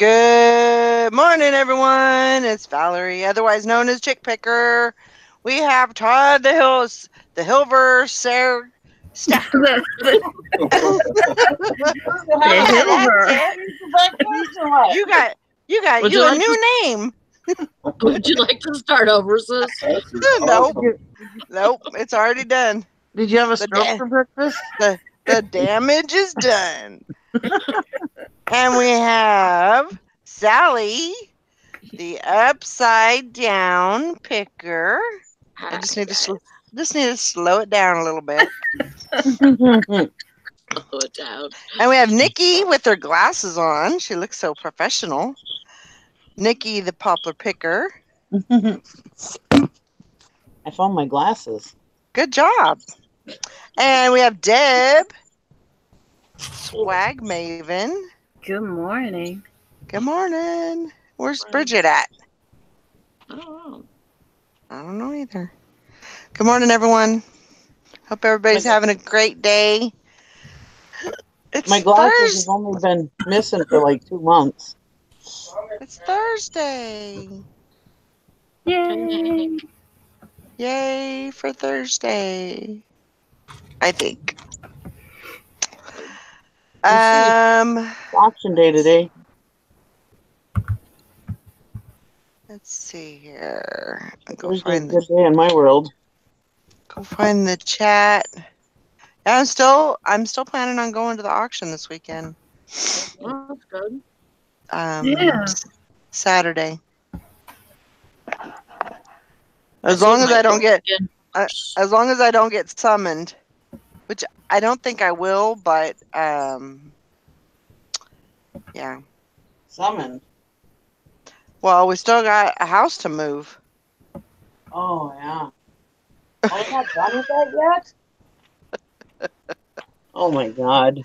Good morning, everyone. It's Valerie, otherwise known as Chick Picker. We have Todd the Hilver Stacker. Yeah, that's it. You got Would you you a like new name. Would you like to start over, sis? Nope, it's already done. Did you have a The stroke da- for breakfast? the damage is done. And we have Sally, the upside down picker. I just need to slow it down a little bit. Slow it down. And we have Nikki with her glasses on. She looks so professional. Nikki, the poplar picker. I found my glasses. Good job. And we have Deb, swag maven. Good morning. Good morning. Where's Bridget at? I don't know. I don't know either. Good morning, everyone. Hope everybody's having a great day. It's My glasses have only been missing for like 2 months. It's Thursday. Yay. Yay for Thursday. I think. Auction day today. Let's see here. Thursday's a good day in my world. Go find the chat. Yeah, I'm still planning on going to the auction this weekend. Oh, that's good. Yeah. Saturday. As long as I don't get summoned, which I don't think I will, but yeah. Summoned. Well, we still got a house to move. Oh yeah. I'm not done with that yet. Oh my God.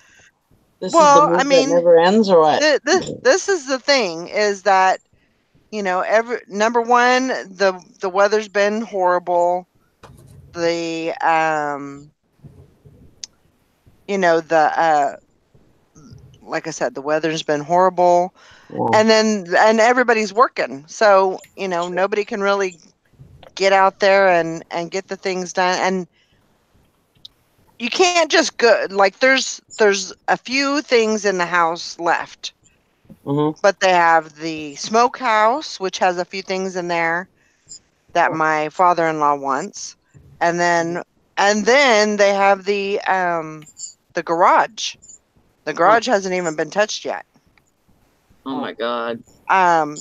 This is the move that never ends, or what? This is the thing: is that number one, the weather's been horrible. The like I said, the weather's been horrible, and everybody's working, so nobody can really get out there and get the things done, and you can't just go like there's a few things in the house left, but they have the smokehouse, which has a few things in there that my father-in-law wants, and then they have the garage. The garage hasn't even been touched yet. Oh my God.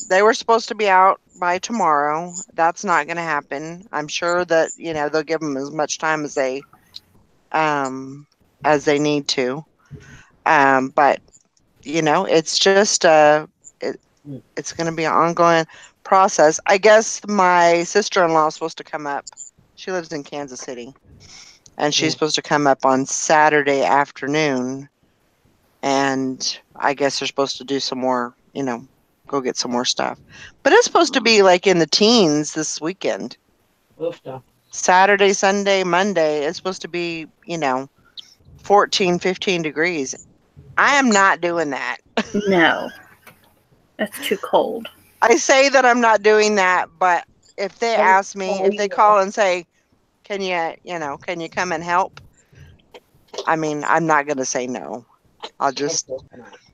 They were supposed to be out by tomorrow. That's not going to happen. I'm sure that they'll give them as much time as they need to. But it's just it's going to be an ongoing process. I guess my sister-in-law is supposed to come up. She lives in Kansas City, and she's supposed to come up on Saturday afternoon. And I guess they're supposed to do some more, go get some more stuff. But it's supposed to be like in the teens this weekend. Saturday, Sunday, Monday, it's supposed to be, 14, 15 degrees. I am not doing that. No. That's too cold. I say that I'm not doing that, but if they ask me, if they call and say, can you come and help? I mean, I'm not going to say no. I'll just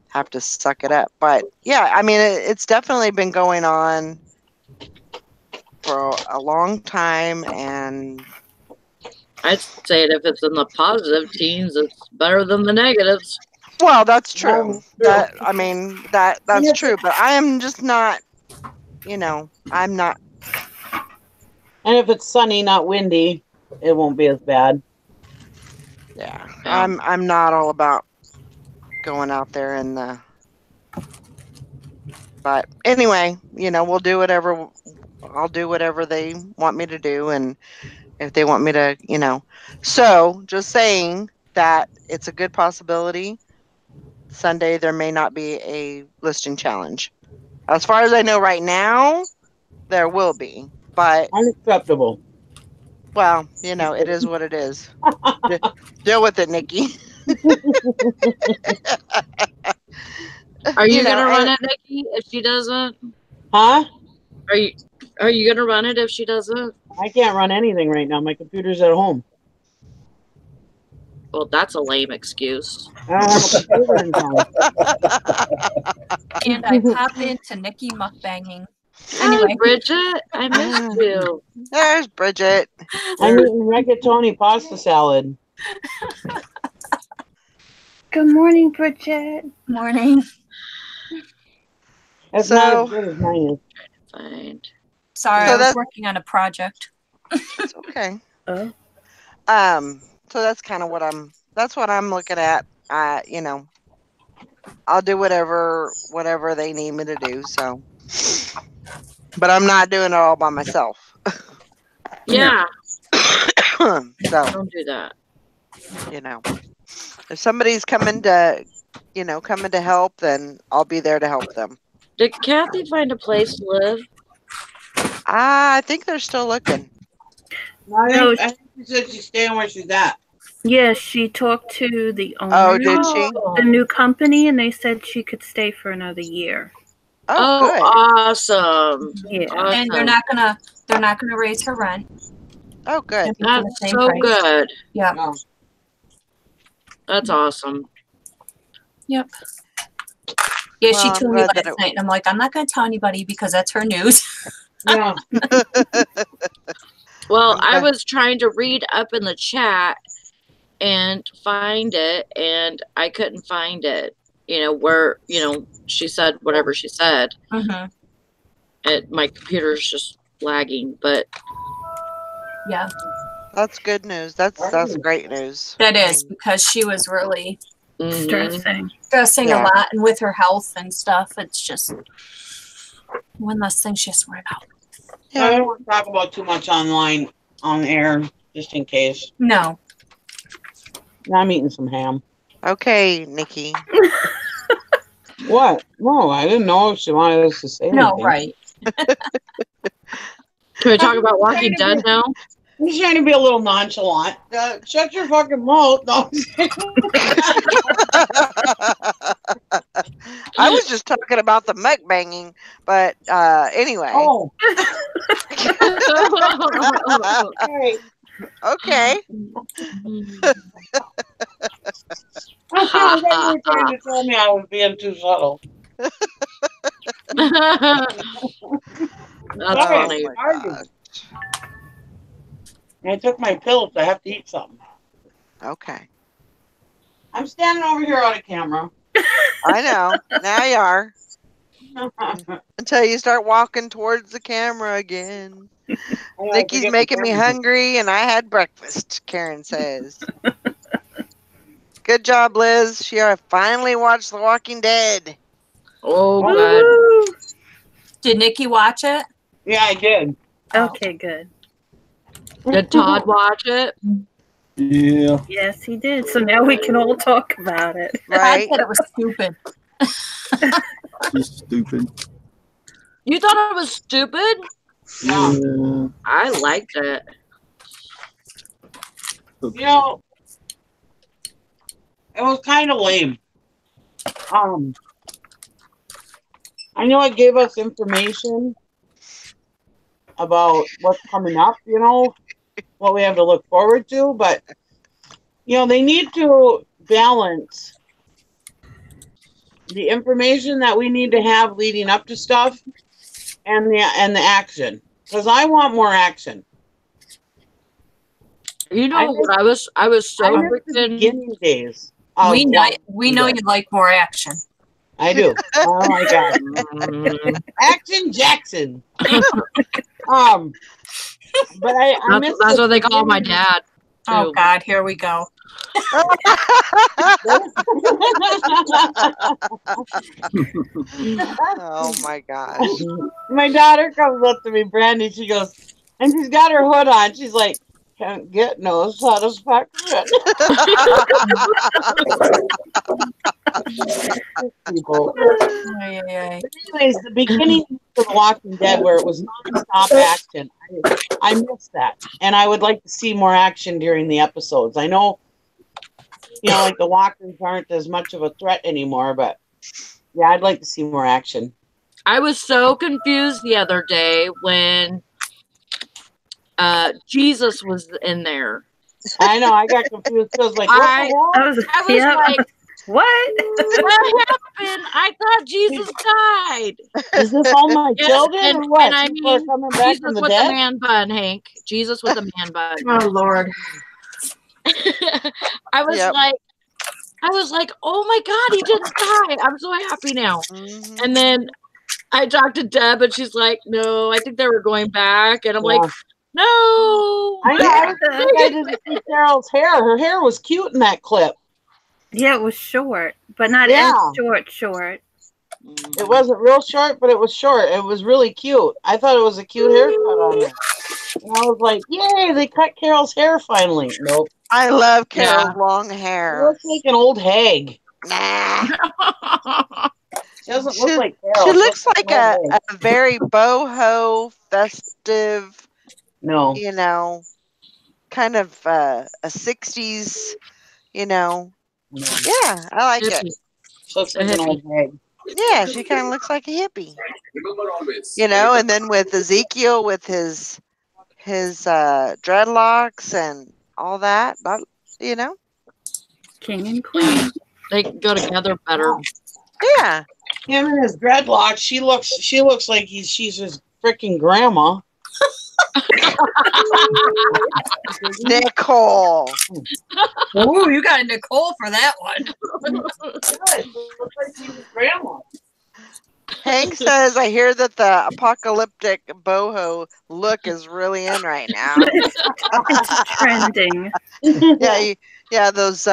have to suck it up. But yeah, I mean, it's definitely been going on for a long time, and I'd say if it's in the positive teens, it's better than the negatives. Well, that's true. That's true. But I am just not. I'm not. And if it's sunny, not windy, it won't be as bad. Yeah, I'm not all about going out there in the. But anyway, we'll do whatever. I'll do whatever they want me to do, and if they want me to, So just saying that it's a good possibility. Sunday there may not be a listing challenge. As far as I know right now, there will be, but unacceptable. Well, it is what it is. Deal with it, Nikki. Are you, you know, gonna run it, Nikki? If she doesn't, Huh? are you gonna run it if she doesn't? I can't run anything right now. My computer's at home. Well, that's a lame excuse. I don't have a computer in town. And I pop into Nikki mukbanging. Hi, Anyway. Bridget. I missed you. There's Bridget. I'm eating rigatoni pasta salad. Good morning, Bridget. Morning. It's So- not as good as mine is. Find. Sorry, So I was that- working on a project. It's okay. Oh. So that's kind of what I'm looking at. You know, I'll do whatever they need me to do. So, but I'm not doing it all by myself. Yeah, So, don't do that. you know, if somebody's coming to help, then I'll be there to help them. Did Kathy find a place to live? I think they're still looking. I think she said she's staying where she's at. Yeah, she talked to the owner Oh, did she? of the new company, and they said she could stay for another year. Oh, good. Awesome. Yeah. Awesome. And they're not gonna raise her rent. Oh, good. It'll be for the That's same so price. good. Yeah. No. That's awesome. Yep. Yeah, Well, she I'm told me glad last that it- night, and I'm like, I'm not gonna tell anybody because that's her news. Yeah. Well, I Okay. was trying to read up in the chat and find it, and I couldn't find it. Where she said whatever she said. Mm-hmm. My computer's just lagging, but Yeah, That's good news. That's great news. that I is mean, because she was really mhm. Stressing. a Yeah. lot, and with her health and stuff, it's just one less thing she has to worry about. I don't want to talk about too much on air, just in case. No. I'm eating some ham. Okay, Nikki. What? No, I didn't know if she wanted us to say No, anything. right. Can we talk about Walking Dead now? I'm just trying to be a little nonchalant. Shut your fucking mouth. No. I was just talking about the mukbanging, but anyway. Oh, okay. Okay. I thought you were trying to tell me I was being too subtle. That's Okay. funny. gosh. I took my pills. I have to eat something. Okay. I'm standing over here on a camera. I know. Now you are. Until you start walking towards the camera again. Nikki's making me hungry, and I had breakfast, Karen says. Good job, Liz. She finally watched The Walking Dead. Oh, good. Woo! Did Nikki watch it? Yeah, I did. Okay, good. Did Todd watch it? Yeah, Yes, he did. So now we can all talk about it. Right? Todd said it was stupid. she's stupid. You thought it was stupid? Yeah. Yeah. I liked it. You know, it was kind of lame. I know it gave us information about what's coming up, what we have to look forward to, but they need to balance the information that we need to have leading up to stuff and the action, because I want more action. You know I what? I was so I miss the freaking. beginning days. We know you like more action. I do. Oh my god, Action Jackson. But I miss That's the what they call my beginning. dad. Oh too. God, here we go. Oh my gosh. My daughter comes up to me, Brandy. She goes, and she's got her hood on. She's like, "Can't get no satisfaction." People. Ay, ay, ay. Anyways, the beginning of The Walking Dead, where it was non-stop action, I miss that, and I would like to see more action during the episodes. I know, like the walkers aren't as much of a threat anymore, but Yeah, I'd like to see more action. I was so confused the other day when Jesus was in there. I know, I got confused. I was like, what the hell? I was I was like, what? what happened? I thought Jesus died. Is this all my children or what? And I People are mean, coming back Jesus from the with dead? a man bun, Hank. Jesus with a man bun. Oh Lord. I was like, oh my God, he didn't die. I'm so happy now. Mhm. And then I talked to Deb, and she's like, no, I think they were going back. And I'm like, no. I know. I was surprised I didn't see Carol's hair. Her hair was cute in that clip. Yeah, it was short, but not as short. It wasn't real short, but it was short. It was really cute. I thought it was a cute haircut on her. And I was like, yay, they cut Carol's hair finally. Nope. I love Carol's long hair. She looks like an old hag. Nah. She doesn't look like Carol. She looks like a very boho, festive, you know, kind of a 60s, you know. Yeah, I like it. She looks like an old hag. Yeah, she kind of looks like a hippie. You know, and then with Ezekiel with his dreadlocks and all that, you know. King and queen. They go together better. Yeah. Him and his dreadlocks, she looks like she's his freaking grandma. Nicole. Oh, you got a Nicole for that one. Looks like she's his grandma. Hank says, I hear that the apocalyptic boho look is really in right now. It's trending. Yeah, those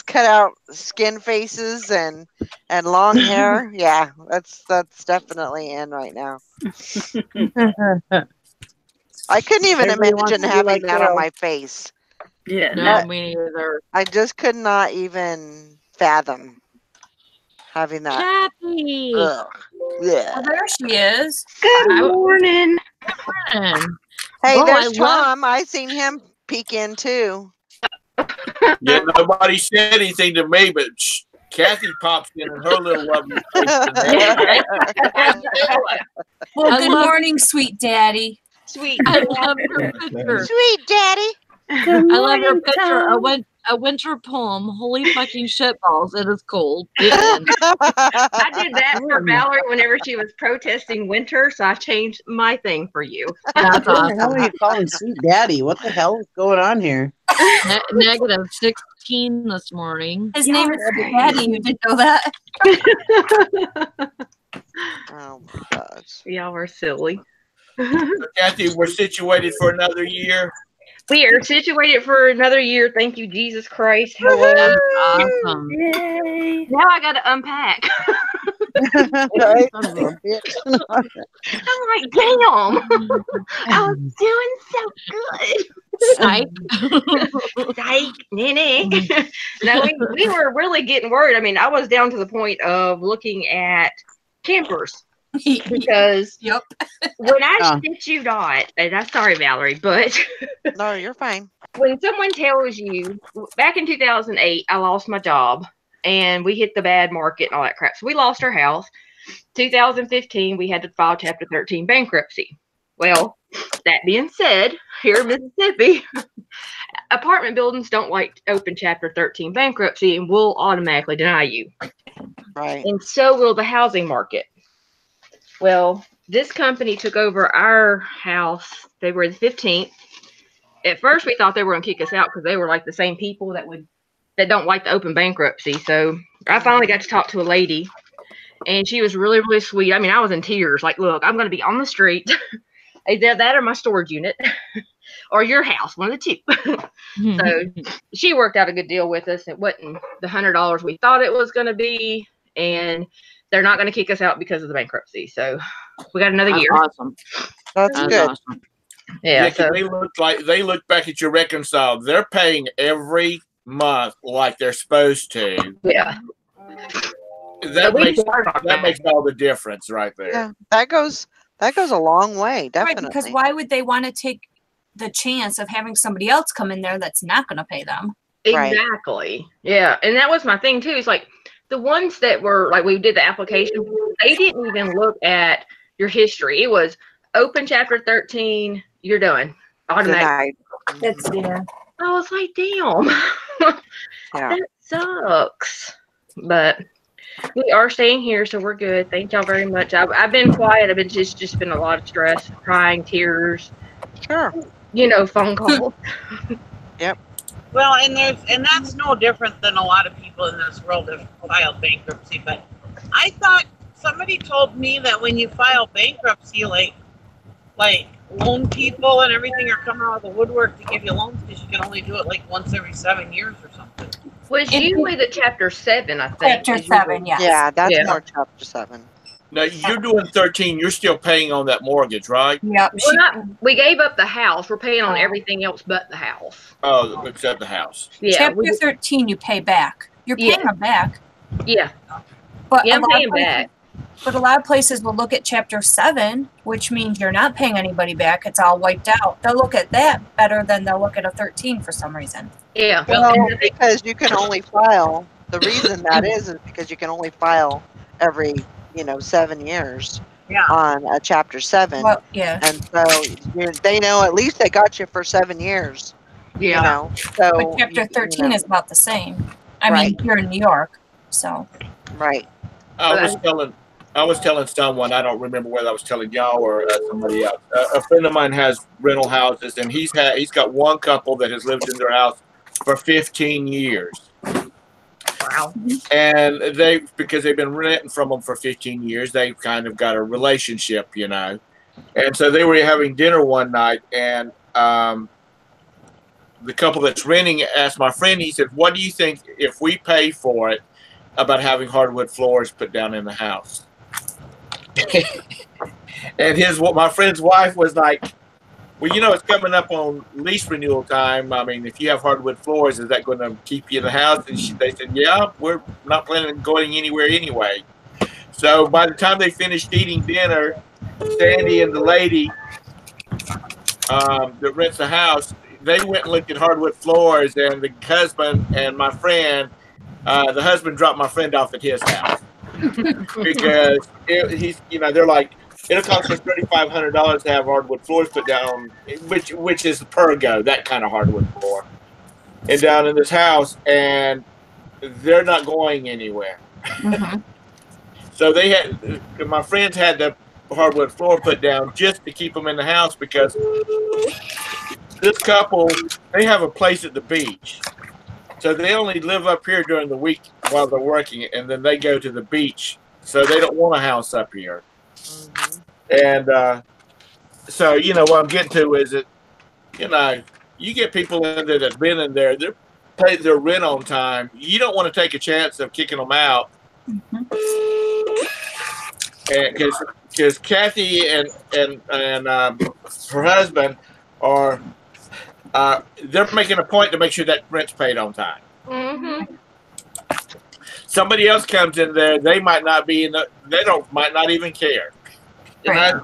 cut out skin faces and long hair. Yeah, that's definitely in right now. I couldn't even imagine having that on my face. Yeah. No, me neither. I just could not even fathom having that. Kathy. Ugh. Yeah. Well, there she is. Good morning. Hey, there's Tom. I seen him peek in too. Yeah, nobody said anything to me, but Kathy pops in and her little lovely face. Well, good morning, sweet daddy. Sweet. I love her picture. Sweet daddy. Good I love her morning, picture. Tom. A winter poem. Holy fucking shitballs. It is cold. I did that for Valerie whenever she was protesting winter, so I changed my thing for you. That's What the hell awesome. are you calling sweet daddy? What the hell is going on here? Negative 16 this morning. His name is Daddy. You didn't know that? Oh my gosh. Y'all were silly. So, Kathy, we're situated for another year. We are situated for another year. Thank you, Jesus Christ. Hello. That's awesome. Yay. Now I got to unpack. Right? Son of a bitch. I'm like, damn. I was doing so good. Psych. Psych, nene. No, we were really getting worried. I mean, I was down to the point of looking at campers. Because when I shit you not, and I'm sorry, Valerie, but No, you're fine. when someone tells you, back in 2008, I lost my job and we hit the bad market and all that crap. So we lost our house. 2015, we had to file Chapter 13 bankruptcy. Well, that being said, here in Mississippi, apartment buildings don't like to open Chapter 13 bankruptcy and will automatically deny you. Right. And so will the housing market. Well, this company took over our house February the 15th. At first, we thought they were going to kick us out because they were like the same people that don't like to open bankruptcy. So I finally got to talk to a lady, and she was really, really sweet. I mean, I was in tears. Like, look, I'm going to be on the street. Either that or my storage unit or your house, one of the two. So she worked out a good deal with us. It wasn't the $100 we thought it was going to be, and they're not going to kick us out because of the bankruptcy. So we got another year. Awesome. That's good. Awesome. Yeah. So They look back at your reconcile. They're paying every month like they're supposed to. yeah. That makes all the difference right there. Yeah, that goes a long way, definitely. Right, because why would they want to take the chance of having somebody else come in there that's not going to pay them? Exactly. Right. Yeah. And that was my thing too. It's like, the ones that were like we did the application, they didn't even look at your history. It was open chapter 13, you're done. Automatic. Denied. It's yeah. I was like, damn. Yeah. That sucks. But we are staying here, so we're good. Thank y'all very much. I've been quiet. I've been just been a lot of stress, crying, tears, Sure. phone calls. Yep. Well, and that's no different than a lot of people in this world have filed bankruptcy. But I thought somebody told me that when you file bankruptcy, like loan people and everything are coming out of the woodwork to give you loans because you can only do it like once every 7 years or something. Was usually the chapter 7, I think. Chapter 7, yes. Yeah, that's Yeah. more chapter 7. Now you're doing 13. You're still paying on that mortgage, right? Yep. We gave up the house. We're paying on everything else but the house. Oh, except the house. Yeah. Chapter 13, you pay back. You're paying them back. Yeah. But Yeah, a I'm lot of paying places- back. But a lot of places will look at chapter 7, which means you're not paying anybody back. It's all wiped out. They'll look at that better than they'll look at a 13 for some reason. Yeah. Well, because you can only file. The reason that is because you can only file every 7 years on a chapter 7. Well, yeah. And so they know at least they got you for 7 years. Yeah. So But chapter 13 is about the same. I mean, you're in New York, so. Right. I was telling someone, I don't remember whether I was telling y'all or somebody else. A friend of mine has rental houses, and he's got one couple that has lived in their house for 15 years. Wow. And because they've been renting from them for 15 years, they've kind of got a relationship, And so they were having dinner one night, and the couple that's renting asked my friend, he said, what do you think if we pay for it about having hardwood floors put down in the house? And my friend's wife was like, well, it's coming up on lease renewal time. I mean, if you have hardwood floors, is that going to keep you in the house? And they said, yeah, we're not planning on going anywhere anyway. So by the time they finished eating dinner, Sandy and the lady that rents the house, they went and looked at hardwood floors, and the husband and my friend, the husband dropped my friend off at his house because they're like, it'll cost us $3,500 to have hardwood floors put down, which is the Pergo, that kind of hardwood floor, and down in this house, and they're not going anywhere. Mm-hmm. So my friends had the hardwood floor put down just to keep them in the house because this couple, they have a place at the beach. So they only live up here during the week while they're working, and then they go to the beach. So they don't want a house up here. Mm-hmm. And so, what I'm getting to is that, you get people in there that's been in there, they're paid their rent on time. You don't want to take a chance of kicking them out. Mm-hmm. And because Kathy and her husband are they're making a point to make sure that rent's paid on time. Mm-hmm. Somebody else comes in there, they might not be might not even care. Right.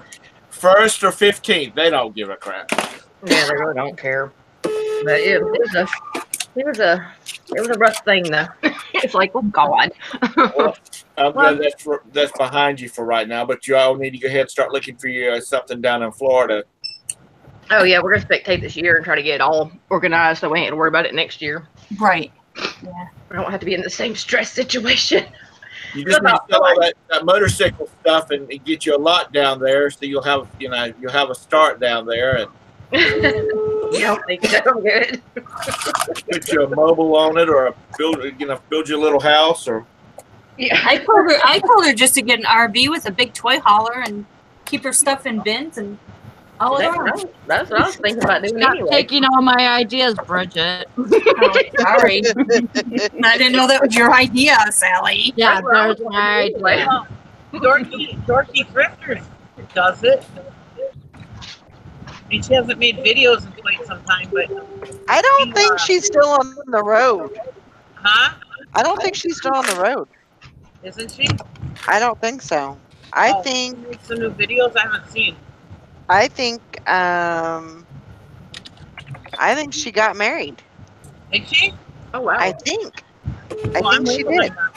First or 15th, they don't give a crap. Yeah, they really don't care. But it was a rough thing though. It's like, oh God. Well, I'm glad that's behind you for right now, but you all need to go ahead and start looking for something down in Florida. Oh yeah, we're gonna spectate this year and try to get it all organized so we ain't have to worry about it next year. Right. Yeah. I don't have to be in the same stress situation. You just need to sell all that motorcycle stuff and get you a lot down there, so you'll have a start down there and You don't think so good. put you a mobile on it, or build you a little house, or Yeah. I told her just to get an RV with a big toy hauler and keep her stuff in bins and all around. That's what I was thinking about doing Stop anyway. taking all my ideas, Bridget. Oh, sorry. I didn't know that was your idea, Sally. Yeah, there's my idea. Well, Dorky Thrifters does it. And she hasn't made videos in quite some time, but I don't think she's still on the road. huh? I don't think she's still on the road. Isn't she? I don't think so. I She think makes some new videos I haven't seen. I think she got married. Oh wow. I think I'm she waiting did. on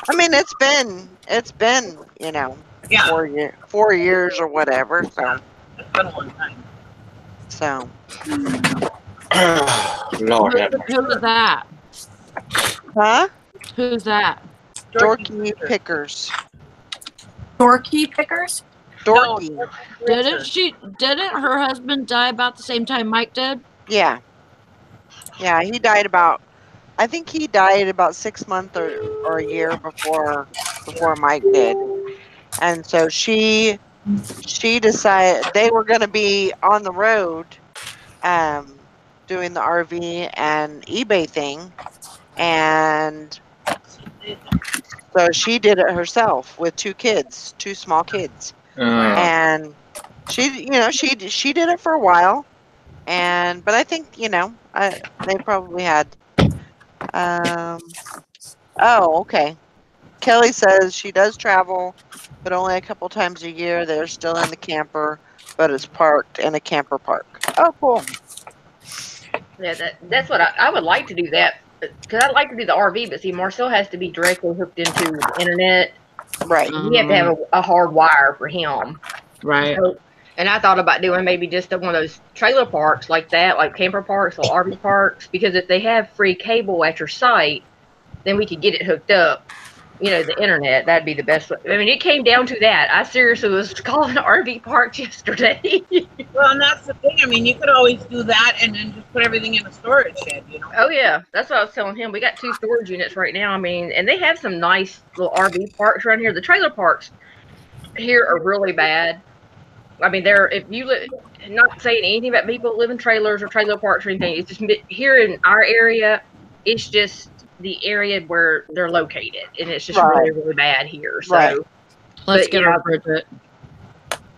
I mean, it's been, you know, Yeah, 4 years or whatever. So, it's been a long time. so Lord have mercy. Who was that? huh? Who's that? Dorky pickers. Dorky pickers? Dorky. Didn't her husband die about the same time Mike did? Yeah. Yeah, he died about. I think he died about 6 months or a year before Mike did, and so she decided they were going to be on the road, doing the RV and eBay thing, and so she did it herself with 2 kids, 2 small kids, and she did it for a while, but I think they probably had. Oh, okay. Kelly says she does travel, but only a couple times a year. They're still in the camper, but it's parked in a camper park. Oh, cool. Yeah, that's what I would like to do that because I'd like to do the RV, but see, Marcel has to be directly hooked into the internet. Right. We have to have a hard wire for him. Right. So, and I thought about doing maybe just one of those trailer parks like that, like camper parks or RV parks, because if they have free cable at your site, then we could get it hooked up. The internet, that'd be the best. I mean, it came down to that. I seriously was calling RV parks yesterday. Well, and that's the thing. I mean, you could always do that and then just put everything in a storage shed, Oh, yeah. That's what I was telling him. We got 2 storage units right now. I mean, and they have some nice little RV parks around here. The trailer parks here are really bad. I mean, if you live, not saying anything about people that live in trailers or trailer parks or anything, it's just here in our area, it's just the area where they're located, and it's just really, really bad here. So let's get our Bridget.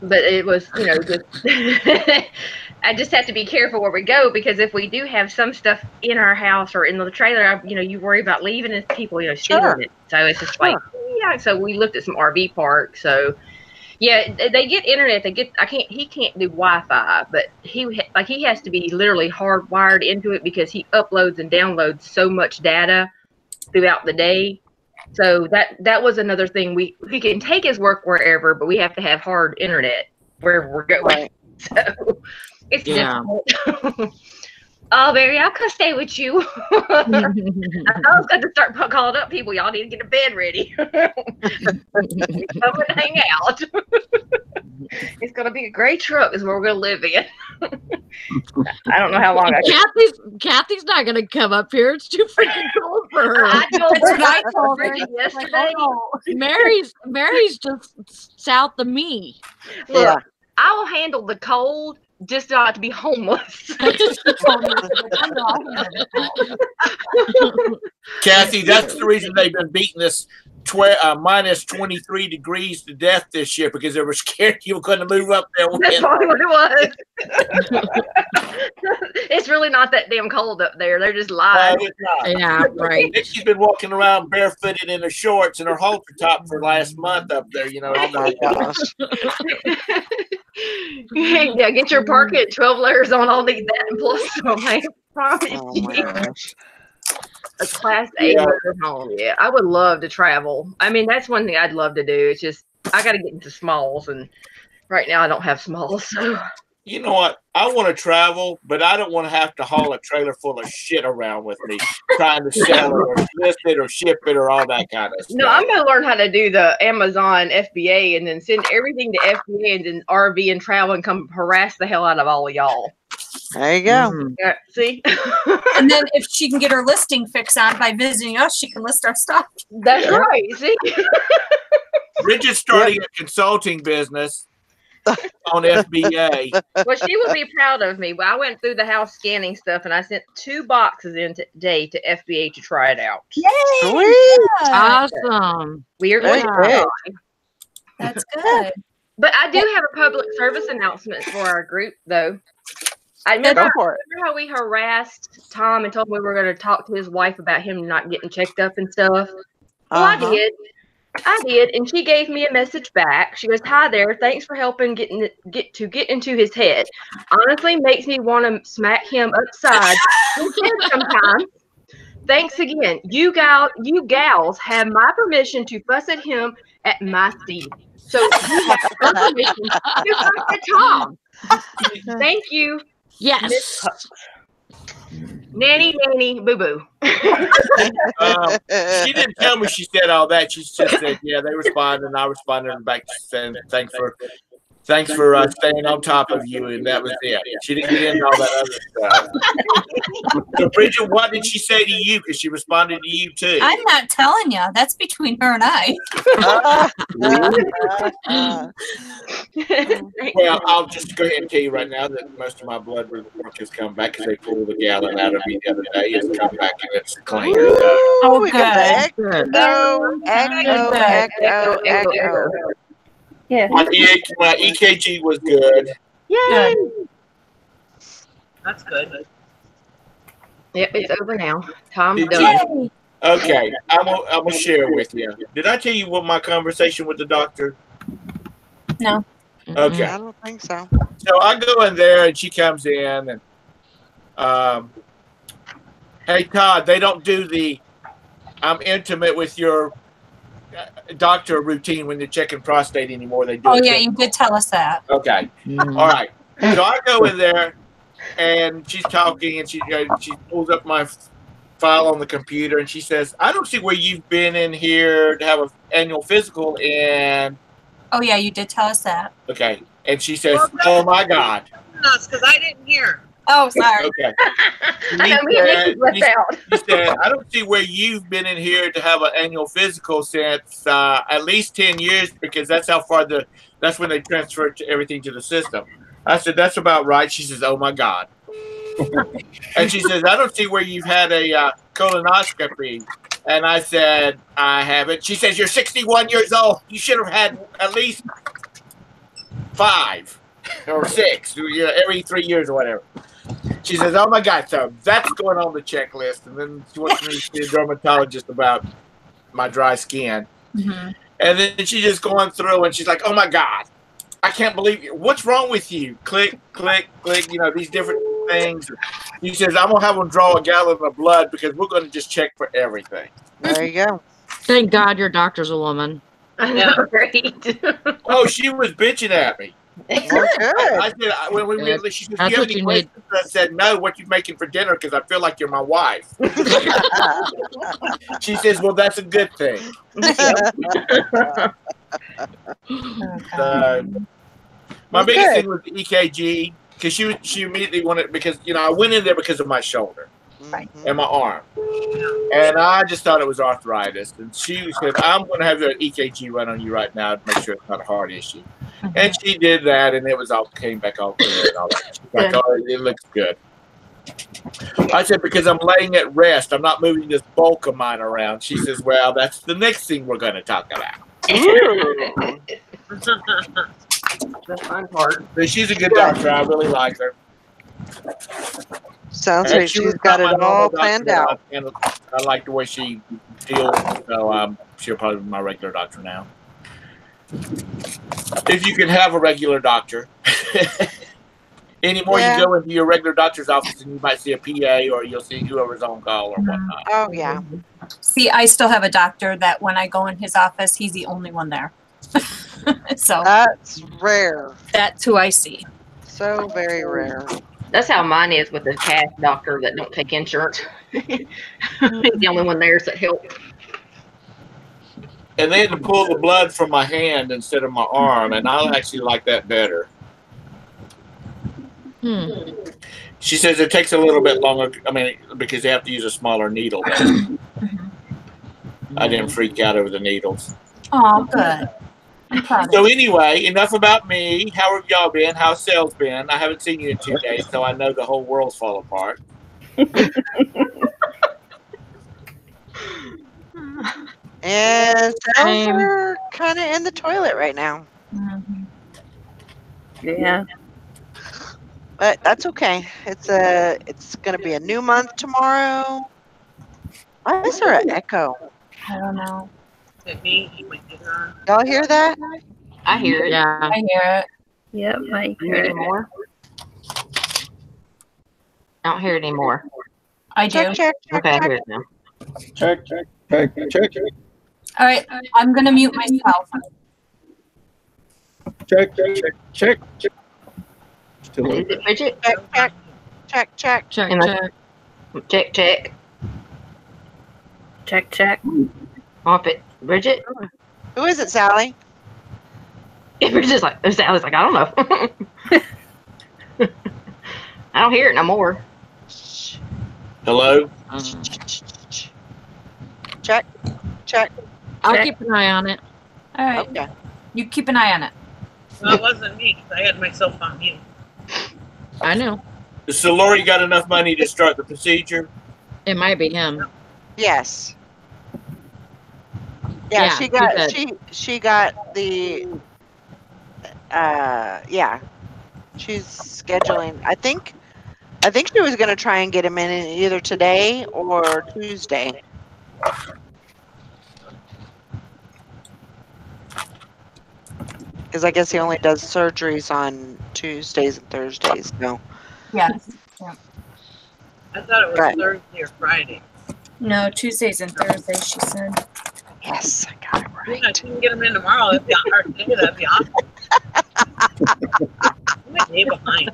But it was, just I just have to be careful where we go, because if we do have some stuff in our house or in the trailer, you worry about leaving and people, stealing it. So it's just like, yeah. So we looked at some RV parks. So yeah, they get internet. He can't do Wi-Fi, but he has to be literally hardwired into it because he uploads and downloads so much data throughout the day. So that was another thing. We can take his work wherever, but we have to have hard internet wherever we're going. Right. So it's difficult. Oh, Barry, I'll come stay with you. I was going to start calling up people. Y'all need to get a bed ready. Come and hang out. It's going to be a great truck is where we're going to live in. I don't know how long Kathy's not going to come up here. It's too freaking cold for her. I told her yesterday. Mary's just south of me. Look, I will handle the cold, just not to be homeless. Kathy, that's the reason they've been beating this minus 23 degrees to death this year, because they were scared you were going to move up there. That's probably what it was. It's really not that damn cold up there. They're just lying. Yeah, right. She's been walking around barefooted in her shorts and her halter top for last month up there. Oh my gosh. Yeah, get your park at 12 layers on. I'll need that and plus some. I promise you. A Class A home. Yeah, I would love to travel. I mean, that's one thing I'd love to do. It's just I got to get into smalls, and right now I don't have smalls. So you know what? I want to travel, but I don't want to have to haul a trailer full of shit around with me, trying to sell it or list it or ship it or all that kind of stuff. No, I'm going to learn how to do the Amazon FBA and then send everything to FBA and then RV and travel and come harass the hell out of all of y'all. There you go. Yeah, see? And then if she can get her listing fixed on by visiting us, she can list our stuff. That's right. See? Bridget's starting a consulting business on FBA. Well, she would be proud of me. Well, I went through the house scanning stuff, and I sent 2 boxes in today to FBA to try it out. Yay! Sweet. Awesome. We are going to try. That's good. But I do have a public service announcement for our group, though. I remember how we harassed Tom and told him we were going to talk to his wife about him not getting checked up and stuff. Well, I did, and she gave me a message back. She goes, "Hi there, thanks for helping get into his head. Honestly, makes me want to smack him upside sometimes. Thanks again. You gals have my permission to fuss at him at my speed. So you have her permission to fuss at Tom. Thank you, Miss Yes. Hucks. Nanny, boo boo. She didn't tell me she said all that. She just said, yeah, they responded, and I responded back saying thanks for staying on top of you, and that was it. She didn't get into all that other stuff. So, Bridget, what did she say to you? Because she responded to you too. I'm not telling you. That's between her and I. Well, I'll just go ahead and tell you right now that most of my blood work has come back because they pulled a gallon out of me the other day. It's come back and it's clean. Oh, we got the good. echo. Yeah. My EKG was good. Yay! Good. That's good. Yep, it's over now. Tom's Did done. Yay. Okay, I'm gonna share with you. Did I tell you what my conversation with the doctor? No. Okay. I don't think so. So I go in there and she comes in and hey Todd, they don't do the I'm intimate with your doctor routine when they're checking prostate anymore. They do. Oh yeah, you did tell us that. Okay. All right. So I go in there and she's talking and she pulls up my file on the computer and she says, I don't see where you've been in here to have an annual physical and Oh yeah, you did tell us that. okay. And she says, oh my God. Because I didn't hear. Oh, sorry. Okay. I know me and Nikki left out. She said, I don't see where you've been in here to have an annual physical since at least 10 years because that's how far that's when they transfer everything to the system. I said, that's about right. She says, oh my God. And she says, I don't see where you've had a colonoscopy. And I said, I haven't. She says, you're 61 years old. You should have had at least 5 or 6, every 3 years or whatever. She says, oh my God, so that's going on the checklist. And then she wants me to see a dermatologist about my dry skin. Mm-hmm. And then she's just going through and she's like, oh my God, I can't believe it. What's wrong with you? Click, click, click, these different things. She says, I'm going to have them draw a gallon of blood because we're going to just check for everything. There you go. Thank God your doctor's a woman. I know, right? Oh, she was bitching at me. Well, good. I said, she said, do you have any questions? I said, no, what you making for dinner? Because I feel like you're my wife. She says, well, that's a good thing. My biggest thing was the EKG because she immediately wanted because I went in there because of my shoulder and my arm, and I just thought it was arthritis. And she said, "I'm going to have the EKG run on you right now to make sure it's not a heart issue." And she did that, and it was came back all clear and all that. She's like, "Oh, it looks good." I said, because I'm laying at rest. I'm not moving this bulk of mine around. She says, well, that's the next thing we're going to talk about. The fun part. But she's a good doctor. I really like her. Sounds And like she she's was got not it my all normal planned doctor, out. and I like the way she deals. So she'll probably be my regular doctor now. If you can have a regular doctor. Anymore, you go into your regular doctor's office and you might see a PA or you'll see whoever's on call or whatnot. Oh, yeah. See, I still have a doctor that when I go in his office, he's the only one there. So That's rare. that's who I see. So very rare. That's how mine is with the cash doctor that don't take insurance. He's the only one there that help. And they had to pull the blood from my hand instead of my arm, and I actually like that better. She says it takes a little bit longer. I mean, because they have to use a smaller needle. I didn't freak out over the needles. Oh, good. I'm proud of So anyway, enough about me. How have y'all been? How's sales been? I haven't seen you in 2 days, so I know the whole world's fall apart. And sales are kind of in the toilet right now. Mhm. Yeah. But that's okay. It's going to be a new month tomorrow. Why is there an echo? I don't know. Y'all hear that? I hear it. Yeah. I hear it. Yep. I You hear it anymore? I don't hear it anymore. I do. Check, check, check, Okay, I check. hear it now. Check. All right, I'm gonna mute myself. Check. Still Is on. it Bridget? Check. Check, Am I- check. Check. Off it. Bridget? Who is it, Sally? Bridget's like, Sally's like, I don't know. I don't hear it no more. Hello? Check. I'll Check. keep an eye on it. All right, Okay. you keep an eye on it. Well, it wasn't me because I had myself on mute. I know. So Lori got enough money to start the procedure? It might be him. Yes. Yeah, she she got did. she got the yeah. She's scheduling. I think she was gonna try and get him in either today or Tuesday. Because I guess he only does surgeries on Tuesdays and Thursdays. No. Yes. I thought it was Right. Thursday or Friday. No, Tuesdays and Thursdays, she said. Yes, I got it Yeah, right. if you can get them in tomorrow, that'd be a hard day. That'd be awesome. I'm a day behind.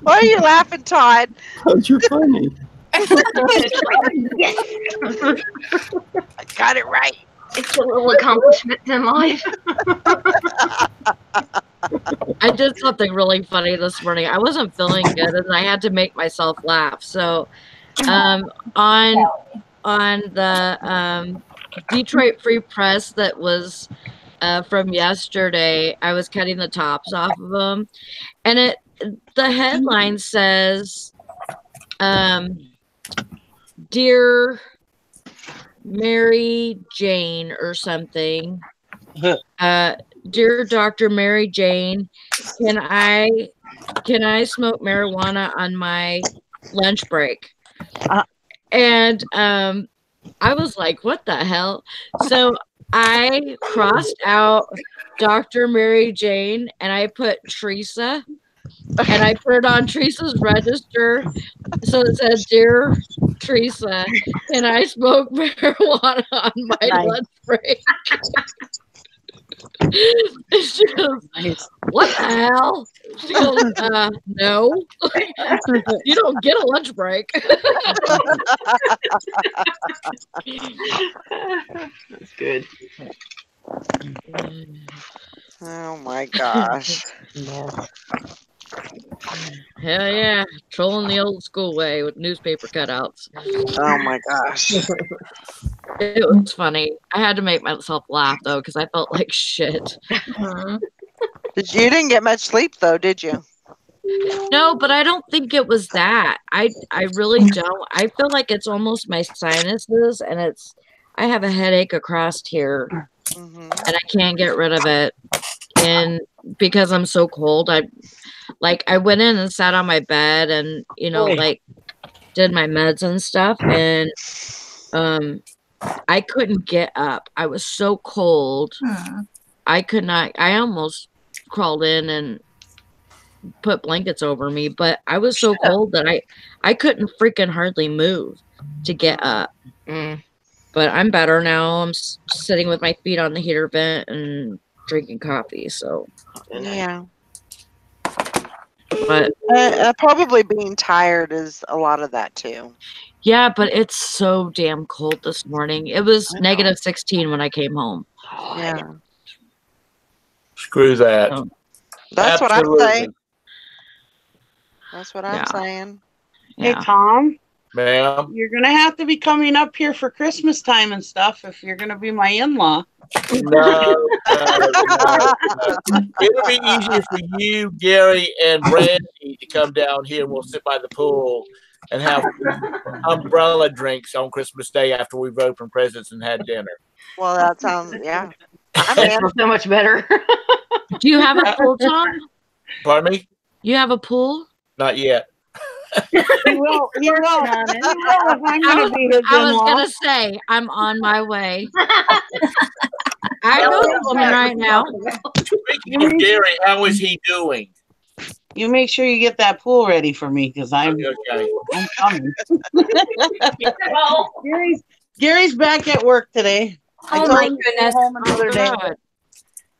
Why are you laughing, Todd? Because you're funny. I got it right. It's the little accomplishments in life. I did something really funny this morning. I wasn't feeling good, and I had to make myself laugh. So, on the Detroit Free Press that was from yesterday, I was cutting the tops off of them, and the headline says, "Dear Mary Jane" or something. Dear Dr. Mary Jane, can I smoke marijuana on my lunch break? And I was like, what the hell? So I crossed out Dr. Mary Jane and I put Teresa, and I put it on Teresa's register. So it said, "Dear Teresa, can I smoke marijuana on my lunch break?" She goes, "What the hell?" She goes, "No, you don't get a lunch break." That's good. Oh my gosh. Hell yeah, trolling the old school way with newspaper cutouts. Oh my gosh. It was funny. I had to make myself laugh though because I felt like shit. You didn't get much sleep though, did you? No, but I don't think it was that. I really don't. I feel like it's almost my sinuses, and I have a headache across here, and I can't get rid of it. And because I'm so cold, I went in and sat on my bed and like did my meds and stuff, and I couldn't get up. I was so cold. I could not. I almost crawled in and put blankets over me, but I was so cold that I couldn't freaking hardly move to get up. But I'm better now. I'm sitting with my feet on the heater vent and drinking coffee. So yeah. But probably being tired is a lot of that too. Yeah, but it's so damn cold this morning. It was negative 16 when I came home. Yeah. Screw that. So, that's what I'm Absolutely. saying. That's what I'm saying. Hey, Tom. Ma'am. You're going to have to be coming up here for Christmas time and stuff if you're going to be my in-law. No. It'll be easier for you, Gary, and Randy to come down here and we'll sit by the pool and have umbrella drinks on Christmas Day after we've opened presents and had dinner. Well, that sounds, yeah. That's so much better. Do you have a pool, Tom? Pardon me? You have a pool? Not yet. He will. He will. If I'm going to be his I was in-law. going to say, I'm on my way. I know the woman right now. Speaking of Gary, how is he doing? You make sure you get that pool ready for me because I'm Okay. coming. Gary's back at work today. I Oh told my him to stay goodness. home another day. God.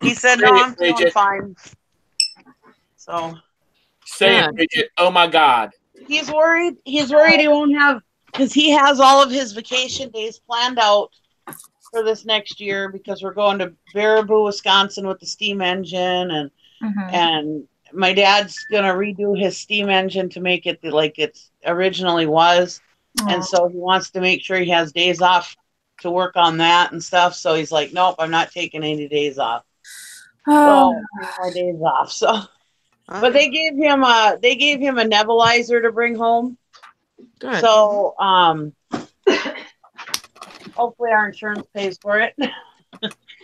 He said, "No, I'm feeling fine." So Say it, Good. Bridget. Oh my God. he's worried. He's worried he won't have because he has all of his vacation days planned out for this next year because we're going to Baraboo, Wisconsin with the steam engine Mhm. and my dad's gonna redo his steam engine to make it like it originally was. And so he wants to make sure he has days off to work on that and stuff. So he's like, nope, I'm not taking any days off. Oh, So any more days off. So but they gave him a nebulizer to bring home. Good. So hopefully our insurance pays for it.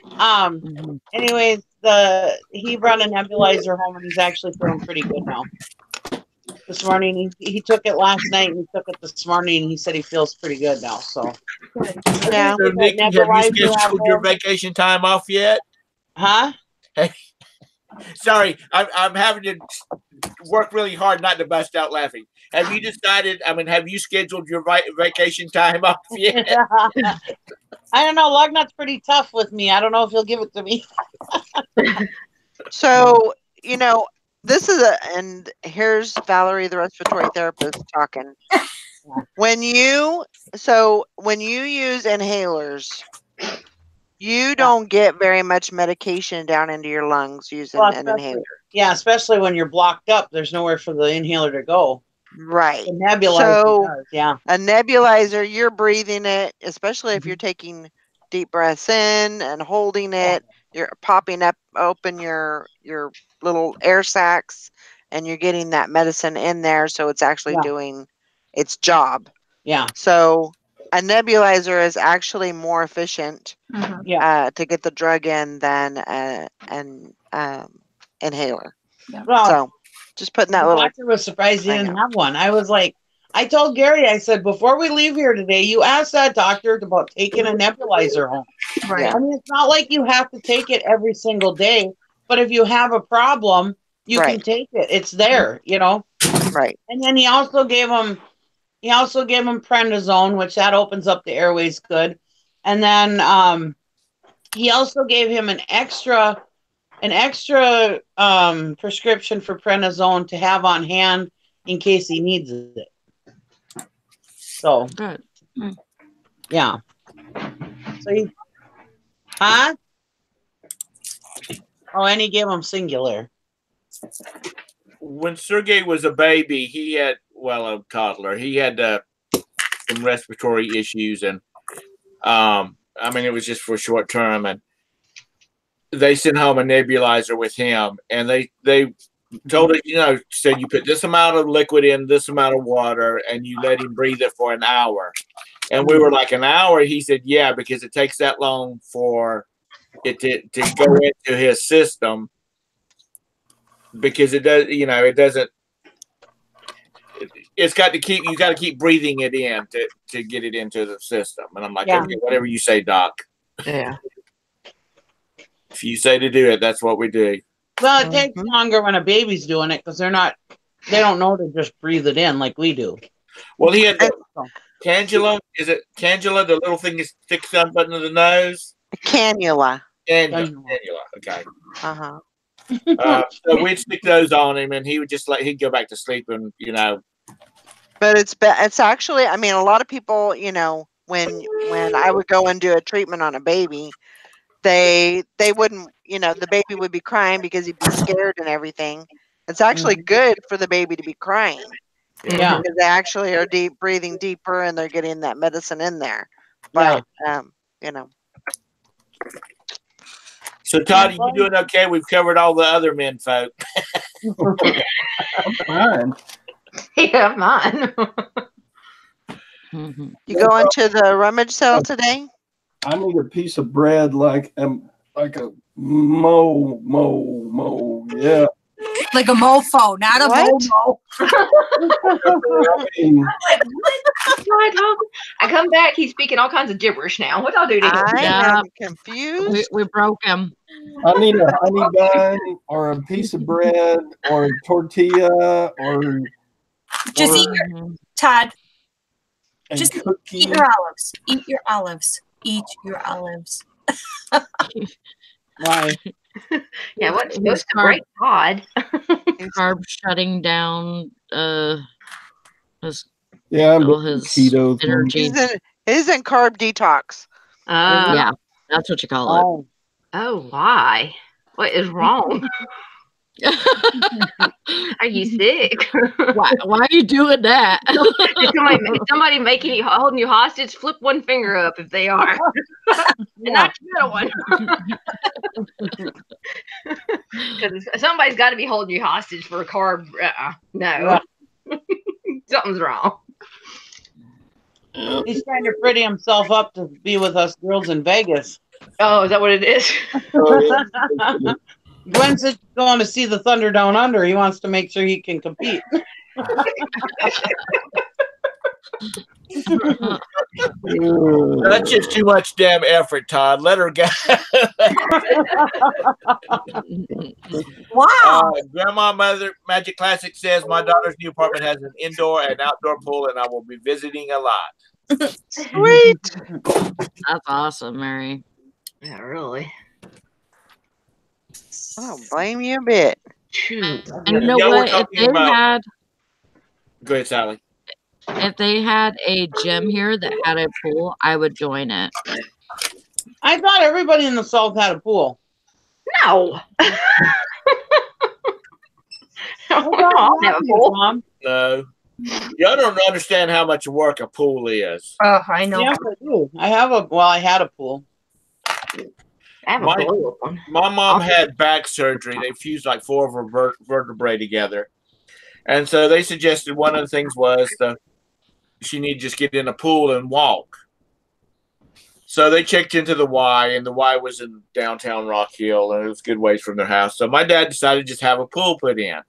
Mhm. Anyways, he brought a nebulizer home and he's actually feeling pretty good now. This morning he took it last night and he took it this morning and he said he feels pretty good now. So Yeah. So, Nikki, have you scheduled your vacation time off yet? Huh? Hey, sorry, I'm having to work really hard not to bust out laughing. Have you decided? I mean, have you scheduled your vacation time off yet? I don't know. Lugnut's pretty tough with me. I don't know if he'll give it to me. So, you know, and here's Valerie, the respiratory therapist, talking. When you use inhalers, you don't get very much medication down into your lungs using an inhaler. Yeah, especially when you're blocked up. There's nowhere for the inhaler to go. Right. The nebulizer does, yeah. A nebulizer, you're breathing it, especially if you're taking deep breaths in and holding it. You're popping open your little air sacs, and you're getting that medicine in there, so it's actually doing its job. Yeah. So a nebulizer is actually more efficient Mhm. to get the drug in than an inhaler. Well, So just putting that the little. doctor was surprised he I didn't know. have one. I was like, I told Gary, I said, before we leave here today, you asked that doctor about taking a nebulizer home. Right. I mean, it's not like you have to take it every single day, but if you have a problem, you can take it. It's there, you know. Right. And then he also gave him prednisone, which that opens up the airways good. And then he also gave him an extra prescription for prednisone to have on hand in case he needs it. So Good. yeah. So huh? Oh, and he gave him singular. When Sergey was a baby, he had a toddler. He had some respiratory issues, and I mean, it was just for short term, and they sent home a nebulizer with him, and they told us, said you put this amount of liquid in this amount of water, and you let him breathe it for an hour. And we were like, an hour? He said, yeah, because it takes that long for it to go into his system, because it does, it doesn't. It's got to keep breathing it in to get it into the system. And I'm like, okay, whatever you say, Doc. Yeah. If you say to do it, that's what we do. Well, it takes longer when a baby's doing it because they don't know to just breathe it in like we do. Well, he had the cannula. Is it cannula? The little thing that sticks up under the nose. Cannula. Cannula. Okay. So we'd stick those on him, and he would he'd go back to sleep, and But it's actually, I mean, a lot of people, when I would go and do a treatment on a baby, they wouldn't, the baby would be crying because he'd be scared and everything. It's actually good for the baby to be crying. Yeah. Because they actually are breathing deeper and they're getting that medicine in there. But, So, Todd, are you doing okay? We've covered all the other men folk. I'm fine. Yeah, mine. You going to the rummage sale today? I need a piece of bread like a mo. Yeah. Like a mofo, not a What? momo. I mean, Like, what? I come back, he's speaking all kinds of gibberish now. What I'll do to him? I Yeah. am confused. We broke him. I need a honey bun or a piece of bread or a tortilla or Just or eat your Todd. a Just cookie. eat your olives. Eat your olives. Eat your olives. Why? Yeah, what's His supposed to carb, break Todd? carb shutting down his Yeah, all but his keto thing. energy. He's in carb detox. Yeah, that's what you call Oh, Oh, why? What is wrong? it. Are you sick? why are you doing that? Is somebody making you holding you hostage? Flip one finger up if they are. And not the other one. Because somebody's got to be holding you hostage for a carb. No. Something's wrong. he's trying to pretty himself up to be with us girls in Vegas. Oh, is that what it is? Oh, yeah. Gwen's going to see the Thunder Down Under. He wants to make sure he can compete. That's just too much damn effort, Todd. Let her go. Wow. Grandma Mother Magic Classic says my daughter's new apartment has an indoor and outdoor pool, and I will be visiting a lot. Sweet. That's awesome, Mary. Yeah, really. I don't blame you a bit. And you know Yeah, we're what? If talking they about- had Go ahead, Sally. if they had a gym here that had a pool, I would join it. I thought everybody in the South had a pool. No. I Oh, don't have a pool. Mom. No. Y'all don't understand how much work a pool is. Oh, I know. Yes, I do. I had a pool. I have a My- bowl one. My mom had back surgery. They fused like 4 of her vertebrae together. And so they suggested one of the things was she needed to just get in a pool and walk. So they checked into the Y, and the Y was in downtown Rock Hill, and it was a good ways from their house. So my dad decided to just have a pool put in.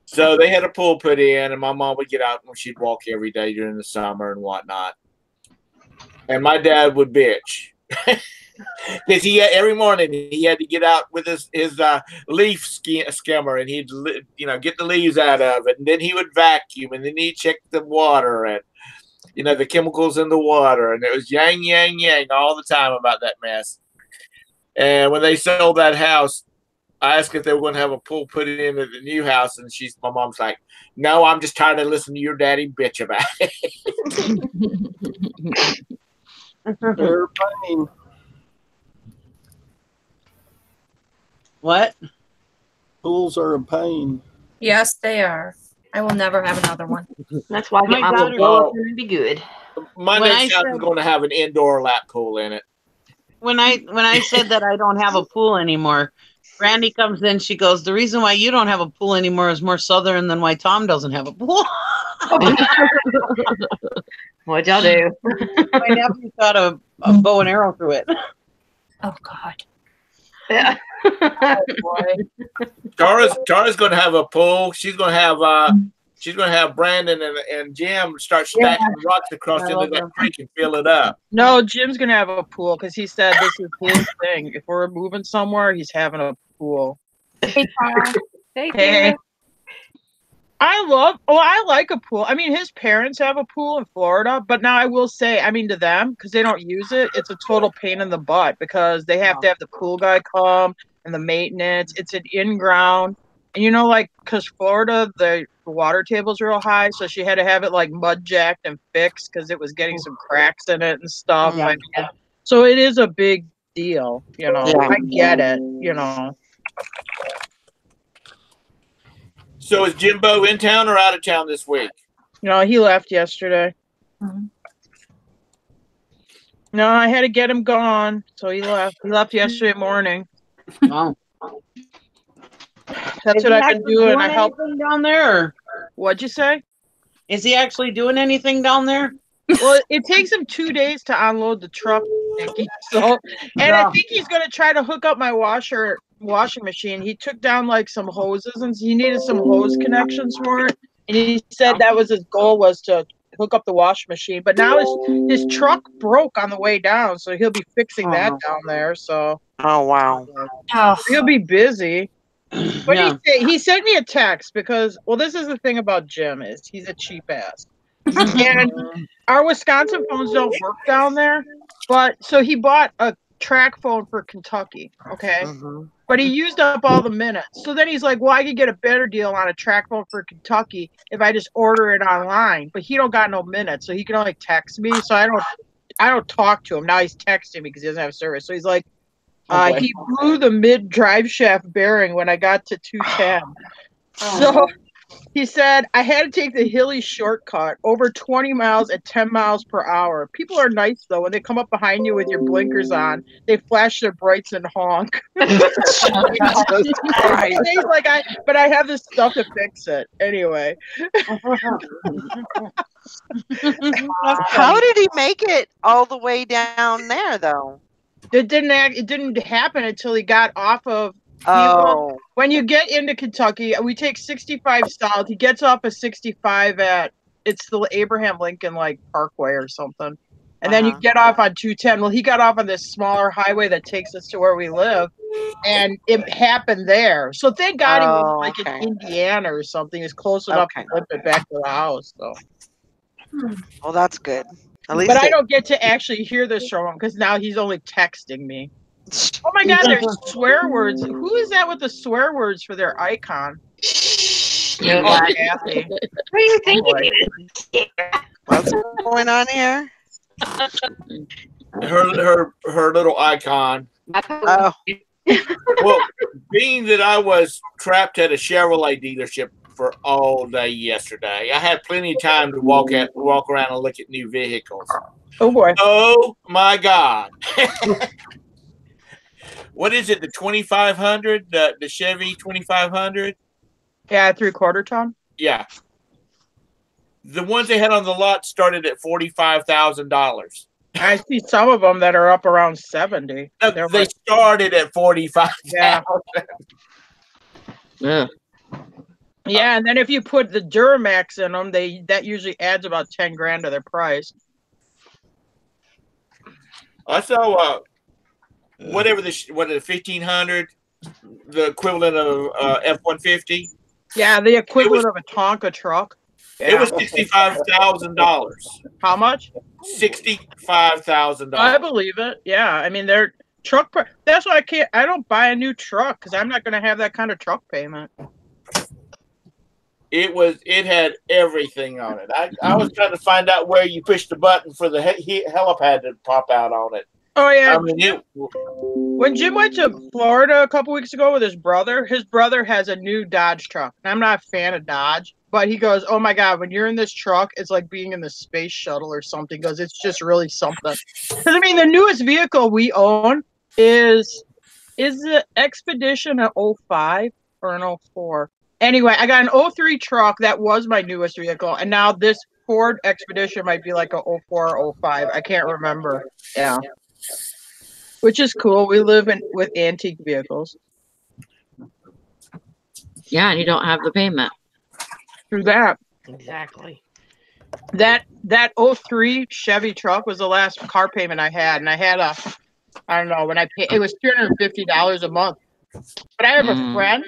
So they had a pool put in, and my mom would get out when she'd walk every day during the summer and whatnot. And my dad would bitch. Because every morning he had to get out with his leaf skimmer, and he'd get the leaves out of it, and then he would vacuum, and then he'd check the water and the chemicals in the water, and it was yang all the time about that mess. And when they sold that house, I asked if they were going to have a pool put in at the new house, and my mom's like, "No, I'm just tired of listening to your daddy bitch about it." They're pain. What? Pools are a pain. Yes, they are. I will never have another one. That's why I get My my daughter- little blow up and be good. My When next I house said- is going to have an indoor lap pool in it. When I said that I don't have a pool anymore, Randy comes in. She goes, "The reason why you don't have a pool anymore is more southern than why Tom doesn't have a pool." What'd y'all do? My nephew shot a bow and arrow through it. Oh, God. Yeah. Oh, boy. Tara's going to have a pool. She's going to have Brandon and Jim start stacking rocks across I into love that them. creek and fill it up. No, Jim's gonna have a pool because he said this is his thing. If we're moving somewhere, he's having a pool. Hey, Tara. Hey. I like a pool. I mean, his parents have a pool in Florida, but now I will say, I mean, to them, because they don't use it, it's a total pain in the butt because they have to have the pool guy come and the maintenance. It's an in-ground. And because Florida, the water table's real high, so she had to have it like mud jacked and fixed because it was getting some cracks in it and stuff. Yeah. So it is a big deal, Yeah. I get it, So is Jimbo in town or out of town this week? He left yesterday. Mhm. No, I had to get him gone, so he left. He left yesterday morning. Wow. That's Is what he I've been actually doing. I help. anything down there? Or What'd you say? is he actually doing anything down there? Well, it takes him 2 days to unload the truck So, and I think he's gonna try to hook up my washing machine. He took down like some hoses and he needed some hose connections for it. And he said that was his goal, was to hook up the washing machine. But now his truck broke on the way down, so he'll be fixing that down there. So Oh wow. he'll be busy. But he sent me a text because, well, this is the thing about Jim, is he's a cheap ass. And our Wisconsin phones don't work down there. But so he bought a track phone for Kentucky, okay? But he used up all the minutes. So then he's like, well, I could get a better deal on a track phone for Kentucky if I just order it online. But he don't got no minutes, so he can only text me. So I don't talk to him. Now he's texting me because he doesn't have service. So he's like, he blew the mid drive shaft bearing when I got to 210. So he said, I had to take the hilly shortcut over 20 miles at 10 miles per hour. People are nice, though. When they come up behind you with your blinkers on, they flash their brights and honk. He's like, but I have this stuff to fix it. Anyway. How did he make it all the way down there, though? It didn't happen until he got off of. When you get into Kentucky, we take 65 south. He gets off of 65 it's the Abraham Lincoln like Parkway or something, and then you get off on 210. Well, he got off on this smaller highway that takes us to where we live, and it happened there. So thank God he was like in Indiana or something. He's close enough to flip it back to the house. So, well, that's good. At least but I don't get to actually hear this from him because now he's only texting me. Oh my God, there's swear words. Who is that with the swear words for their icon? Kathy. What do you think it is? What's going on here? Her little icon. Oh. Well, being that I was trapped at a Chevrolet dealership for all day yesterday, I had plenty of time to walk around and look at new vehicles. Oh boy! Oh my God! What is it? The 2500, the Chevy 2500. Yeah, 3/4 ton. Yeah. The ones they had on the lot started at $45,000. I see some of them that are up around 70. No, they started at 45. Yeah. Yeah. Yeah, and then if you put the Duramax in them, that usually adds about 10 grand to their price. I saw whatever the 1500, the equivalent of F-150. Yeah, the equivalent of a Tonka truck. Yeah. It was $65,000. How much? $65,000. I believe it. Yeah, I mean their truck. That's why I don't buy a new truck because I'm not going to have that kind of truck payment. It had everything on it. I was trying to find out where you push the button for the helipad to pop out on it. Oh yeah. I mean, when Jim went to Florida a couple weeks ago with his brother has a new Dodge truck. I'm not a fan of Dodge, but he goes, "Oh my God, when you're in this truck, it's like being in the space shuttle or something." Because it's just really something. Because I mean, the newest vehicle we own is the Expedition an 05 or an 04. Anyway, I got an 03 truck that was my newest vehicle, and now this Ford Expedition might be like a 04 or 05. I can't remember. Yeah. Which is cool. We live with antique vehicles. Yeah, and you don't have the payment. Through that. Exactly. That 03 Chevy truck was the last car payment I had. And I had it was $350 a month. But I have a friend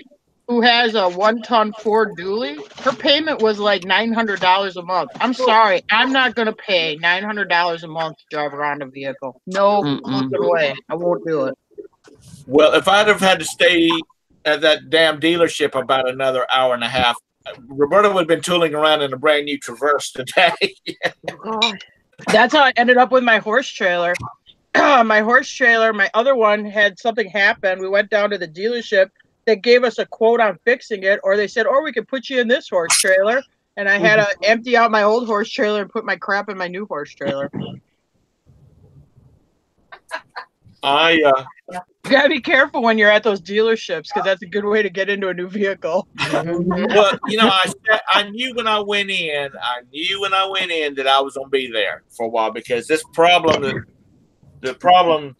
who has a 1-ton Ford Dually. Her payment was like $900 a month. I'm sorry. I'm not going to pay $900 a month to drive around a vehicle. No fucking way. I won't do it. Well, if I'd have had to stay at that damn dealership about another hour and a half, Roberta would have been tooling around in a brand new Traverse today. That's how I ended up with my horse trailer. My horse trailer, my other one, had something happen. We went down to the dealership. They gave us a quote on fixing it, or they said, "Or we could put you in this horse trailer." And I had to empty out my old horse trailer and put my crap in my new horse trailer. You gotta be careful when you're at those dealerships because that's a good way to get into a new vehicle. Well, I knew when I went in that I was gonna be there for a while because this problem the problem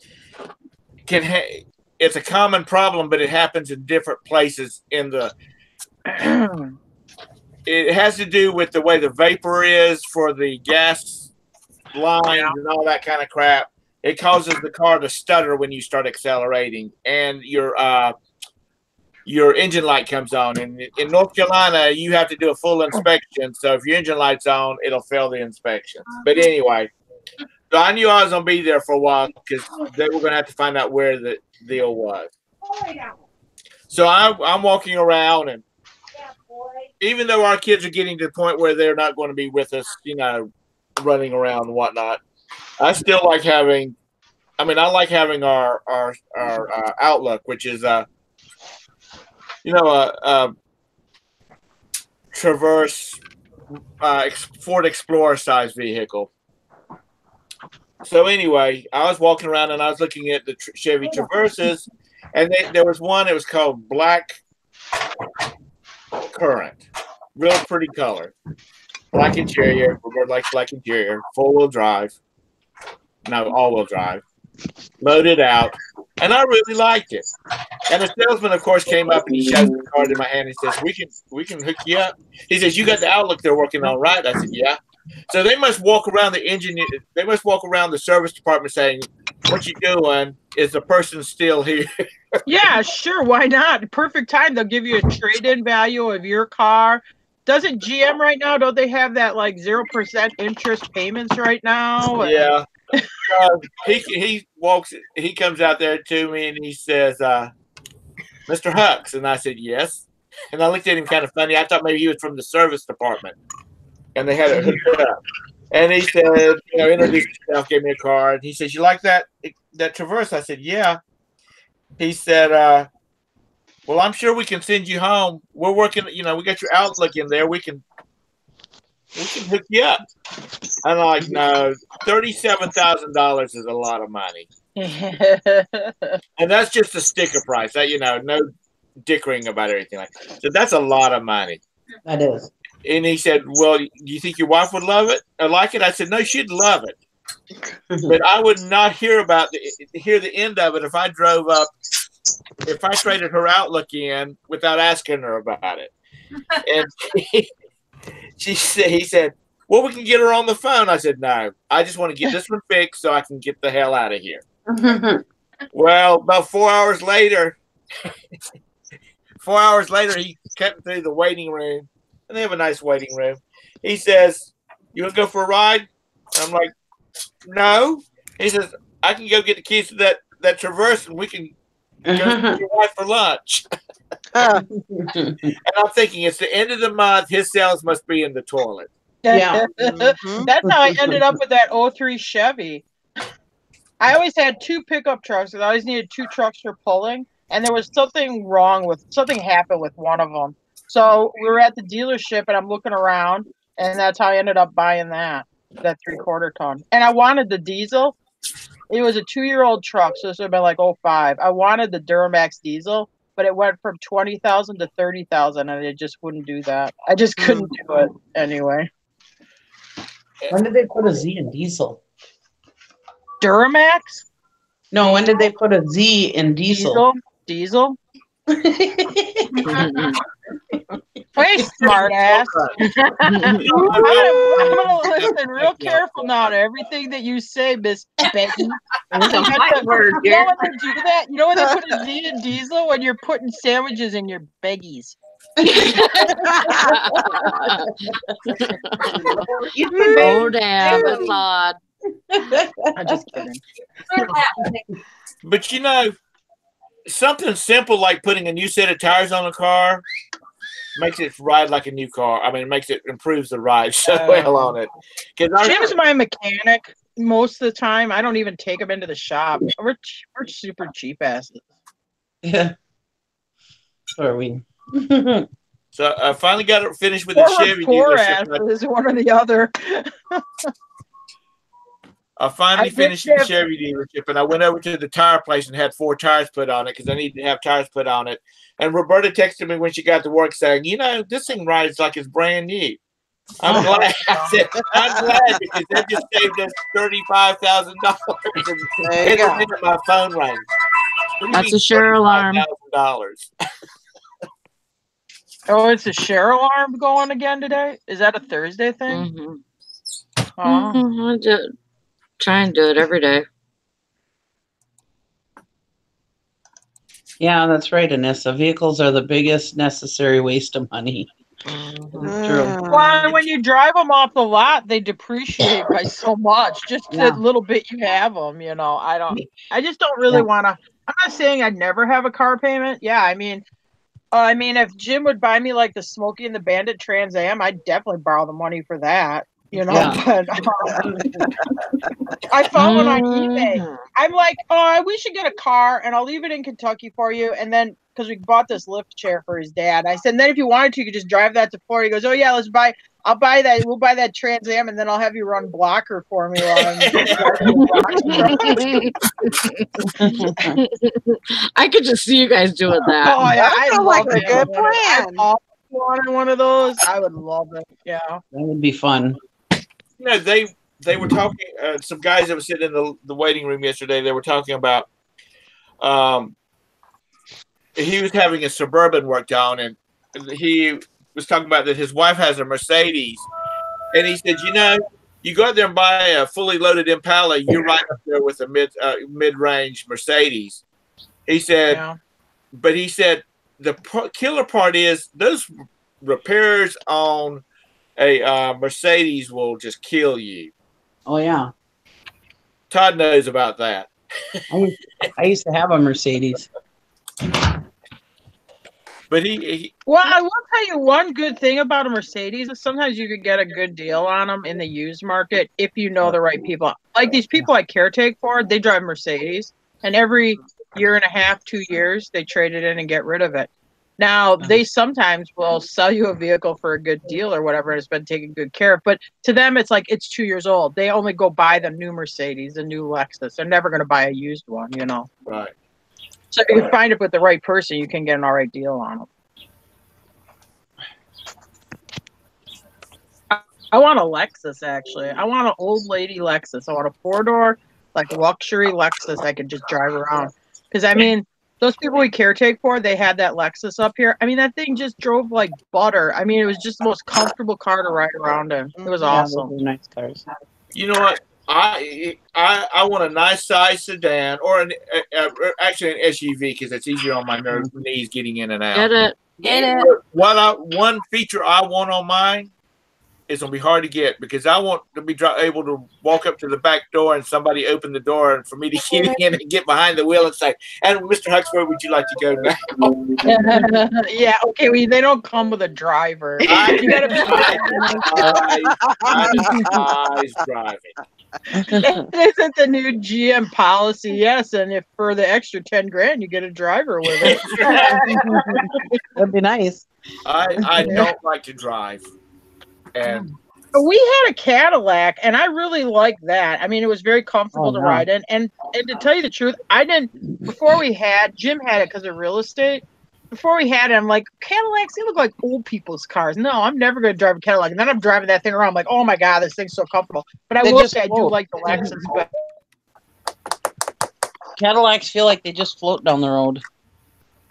it's a common problem, but it happens in different places in the. It has to do with the way the vapor is for the gas lines and all that kind of crap. It causes the car to stutter when you start accelerating, and your engine light comes on. And in North Carolina, you have to do a full inspection. So if your engine light's on, it'll fail the inspection. But anyway, so I knew I was going to be there for a while because they were going to have to find out where the deal was. So I'm walking around, and even though our kids are getting to the point where they're not going to be with us, running around and whatnot, I still like having. I mean, I like having our Outlook, which is Traverse Ford Explorer size vehicle. So anyway, I was walking around and I was looking at the Chevy Traverses, and there was one that was called Black Current, real pretty color, black interior. Robert likes black interior, all-wheel drive, loaded out, and I really liked it. And the salesman, of course, came up and he shows the card in my hand and he says, "We can hook you up." He says, "You got the Outlook they're working on, right?" I said, "Yeah." So they must walk around the service department saying, "What you doing? Is the person still here?" Yeah, sure. Why not? Perfect time. They'll give you a trade-in value of your car. Doesn't GM right now? Don't they have that like 0% interest payments right now? Yeah. He comes out there to me and he says, "Mr. Hux," and I said, "Yes." And I looked at him kind of funny. I thought maybe he was from the service department, and they had it hooked up. And he said, introduced himself, gave me a card. He says, "You like that Traverse?" I said, "Yeah." He said, "Well, I'm sure we can send you home. We're working, we got your Outlook in there. We can hook you up." I'm like, "No, $37,000 is a lot of money." And that's just the sticker price. That no dickering about anything like that. So that's a lot of money. That is. And he said, "Well, do you think your wife would love it or like it?" I said, "No, she'd love it, but I would not hear the end of it if I drove up, if I traded her Outlook in without asking her about it." And he said, "Well, we can get her on the phone." I said, "No, I just want to get this one fixed so I can get the hell out of here." Well, about 4 hours later, he cut through the waiting room, and they have a nice waiting room. He says, "You want to go for a ride?" I'm like, "No." He says, "I can go get the keys to that Traverse, and we can go to your wife for lunch." And I'm thinking, it's the end of the month. His sales must be in the toilet. Yeah. That's how I ended up with that 03 Chevy. I always had 2 pickup trucks, and I always needed 2 trucks for pulling. And there was something happened with one of them. So we were at the dealership, and I'm looking around, and that's how I ended up buying that 3/4 ton. And I wanted the diesel. It was a 2-year-old truck, so this would have been like 05. I wanted the Duramax diesel, but it went from 20,000 to 30,000, and it just wouldn't do that. I just couldn't do it anyway. When did they put a Z in diesel? Duramax? No, when did they put a Z in diesel? Diesel? Hey, smart ass. I'm gonna listen real careful now to everything that you say, Miss Becky. You know when they do that? You know when they put a Z in diesel? When you're putting sandwiches in your beggies. Oh, damn, it's odd. I'm just kidding. But something simple like putting a new set of tires on a car makes it ride like a new car. I mean, it improves the ride so well on it. Jim's my mechanic most of the time. I don't even take him into the shop. We're super cheap asses. Yeah. So are we. So I finally got it finished with the Chevy dealership. Is one or the other. I finally finished the Chevy dealership, and I went over to the tire place and had 4 tires put on it because I needed to have tires put on it. And Roberta texted me when she got to work saying, "This thing rides like it's brand new." I'm glad. I said, I'm glad because that just saved us $35,000. There you go. My phone rang. That's a share alarm. $35,000. Oh, it's a share alarm going again today? Is that a Thursday thing? Mm-hmm. Oh. I try and do it every day. Yeah, that's right, Anissa. Vehicles are the biggest necessary waste of money. It's true. Well, when you drive them off the lot, they depreciate by so much. Just Yeah. the little bit you have them, you know. I just don't really want to. I'm not saying I'd never have a car payment. Yeah, I mean, if Jim would buy me like the Smokey and the Bandit Trans Am, I'd definitely borrow the money for that. You know, Yeah. but I found one on eBay. I'm like, oh, we should get a car, and I'll leave it in Kentucky for you. And then, because we bought this lift chair for his dad, I said, and then if you wanted to, you could just drive that to Florida. He goes, oh yeah, I'll buy that. We'll buy that Trans Am, and then I'll have you run blocker for me while I'm I could just see you guys doing that. Oh yeah, That sounds like a good plan. I wanted one of those. I would love it. Yeah, that would be fun. You know, they were talking. Some guys that were sitting in the waiting room yesterday. They were talking about. He was having a Suburban worked on, and he was talking about that his wife has a Mercedes, and he said, you know, you go out there and buy a fully loaded Impala, you're right up there with a mid-range Mercedes. He said, but he said the killer part is those repairs on a Mercedes will just kill you. Oh yeah, Todd knows about that. I used to have a Mercedes. But well, I will tell you one good thing about a Mercedes is sometimes you could get a good deal on them in the used market if you know the right people. Like these people I caretake for, they drive Mercedes, and every year and a half, 2 years, they trade it in and get rid of it. Now, they sometimes will sell you a vehicle for a good deal or whatever, and it's been taken good care of. But to them, it's like it's 2 years old. They only go buy the new Mercedes, the new Lexus. They're never going to buy a used one, you know. Right. So if you can find it with the right person, you can get an all right deal on them. I want a Lexus, actually. I want an old lady Lexus. I want a 4-door, like luxury Lexus I could just drive around. Because, I mean, those people we caretake for, they had that Lexus up here. I mean, that thing just drove like butter. I mean, it was just the most comfortable car to ride around in. It was awesome. Those are nice cars. You know what? I want a nice size sedan or actually an SUV because it's easier on my knees getting in and out. Get it. One feature I want on mine is gonna be hard to get because I want to be able to walk up to the back door and somebody open the door and for me to get in and get behind the wheel and say, "And Mr. Huxford, would you like to go now?" Yeah, okay. They don't come with a driver. You gotta be driving. Isn't the new GM policy? Yes, and if for the extra 10 grand, you get a driver with it. That'd be nice. I don't like to drive, and we had a Cadillac, and I really liked that. I mean, it was very comfortable to ride in, and to tell you the truth, I didn't before we had Jim had it because of real estate. Before we had it, I'm like, Cadillacs, they look like old people's cars. No, I'm never going to drive a Cadillac. And then I'm driving that thing around. I'm like, oh my God, this thing's so comfortable. But I will say I do like the Lexus. But Cadillacs feel like they just float down the road.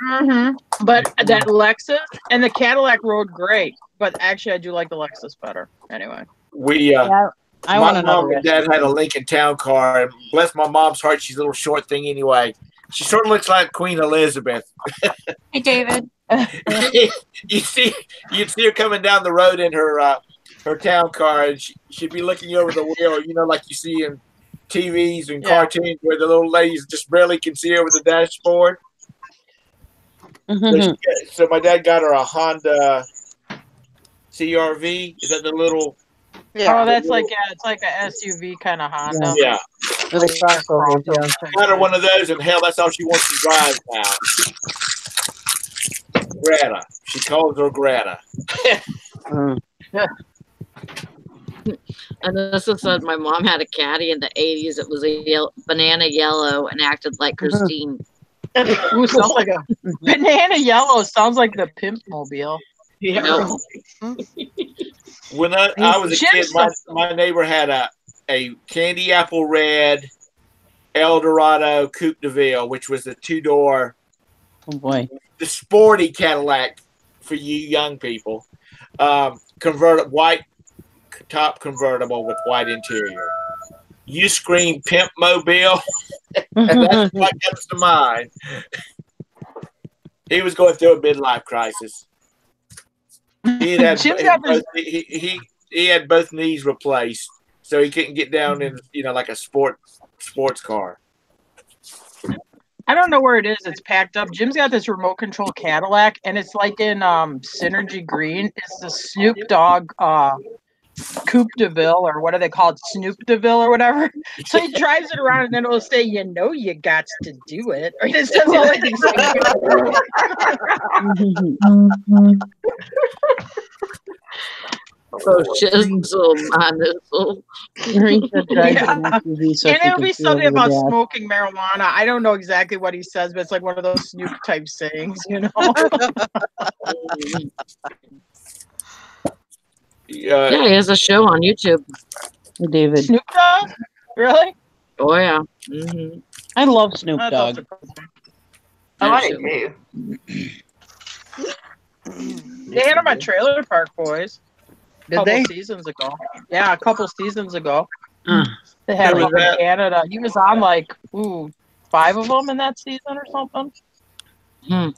Mm-hmm. But that Lexus and the Cadillac rode great. But actually, I do like the Lexus better. Anyway. I my mom and dad had a Lincoln Town Car. And bless my mom's heart, she's a little short thing anyway. She sort of looks like Queen Elizabeth. Hey, David. you'd see her coming down the road in her town car, and she'd be looking over the wheel, you know, like you see in TVs and cartoons where the little ladies just barely can see over the dashboard. So my dad got her a Honda CRV. Is that the little? Yeah. Oh, that's it's like a SUV kind of Honda. Yeah. Got her one of those, and hell, that's all she wants to drive now. Greta. She calls her Greta. And this is said my mom had a caddy in the 80s. It was a banana yellow and acted like Christine. Ooh, sounds like a banana yellow. Sounds like the Pimp Mobile. Yeah. When I was a kid, my neighbor had a candy apple red Eldorado Coupe de Ville, which was a 2-door, Oh boy. the sporty Cadillac for you young people. White top convertible with white interior. You scream Pimp Mobile, and that's what comes to mind. He was going through a midlife crisis. He had both knees replaced, so he couldn't get down in like a sports car. I don't know where it is. It's packed up. Jim's got this remote control Cadillac, and it's like in Synergy Green. It's the Snoop Dogg Coupe de Ville, or what do they call it? Snoop de Ville or whatever. So he drives it around, and then it'll say, "You know, you got to do it." Or it says all like these So shizzle, my nizzle. And it'll be something about smoking marijuana. I don't know exactly what he says, but it's like one of those Snoop type sayings, you know. Yeah, he has a show on YouTube. David. Snoop Dogg? Really? Oh yeah. Mm-hmm. I love Snoop Dogg. I do. They had him on Trailer Park Boys. Did they? Seasons ago. Yeah, a couple seasons ago. Uh. They had him in Canada. He was on like 5 of them in that season or something. Hmm.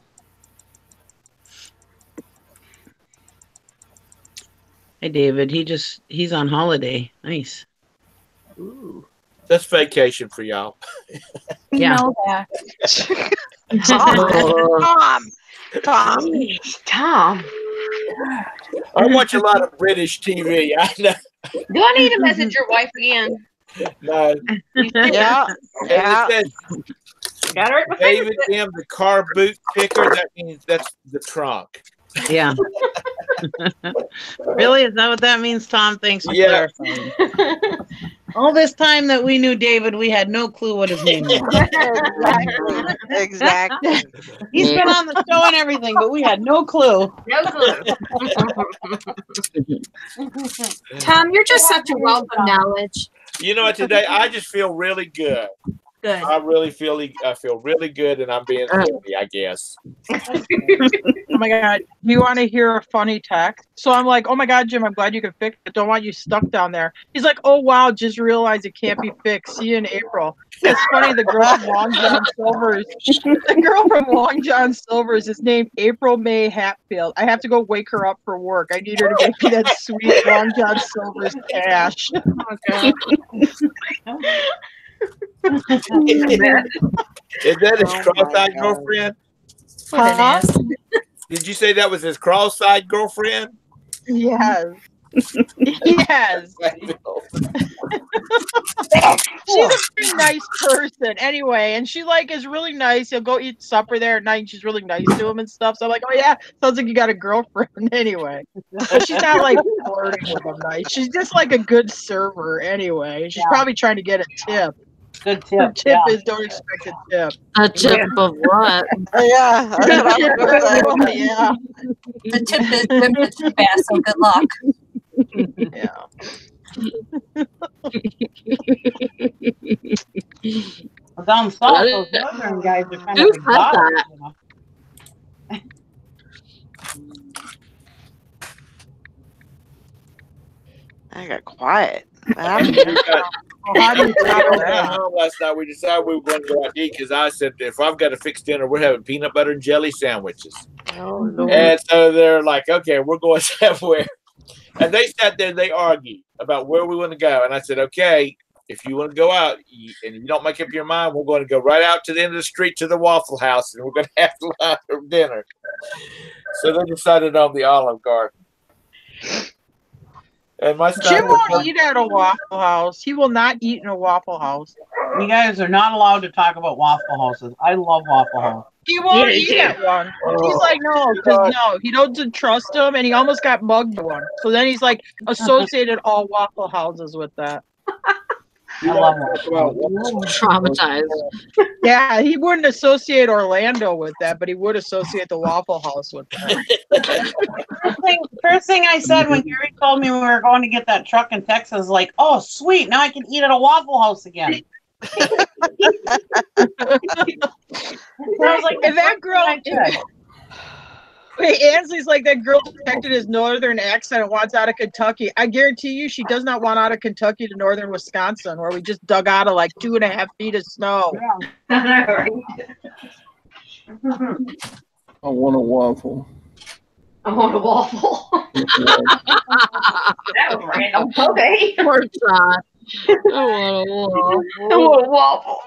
Hey David, he's on holiday. Nice. Ooh. That's vacation for y'all. You know that. Tom. I watch a lot of British TV. I know. Do I need to message your wife again? No. Yeah. Got her. David M, the car boot picker. That means that's the trunk. Yeah. Really? Is that what that means, Tom? Thanks for clarifying. All this time that we knew David, we had no clue what his name was. Exactly. He's been on the show and everything, but we had no clue. No clue. Tom, you're just such a wealth of knowledge. You know what? Today I just feel really good. Good. I feel really good, and I'm being silly, I guess. Oh my God. Do you want to hear a funny text? So I'm like, oh my God, Jim, I'm glad you can fix it. Don't want you stuck down there. He's like, oh wow, just realized it can't be fixed. See you in April. It's funny, the girl from Long John Silver's is named April May Hatfield. I have to go wake her up for work. I need her to make me that sweet Long John Silver's cash. Okay. Is that his cross-eyed girlfriend? Huh? Did you say that was his cross-eyed girlfriend? Yes. Yes. She's a pretty nice person anyway, and she is really nice. He'll go eat supper there at night, and she's really nice to him and stuff. So I'm like, oh yeah, sounds like you got a girlfriend anyway. But she's not flirting with him nice. She's just a good server anyway. She's probably trying to get a tip. Good tip. The tip is don't expect a tip. A tip of what? Yeah. That's what I was gonna say. Yeah. The tip is Jim is too fast, so good luck. Yeah. Well, down south, those northern guys are kind Who of said exotic, that? I got quiet. How do you tackle that? Last night we decided we were going to go out to eat because I said if I've got to fix dinner, we're having peanut butter and jelly sandwiches. Oh, Lord. And so they're like, okay, we're going somewhere. And they sat there and they argued about where we want to go. And I said, okay, if you want to go out and you don't make up your mind, we're going to go right out to the end of the street to the Waffle House and we're going to have lunch or dinner. So they decided on the Olive Garden. And my Jim won't eat at a Waffle House. He will not eat in a Waffle House. You guys are not allowed to talk about Waffle Houses. I love Waffle House. He won't eat at one. He's like, no, because he doesn't trust him, and he almost got mugged one. So then he's associated all Waffle Houses with that. You I like love to it. talk about Waffle House. Traumatized. Yeah, he wouldn't associate Orlando with that, but he would associate the Waffle House with that. First thing I said when Gary told me we were going to get that truck in Texas, like, oh sweet, now I can eat at a Waffle House again. I was like, And that girl, I did. wait, Ansley's like that girl detected his northern accent and wants out of Kentucky. I guarantee you, she does not want out of Kentucky to northern Wisconsin, where we just dug out of like 2.5 feet of snow. I want a waffle. I want a waffle. That was random. Okay. Poor Todd. I want a waffle. I want a waffle.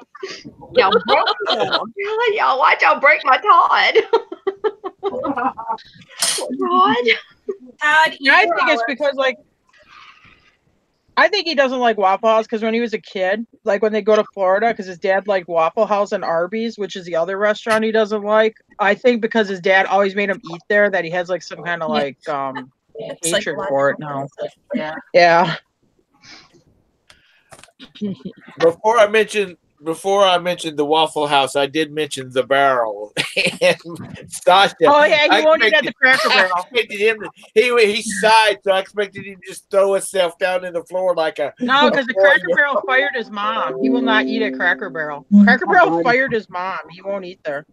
Y'all broke y'all. Why'd y'all break my Todd? Todd? Todd, And I think it's because like I think he doesn't like Waffle House because when he was a kid, like when they go to Florida, because his dad liked Waffle House and Arby's, which is the other restaurant he doesn't like. I think because his dad always made him eat there, that he has like some kind of like hatred for it now. Yeah. Yeah. Before I mentioned the Waffle House, I did mention the Barrel. And Sasha, Oh yeah, I he won't eat at the Cracker I Barrel. expected him to, he sighed, so I expected him to just throw himself down in the floor like a No, because the Cracker Barrel fired his mom. He will not eat at Cracker Barrel. Cracker Barrel fired his mom. He won't eat there.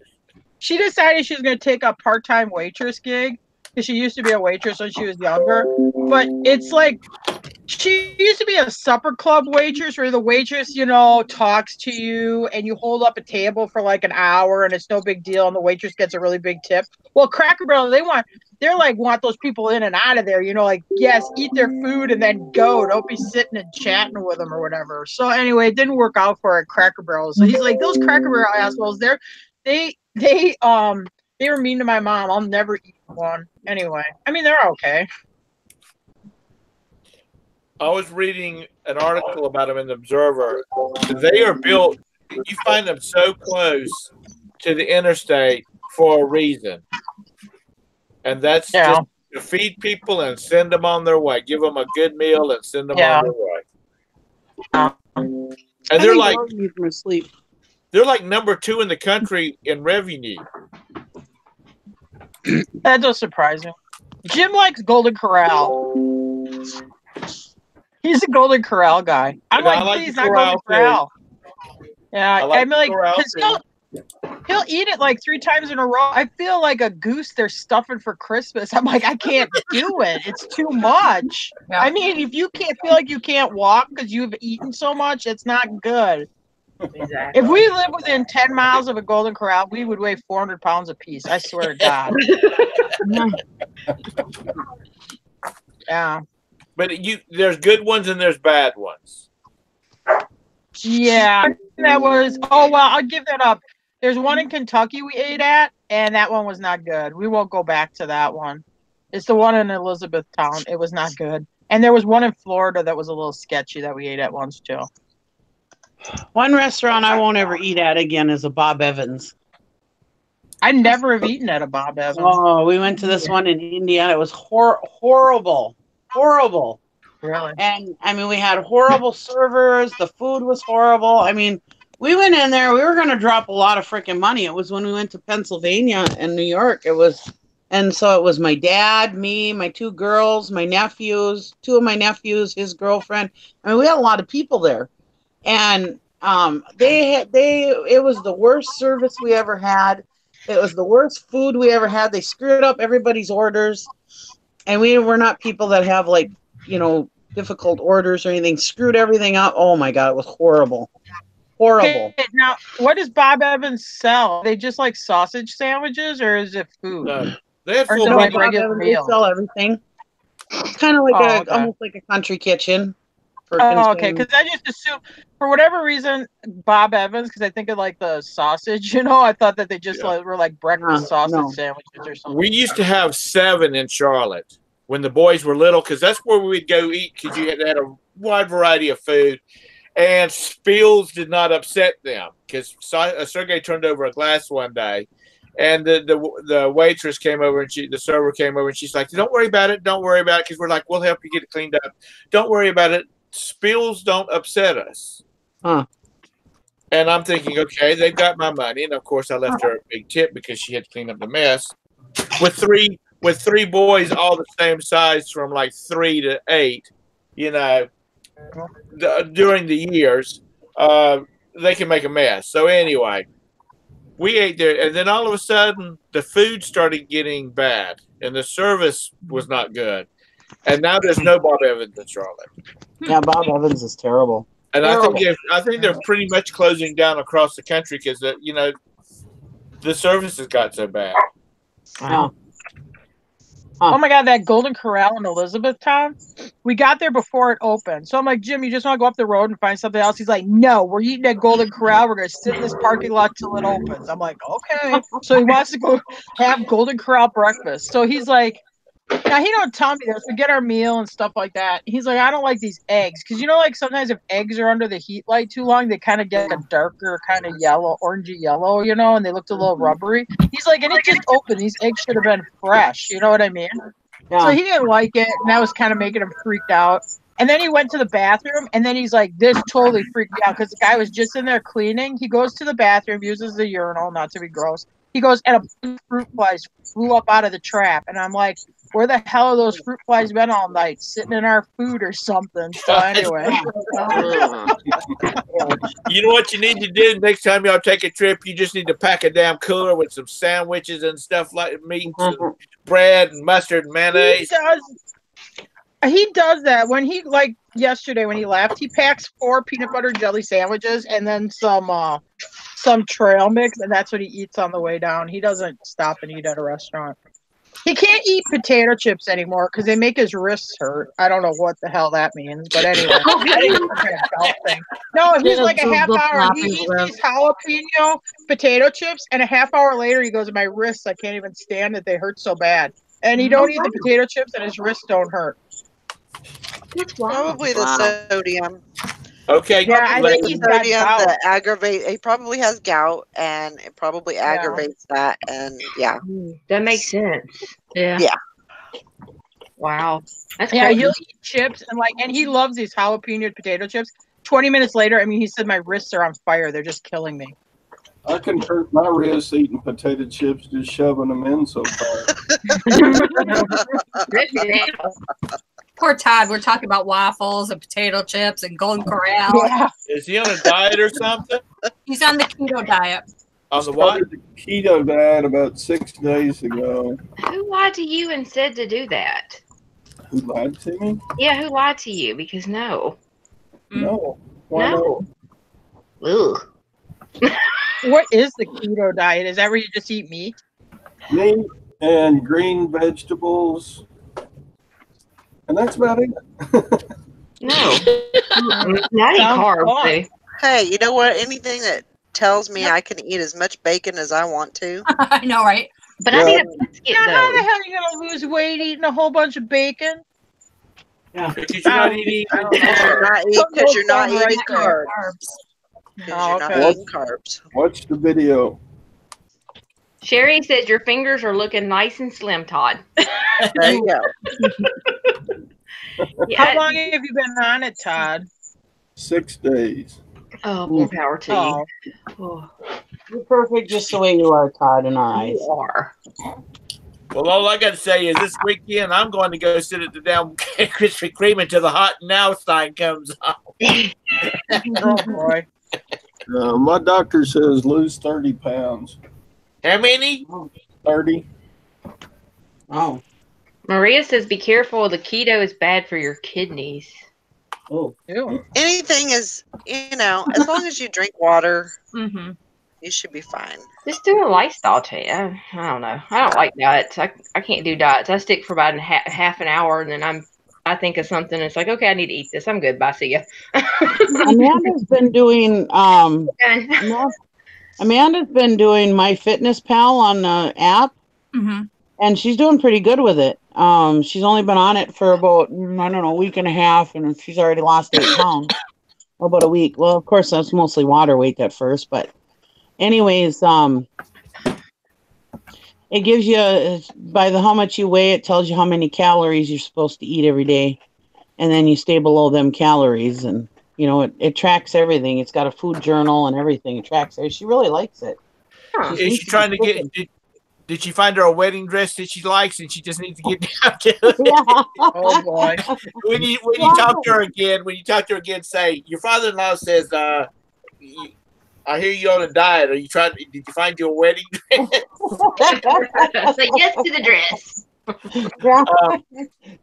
She decided she was going to take a part-time waitress gig because she used to be a waitress when she was younger. But it's like she used to be a supper club waitress where the waitress, you know, talks to you and you hold up a table for like an hour and it's no big deal and the waitress gets a really big tip. Well, Cracker Barrel, want those people in and out of there, you know, like, yes, eat their food and then go. Don't be sitting and chatting with them or whatever. So anyway, it didn't work out for Cracker Barrel. So he's like, those Cracker Barrel assholes, they were mean to my mom. I'll never eat one. Anyway, I mean, they're okay. I was reading an article about them in the Observer. They are built, you find them so close to the interstate for a reason. And that's just to feed people and send them on their way. Give them a good meal and send them on their way. And they're like, they're like number 2 in the country in revenue. That does surprise me. Jim likes Golden Corral. He's a Golden Corral guy. I'm like, please, not Golden Corral. Yeah, I mean, like, because he'll eat it like 3 times in a row. I feel like a goose they're stuffing for Christmas. I'm like, I can't do it. It's too much. Yeah. I mean, if you can't feel like you can't walk because you've eaten so much, it's not good. Exactly. If we lived within 10 miles of a Golden Corral, we would weigh 400 pounds apiece. I swear to God. Yeah. But there's good ones and there's bad ones. Yeah, that was. Oh well, I'll give that up. There's one in Kentucky we ate at, and that one was not good. We won't go back to that one. It's the one in Elizabethtown. It was not good. And there was one in Florida that was a little sketchy that we ate at once too. One restaurant I won't ever eat at again is a Bob Evans. I never have eaten at a Bob Evans. Oh, we went to this one in Indiana. It was horrible. Horrible. Really? And I mean, we had horrible servers. The food was horrible. I mean, we went in there. We were going to drop a lot of freaking money. It was when we went to Pennsylvania and New York. And so it was my dad, me, my 2 girls, my nephews, 2 of my nephews, his girlfriend. I mean, we had a lot of people there. And it was the worst service we ever had. It was the worst food we ever had. They screwed up everybody's orders. And we were not people that have, like, you know, difficult orders or anything. Screwed everything up. Oh, my God. It was horrible. Horrible. Okay, now, what does Bob Evans sell? Are they just like sausage sandwiches or is it food? No, they had full like regular meals. They sell everything. It's kind of like almost like a country kitchen. Oh, okay. Because I just assumed, for whatever reason, Bob Evans, because I think of like the sausage, you know, I thought that they just were like breakfast sausage sandwiches or something. We used to have 7 in Charlotte when the boys were little, because that's where we'd go eat, because you had a wide variety of food. And spills did not upset them, because Sergey turned over a glass one day, and the waitress came over, and the server came over, and she's like, don't worry about it, because we're like, we'll help you get it cleaned up. Don't worry about it. Spills don't upset us. Huh. And I'm thinking, okay, they've got my money, and of course I left her a big tip because she had to clean up the mess. With three boys all the same size from like 3 to 8, you know, during the years, they can make a mess. So anyway, we ate there, and then all of a sudden the food started getting bad, and the service was not good. And now there's no Bob Evans in Charlotte. Yeah, Bob Evans is terrible. And Terrible. I think they're pretty much closing down across the country because the service has got so bad. Wow. Oh my God, that Golden Corral in Elizabethtown. We got there before it opened. So I'm like, Jim, you just want to go up the road and find something else? He's like, no, we're eating at Golden Corral. We're going to sit in this parking lot till it opens. I'm like, okay. So he wants to go have Golden Corral breakfast. So he's like, now he don't tell me this. We get our meal and stuff like that. He's like, I don't like these eggs. Because like sometimes if eggs are under the heat light too long, they kind of get a darker kind of yellow, orangey yellow, and they looked a little rubbery. He's like, and it just opened. These eggs should have been fresh. You know what I mean? Yeah. So he didn't like it. And that was kind of making him freaked out. And then he went to the bathroom. And then he's like, this totally freaked me out. Because the guy was just in there cleaning. He goes to the bathroom, uses the urinal, not to be gross. He goes, and a fruit flies flew up out of the trap. And I'm like, where the hell are those fruit flies been all night? Sitting in our food or something. So anyway. You know what you need to do next time y'all take a trip? You just need to pack a damn cooler with some sandwiches and stuff like meats and bread and mustard and mayonnaise. He does that. When he, like yesterday when he left, he packs 4 peanut butter jelly sandwiches and then some trail mix, and that's what he eats on the way down. He doesn't stop and eat at a restaurant. He can't eat potato chips anymore because they make his wrists hurt. I don't know what the hell that means, but anyway. No, he's like a half hour. He eats these jalapeno potato chips, and a half hour later he goes, my wrists, I can't even stand it. They hurt so bad. And he don't eat the potato chips, and his wrists don't hurt. Probably the sodium. Okay. Yeah, I think he's got sodium gout. that aggravate. He probably has gout, and it probably aggravates that. And yeah, That makes sense. Yeah. yeah. Wow. That's Yeah, crazy. he'll eat chips and he loves these jalapeno potato chips. 20 minutes later, I mean, he said my wrists are on fire. They're just killing me. I can hurt my wrists eating potato chips, just shoving them in so far. Poor Todd. We're talking about waffles and potato chips and Golden Corral. Yeah. Is he on a diet or something? He's on the keto diet. On the what? Started the keto diet about 6 days ago. Who lied to you and said to do that? Who lied to me? Yeah, who lied to you? Because no. No. Why No. no? Ugh. What is the keto diet? Is that where you just eat meat? Meat and green vegetables. And that's about it. No. Not eat Sounds carbs. fun. Though. Hey, you know what? Anything that tells me I can eat as much bacon as I want to. I know, right? But I need a biscuit Now, how the though. hell are you going to lose weight eating a whole bunch of bacon? Because you're not eating. Because you're not eating carbs. Because Oh, you're not okay. eating carbs. Watch the video. Sherry says your fingers are looking nice and slim, Todd. There you go. Yeah. How long have you been on it, Todd? 6 days. Oh, more power to Oh, you. Oh, You're perfect just the way you are, Todd, in our eyes. you are. Well, all I got to say is this weekend I'm going to go sit at the damn Krispy Kreme until the hot now sign comes up. oh boy. My doctor says lose 30 pounds. How many? 30. Oh. Maria says be careful. The keto is bad for your kidneys. Oh. Ew. Anything is, as long as you drink water, Mm-hmm. you should be fine. Just do a lifestyle change. I don't know. I don't like diets. I can't do diets. I stick for about half an hour, and then I think of something. And it's like, okay, I need to eat this. I'm good. Bye. See ya. Amanda's been doing Amanda's been doing MyFitnessPal on the app, Mm-hmm. and she's doing pretty good with it. She's only been on it for about, a week and a half, and she's already lost 8 pounds. About a week. Well, of course, that's mostly water weight at first, but anyways, it gives you, by how much you weigh, it tells you how many calories you're supposed to eat every day, and then you stay below them calories, and You know, it tracks everything. It's got a food journal and everything. It tracks it. She really likes it. Is she trying to get? Did she find her a wedding dress that she likes, and she just needs to get down to it? Oh boy! When you talk to her again, say your father-in-law says, "I hear you on a diet. Are you trying? Did you find your wedding dress?" Say yes to the dress.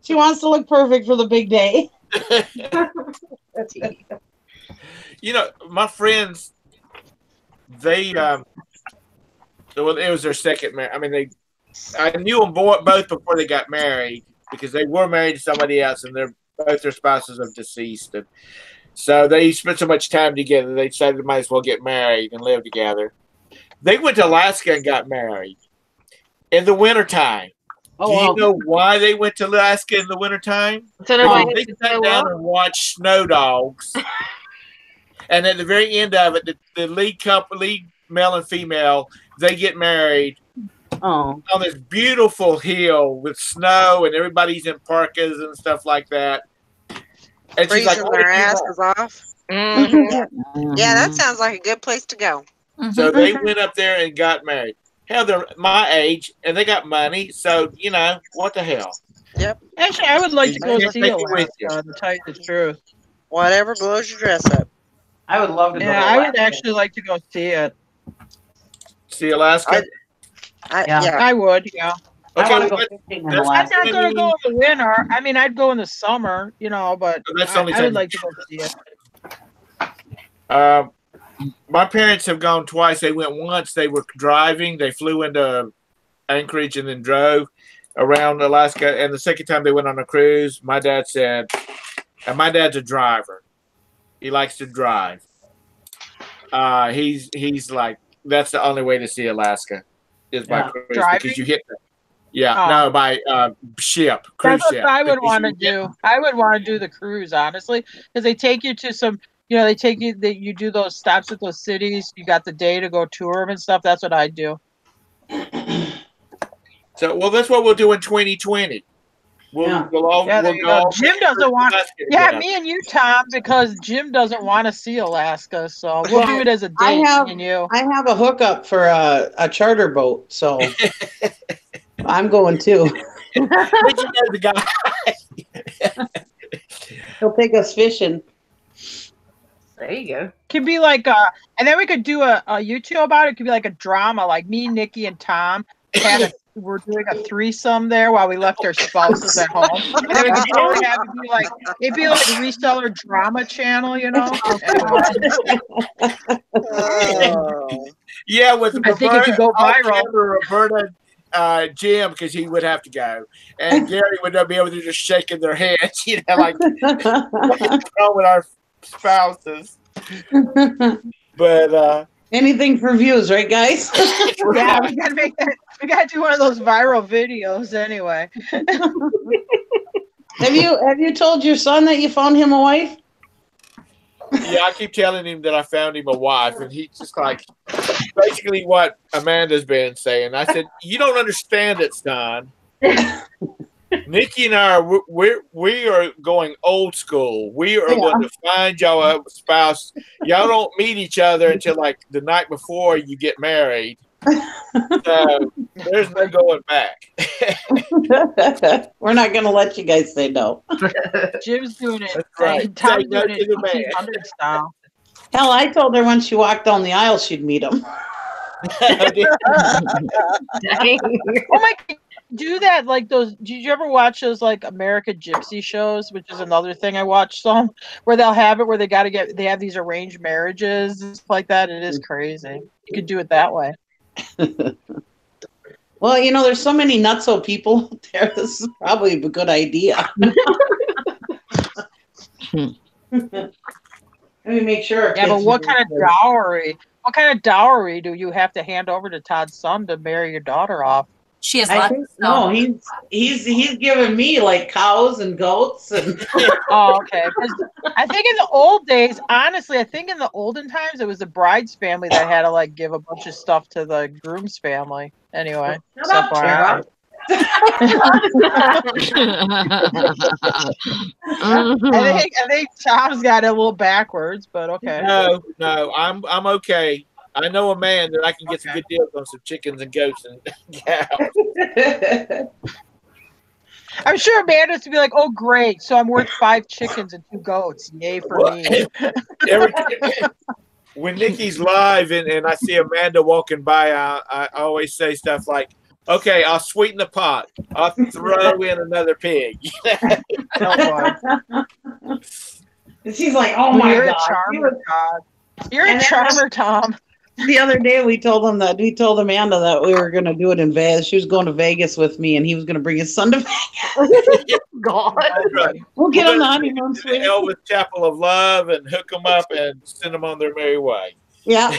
She wants to look perfect for the big day. You know, my friends, they well, it was their second marriage. I mean, I knew them both before they got married because they were married to somebody else, and both their spouses are deceased, and so they spent so much time together. They decided they might as well get married and live together. They went to Alaska and got married in the wintertime. Do you know why they went to Alaska in the wintertime? So they sat down and watched snow dogs. And at the very end of it, the lead male and female, they get married on this beautiful hill with snow, and everybody's in parkas and stuff like that. And she's like, their asses off. Mm-hmm. Yeah, that sounds like a good place to go. So they went up there and got married. Hell, they're my age, and they got money, so, you know, what the hell? Yep. Actually, I would like to go see Alaska, to tell you the truth. Whatever blows your dress up. I would love to go to I would actually like to go see it. See Alaska? I would, yeah. Okay, I'm not going to go in the winter. I mean, I'd go in the summer, you know, but I would like to go see it. My parents have gone twice. They went once. They were driving. They flew into Anchorage and then drove around Alaska. And the second time they went on a cruise, my dad said, and my dad's a driver. He likes to drive. He's like, that's the only way to see Alaska is by cruise. Driving? Because you hit the no, by ship, cruise ship. That's what I would want to do. I would want to do the cruise, honestly, because they take you to some, you know, you do those stops at those cities. You got the day to go tour them and stuff. That's what I'd do. So, well, that's what we'll do in 2020. We'll go. Jim doesn't want. Yeah, me and you, Tom, because Jim doesn't want to see Alaska, so we'll do it as a date. I have a hookup for a charter boat, so I'm going too. The guy. He'll take us fishing. There you go. Could be like and then we could do a YouTube about it. It could be like a drama, like me, Nikki, and Tom we're doing a threesome there while we left our spouses at home. And then we could totally have it'd be like a reseller drama channel, you know. Yeah, with I think it could go viral. Roberta, Jim, because he would have to go, and Gary would not be able to just shaking their heads, you know, like what's wrong with our spouses. But anything for views, right, guys? Yeah, we gotta make that. We gotta do one of those viral videos anyway. Have you told your son that you found him a wife? Yeah, I keep telling him that I found him a wife, and he's just like, basically what Amanda's been saying. I said, you don't understand it, son. Nikki and I, we are going old school. We are going to find y'all a spouse. Y'all don't meet each other until like the night before you get married. So there's no going back. We're not going to let you guys say no. Jim's doing it. That's right. Tom's doing it 1800 style. Hell, I told her when she walked down the aisle, she'd meet him. Oh my God. Do that like those. Did you ever watch those like American Gypsy shows, which is another thing I watched some, where they'll have it where they have these arranged marriages and stuff like that. It is crazy. You could do it that way. Well, you know, there's so many nutso people out there. This is probably a good idea. Let me make sure. Yeah, but what kind of dowry? What kind of dowry do you have to hand over to Todd's son to marry your daughter off? She has no, he's giving me like cows and goats and oh, okay. I think in the old days, honestly, I think in the olden times it was the bride's family that had to like give a bunch of stuff to the groom's family. Anyway, so far. I think Tom's got it a little backwards, but okay. No, I'm okay. I know a man that I can get some good deals on some chickens and goats and cows. I'm sure Amanda's to be like, oh, great. So I'm worth 5 chickens and 2 goats. Yay for me. When Nikki's live and I see Amanda walking by, I always say stuff like, okay, I'll sweeten the pot. I'll throw in another pig. And she's like, oh my You're God. A charmer, God. You're a charmer, Tom. The other day we told Amanda that we were going to do it in Vegas. She was going to Vegas with me and he was going to bring his son to Vegas. God. Right. We'll get him the honeymoon suite. Elvis Chapel of Love and hook them up and send them on their merry way. Yeah.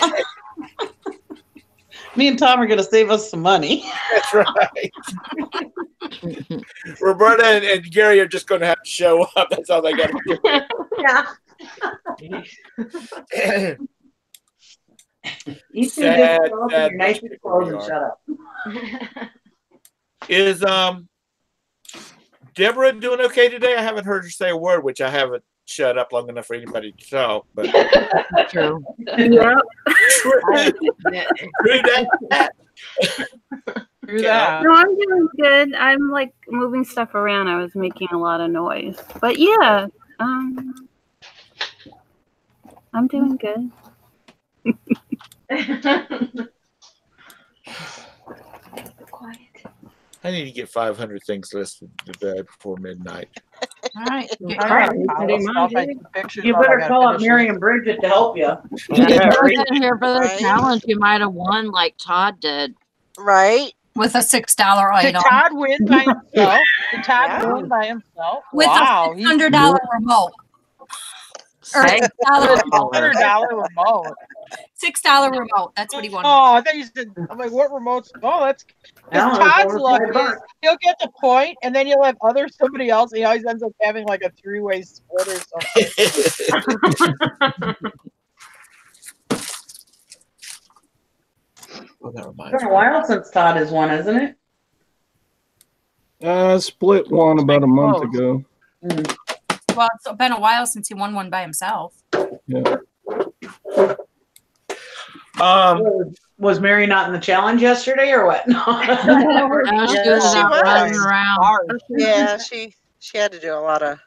Me and Tom are going to save us some money. That's right. Roberta and Gary are just going to have to show up. That's all they got to do. Yeah. You two Sad, just go sad your nicest clothes and shut up. Is Deborah doing okay today? I haven't heard her say a word, which I haven't shut up long enough for anybody to talk. But True. Yep. True that. True that. No, I'm doing good. I'm like moving stuff around. I was making a lot of noise. But yeah, I'm doing good. Quiet. I need to get 500 things listed today before midnight. All right. I got a pile of stuff I took pictures You of. I better gotta call up finish Mary and Bridget to help you. If you wasn't here for the Right. challenge, you might have won like Todd did. Right? With a $6 Did item. Todd win by himself? Did Todd Yeah. win by himself? With Wow. a $600 remote. Or Hey. $100 remote. $6 remote. That's what he wanted. Oh, I thought you said, I'm like, what remotes? Oh, that's Now because it's Todd's over luck $5. is he'll get the point, and then you'll have somebody else. And he always ends up having like a 3-way split or something. Well, that It's reminds been a me. while since Todd has won, isn't it? Split one about a month Close. ago. Well, it's been a while since he won one by himself. Yeah. Was Mary not in the challenge yesterday or what? No, she Yeah, was she out was. running around. Yeah, she had to do a lot of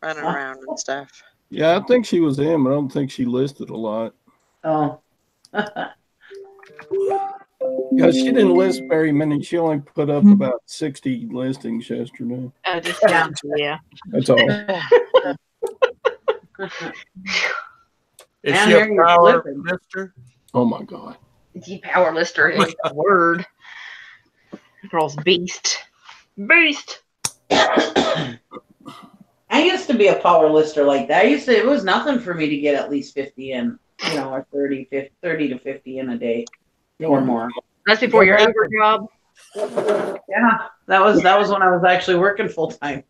running around and stuff. Yeah, I think she was in, but I don't think she listed a lot. Oh. Yeah, she didn't list very many. She only put up about 60 listings yesterday. Oh, just down to yeah. That's all. Is Man, she a Mary, you're power flipping. lister? Oh my God. Power lister is the word. Girl's beast. Beast. I used to be a power lister like that. It was nothing for me to get at least 50 in, or 30 to 50 in a day or more. That's before your Uber job. Yeah, that was when I was actually working full time.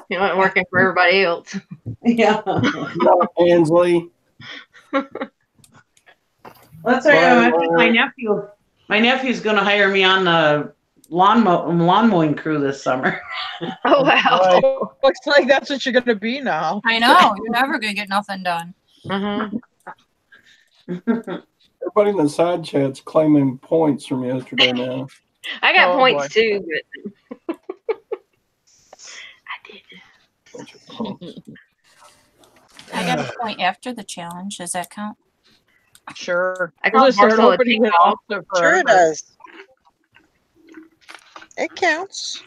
You weren't working for everybody else. Yeah. Ansley. That's right. I think my nephew's going to hire me on the lawn mowing crew this summer. Oh wow. Looks like that's what you're gonna be now. I know. You're never going to get nothing done. Everybody in the side chat's claiming points from yesterday now. I got Oh, points boy. too, but I did. Bunch of punks. I got a point after the challenge. Does that count? Sure. I We'll got just start Marcel a opening it TikTok. up to Sure it forever. does. It counts.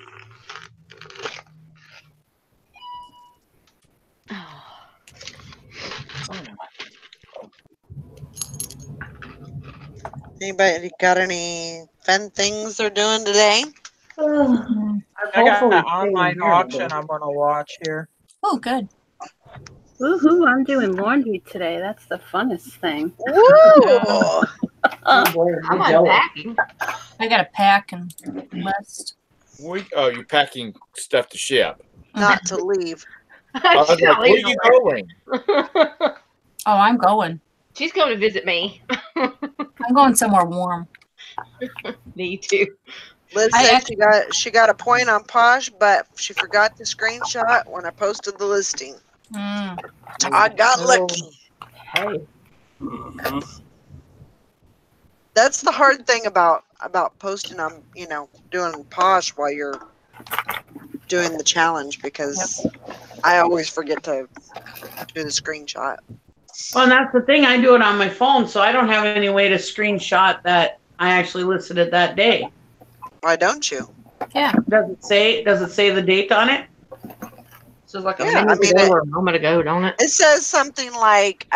Anybody got any fun things they're doing today? I got an online auction I'm gonna watch here. Oh, good. Woohoo, I'm doing laundry today. That's the funnest thing. Woo! I'm unpacking. I got to pack and list. Oh, you're packing stuff to ship. Not to leave. I was like, where are you going? Oh, I'm going. She's going to visit me. I'm going somewhere warm. Me too. Liz said she got a point on Posh, but she forgot to screenshot when I posted the listing. Todd got lucky. Hey. That's the hard thing about posting on, doing Posh while you're doing the challenge, because I always forget to do the screenshot. Well, and that's the thing. I do it on my phone, so I don't have any way to screenshot that I actually listed it that day. Why don't you? Yeah. Does it say the date on it? So it's like a minute ago or a moment ago, don't it? It says something like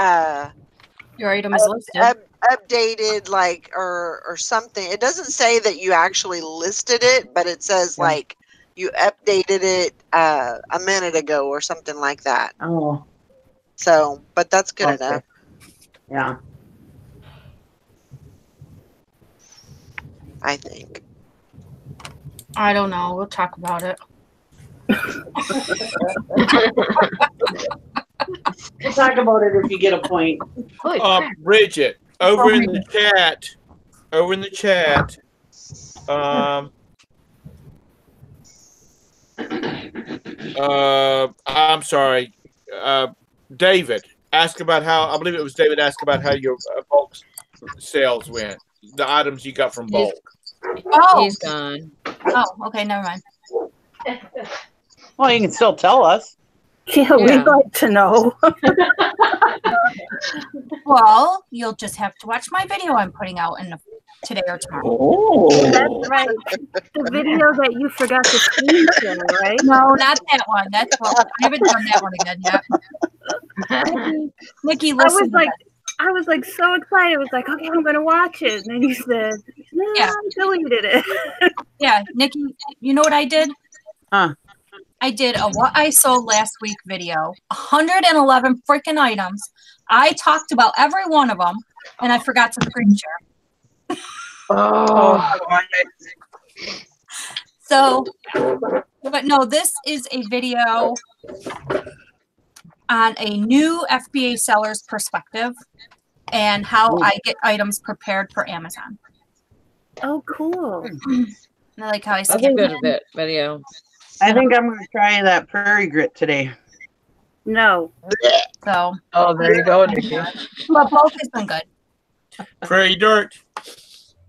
your item is listed. Updated, like, or something. It doesn't say that you actually listed it, but it says like you updated it a minute ago or something like that. Oh. So, but that's good enough. Yeah. I think. I don't know. We'll talk about it. We'll talk about it if you get a point. Bridget, over in the chat, I'm sorry, David asked about how, I believe it was David asked about how your bulk sales went, the items you got from bulk. Oh, He's gone. Oh, okay, never mind. Well, you can still tell us. Yeah, we'd like to know. Well, you'll just have to watch my video I'm putting out today or tomorrow. Oh, that's right. The video that you forgot to screen share, right? No, not that one. That's what I haven't done that one again yet. Nikki, listen. I was like so excited. I was like, okay, I'm gonna watch it. And then you said, no, I deleted it. Yeah, Nikki, you know what I did? Huh. I did a what I sold last week video. 111 freaking items. I talked about every one of them, and I forgot to screen share. Oh. So, but no, this is a video on a new FBA seller's perspective and how I get items prepared for Amazon. Oh, cool. I like how I That's said good bit video. I think I'm going to try that prairie grit today. No. So. Oh, there you go, Nikki. But both has been good. Prairie dirt.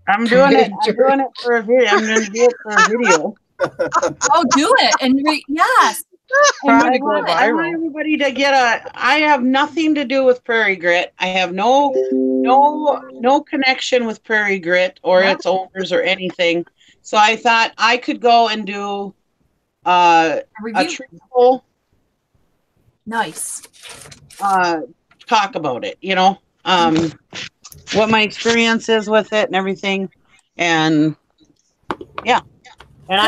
I'm doing it. I'm doing it for a video. I'm going to do it for a video. Oh, do it and yes. I want everybody to get I have nothing to do with prairie grit. I have no connection with prairie grit or its owners or anything. So I thought I could go and do a truthful, nice, talk about it. What my experience is with it and everything, and yeah. And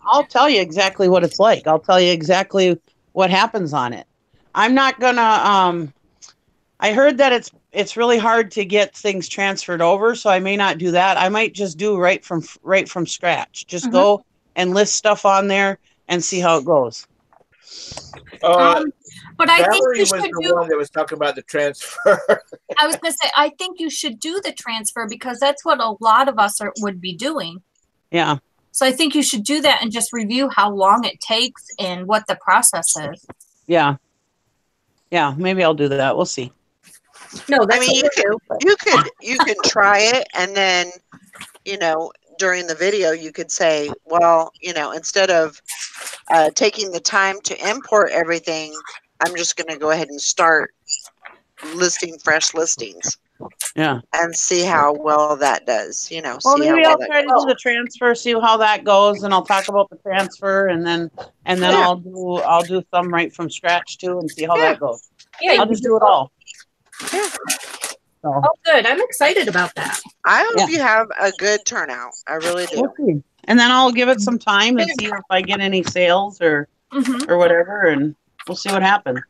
I'll tell you exactly what it's like. I'll tell you exactly what happens on it. I'm not gonna. I heard that it's really hard to get things transferred over, so I may not do that. I might just do right from scratch. Just go and list stuff on there and see how it goes. But I think you was the one that was talking about the transfer. I was gonna say I think you should do the transfer because that's what a lot of us would be doing. Yeah. So I think you should do that and just review how long it takes and what the process is. Yeah. Yeah, maybe I'll do that. We'll see. No, I mean, you can try it, and then, during the video, you could say, well, instead of taking the time to import everything, I'm just going to go ahead and start listing fresh listings. Yeah. And see how well that does, Well, maybe I'll try to do the transfer, see how that goes, and I'll talk about the transfer, and then I'll do some right from scratch too, and see how that goes. Yeah, I'll just do it all. Yeah. So. Oh, good. I'm excited about that. I hope you have a good turnout. I really do. We'll see. And then I'll give it some time and see if I get any sales or whatever, and we'll see what happens.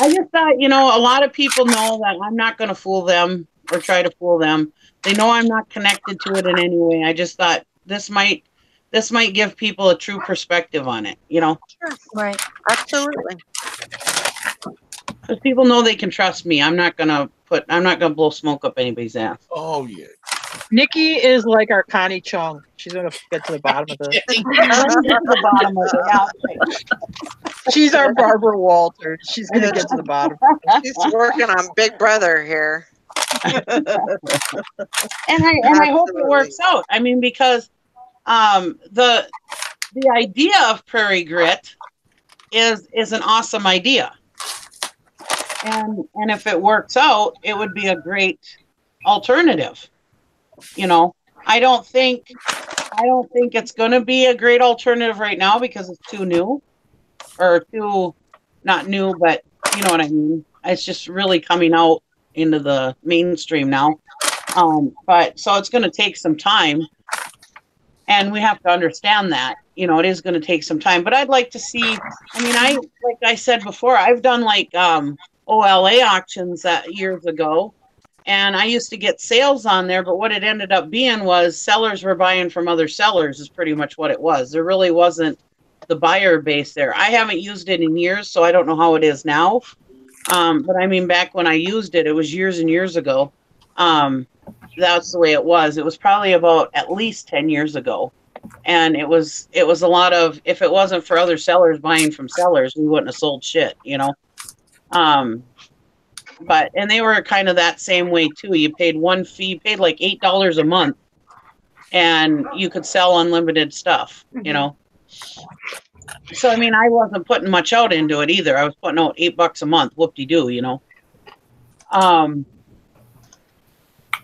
I just thought, a lot of people know that I'm not going to fool them or try to fool them. They know I'm not connected to it in any way. I just thought this might give people a true perspective on it, Sure. Right. Absolutely. Because people know they can trust me. I'm not gonna blow smoke up anybody's ass. Oh yeah. Nikki is like our Connie Chung. She's gonna get to the bottom of this. Let me get to the bottom of it. Yeah. She's our Barbara Walters. She's gonna get to the bottom. She's working on Big Brother here. And I hope it works out. I mean, because the idea of Prairie Grit is an awesome idea. And if it works out, it would be a great alternative. You know, I don't think it's going to be a great alternative right now because it's too new, or too not new, but you know what I mean. It's just really coming out into the mainstream now. But so it's going to take some time, and we have to understand that. You know, it is going to take some time. But I'd like to see. I mean, like I said before, I've done like OLA auctions years ago. And I used to get sales on there, but what it ended up being was sellers were buying from other sellers is pretty much what it was. There really wasn't the buyer base there. I haven't used it in years, so I don't know how it is now. But I mean, back when I used it, it was years and years ago. That's the way it was. It was probably about at least 10 years ago. And it was a lot of, if it wasn't for other sellers buying from sellers, we wouldn't have sold shit, you know? And they were kind of that same way too. You paid one fee, paid like $8 a month, and you could sell unlimited stuff, you know? So, I mean, I wasn't putting much out into it either. I was putting out $8 a month, whoop-de-doo, you know?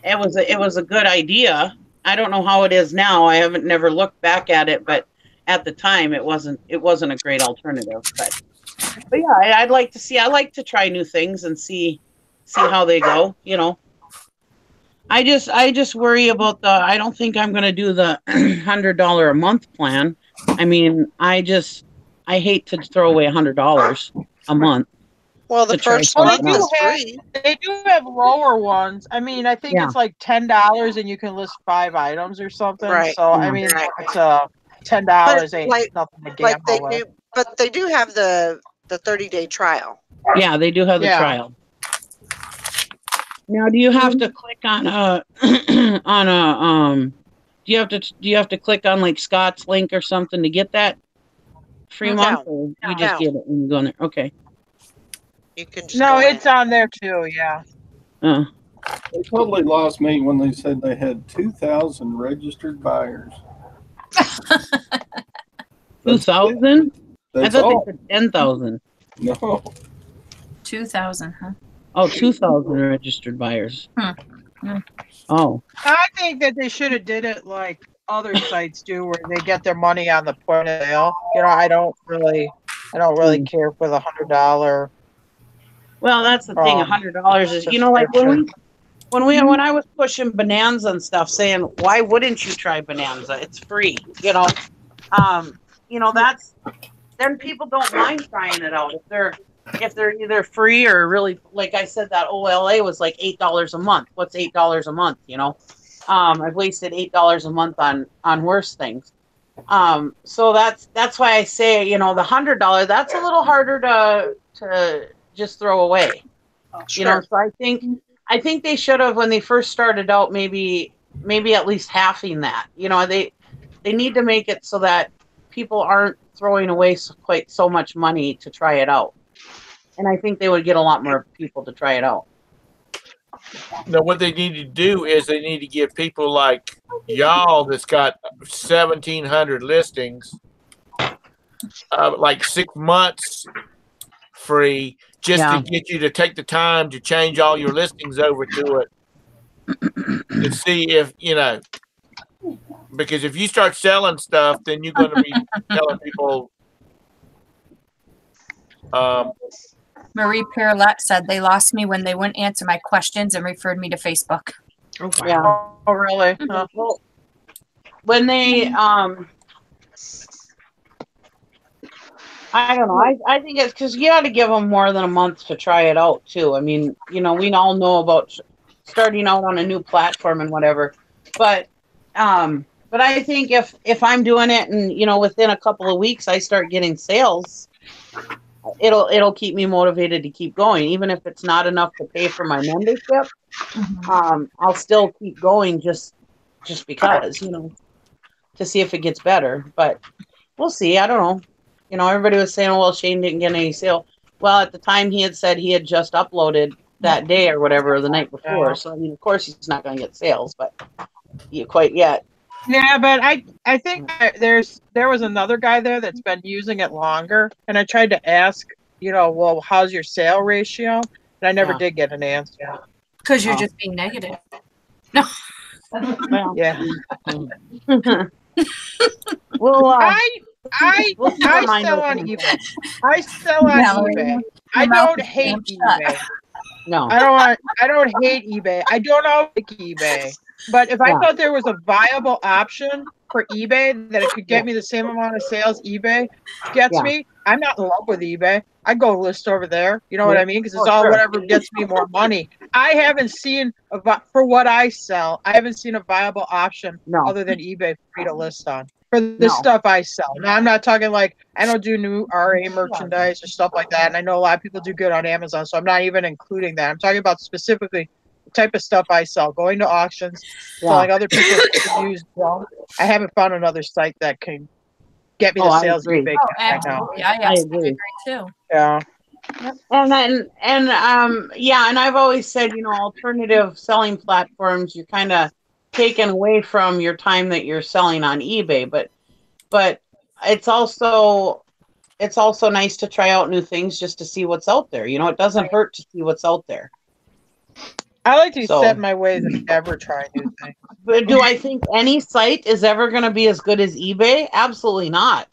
It was a good idea. I don't know how it is now. I haven't never looked back at it, but at the time it wasn't a great alternative. But yeah, I like to try new things and see how they go, you know. I just worry about I don't think I'm going to do the $100 a month plan. I mean, I hate to throw away $100 a month. Well, the first one is free. They do have lower ones. I mean, I think it's like $10 and you can list 5 items or something. Right. So I mean, it's $10 ain't nothing to gamble with. But they do have the 30-day trial. Yeah, they do have the trial. Now, do you have to click on do you have to click on like Scott's link or something to get that free month? Or you just get it when you go in there? Okay. You can just it's on there too, yeah. They totally lost me when they said they had 2,000 registered buyers. 2,000? I thought all. they said 10,000. No. 2,000, huh? Oh, 2,000 registered buyers. Oh. I think that they should have did it like other sites do, where they get their money on the point of sale. You know, I don't really care for the $100. Well, that's the thing. $100 is, you know, like when I was pushing Bonanza and stuff, saying, why wouldn't you try Bonanza? It's free, you know. You know, then people don't mind trying it out if they're either free or really, like I said, that OLA was like $8 a month. What's $8 a month? You know, I've wasted $8 a month on worse things. So that's why I say, you know, the $100, that's a little harder to just throw away. Sure. You know, so I think they should have, when they first started out, maybe at least halving that. You know, they need to make it so that people aren't throwing away quite so much money to try it out. And I think they would get a lot more people to try it out. Now, what they need to do is they need to give people like y'all that's got 1,700 listings, like 6 months free, just to get you to take the time to change all your listings over to it to see if, you know, because if you start selling stuff, then you're going to be telling people. Marie Perlette said they lost me when they wouldn't answer my questions and referred me to Facebook. Oh, wow. Yeah. Oh, really? Well, when they, I don't know. I think it's because you got to give them more than a month to try it out, too. I mean, you know, we all know about starting out on a new platform and whatever. But I think if I'm doing it and, you know, within a couple of weeks I start getting sales, it'll keep me motivated to keep going, even if it's not enough to pay for my membership. I'll still keep going just because, to see if it gets better. But we'll see. I don't know. Everybody was saying, well, Shane didn't get any sale. Well, at the time he had said he had just uploaded that day or whatever, or the night before. So, I mean, of course he's not going to get sales, but quite yet. Yeah, but I think there was another guy there that's been using it longer, and I tried to ask, well, how's your sale ratio? And I never did get an answer. Because you're just being negative. No. Well, Yeah. Well, I sell on eBay. I sell on eBay. I don't hate eBay. No. I don't hate eBay. I don't like eBay. But if I thought there was a viable option for eBay that it could get me the same amount of sales eBay gets me, I'm not in love with eBay. I go list over there. You know what I mean? Because it's all whatever gets me more money. I haven't seen for what I sell. I haven't seen a viable option other than eBay for me to list on for the stuff I sell. Now I'm not talking like I don't do new RA merchandise or stuff like that. And I know a lot of people do good on Amazon, so I'm not even including that. I'm talking about specifically the type of stuff I sell, going to auctions, selling other people's used junk. I haven't found another site that can get me the sales eBay right now. I agree too. Yeah. And and I've always said, alternative selling platforms, you're kind of taken away from your time that you're selling on eBay, but it's also nice to try out new things just to see what's out there. It doesn't hurt to see what's out there. I like to set my ways and never try new things. But do I think any site is ever going to be as good as eBay? Absolutely not.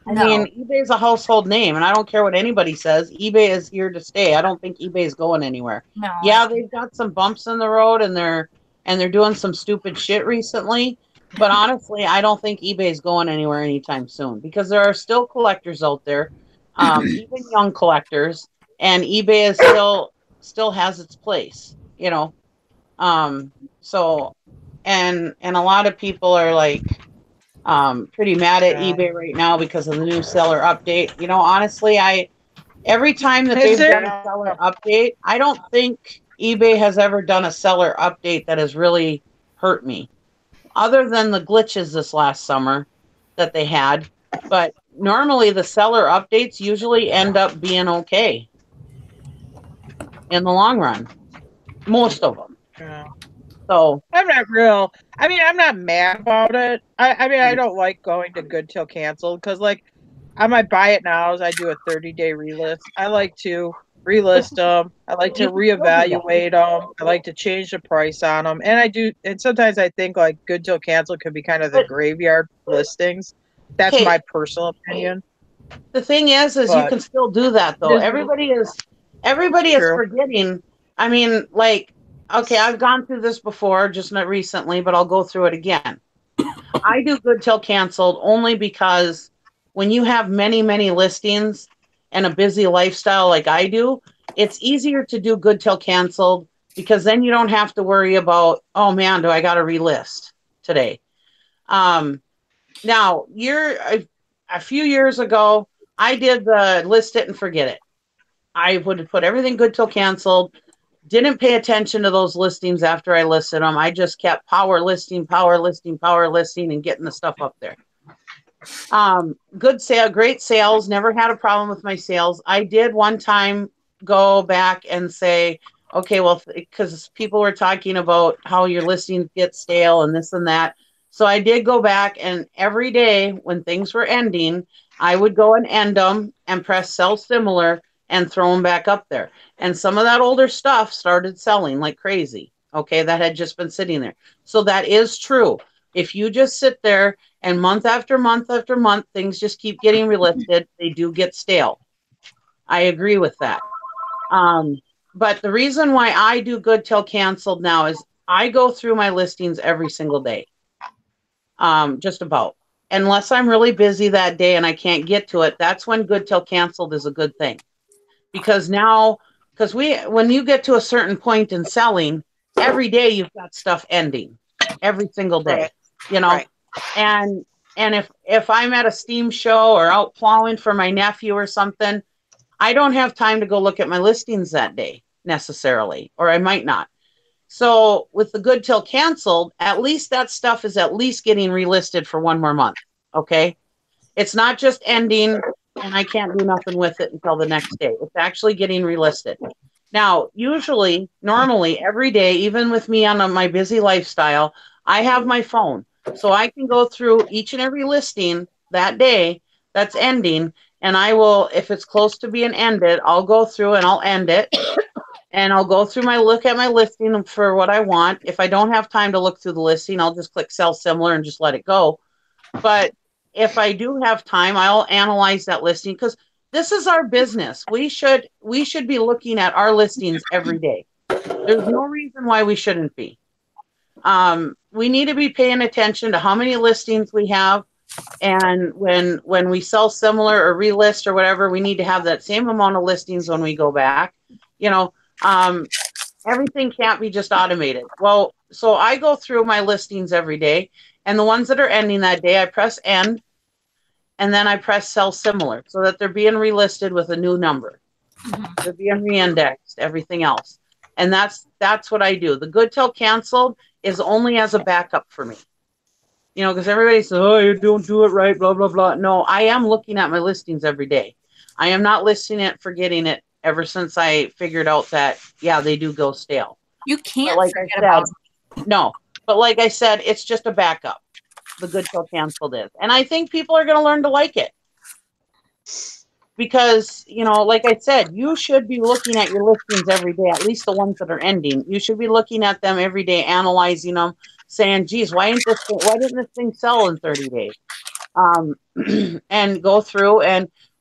I mean, eBay is a household name, and I don't care what anybody says. eBay is here to stay. I don't think eBay is going anywhere. No. Yeah, they've got some bumps in the road, and they're doing some stupid shit recently. But honestly, I don't think eBay is going anywhere anytime soon because there are still collectors out there, even young collectors, and eBay is still has its place. So, and a lot of people are like. Pretty mad at eBay right now because of the new seller update. Honestly, every time that they've done a seller update, I don't think eBay has ever done a seller update that has really hurt me, other than the glitches this last summer that they had. But normally the seller updates usually end up being okay in the long run, most of them. Yeah. So I'm not mad about it. I don't like going to good till canceled because I might buy it now as I do a 30-day relist. I like to relist them. I like to reevaluate them. I like to change the price on them. And sometimes I think good till canceled could be kind of the graveyard listings. That's my personal opinion. The thing is you can still do that though. Everybody is forgetting. I mean, okay, I've gone through this before, just not recently, but I'll go through it again. I do good till canceled only because when you have many, many listings and a busy lifestyle like I do, it's easier to do good till canceled because then you don't have to worry about, oh man, do I got to relist today? Now, a few years ago, I did the list it and forget it. I would put everything good till canceled. Didn't pay attention to those listings after I listed them. I just kept power listing, and getting the stuff up there. Good sale, great sales. Never had a problem with my sales. I did one time go back and say, okay, well, because people were talking about how your listings get stale and this and that. So I did go back, and every day when things were ending, I would go and end them and press sell similar and throw them back up there. And some of that older stuff started selling like crazy. Okay, that had just been sitting there. So that is true. If you just sit there and month after month after month, things just keep getting relisted, they do get stale. I agree with that. But the reason why I do good till canceled now is I go through my listings every single day. Just about. Unless I'm really busy that day and I can't get to it, that's when good till canceled is a good thing. Because when you get to a certain point in selling, every day you've got stuff ending, every single day, Right. and if I'm at a steam show or out plowing for my nephew or something, I don't have time to go look at my listings that day necessarily, or I might not. So with the good till canceled, at least that stuff is at least getting relisted for one more month. Okay. It's not just ending and I can't do nothing with it until the next day. It's actually getting relisted. Now, usually, normally, every day, even with me on my busy lifestyle, I have my phone. So I can go through each and every listing that day that's ending. And I will, if it's close to being ended, I'll go through and I'll end it. And I'll go through look at my listing for what I want. If I don't have time to look through the listing, I'll just click sell similar and just let it go. But if I do have time, I'll analyze that listing because this is our business. We should be looking at our listings every day. There's no reason why we shouldn't be. We need to be paying attention to how many listings we have. And when we sell similar or relist or whatever, we need to have that same amount of listings when we go back. You know, everything can't be just automated. Well, so I go through my listings every day, and the ones that are ending that day, I press end, and then I press sell similar so that they're being relisted with a new number. They're being re-indexed, everything else. And that's what I do. The good till canceled is only as a backup for me. You know, because everybody says, oh, you don't do it right, blah, blah, blah. No, I am looking at my listings every day. I am not listing it, forgetting it ever since I figured out that, yeah, they do go stale. You can't like forget I said, about it. No, but like I said, it's just a backup. The good till canceled is. And I think people are going to learn to like it. Because, you know, like I said, you should be looking at your listings every day, at least the ones that are ending. You should be looking at them every day, analyzing them, saying, geez, why didn't this thing sell in 30 days? And go through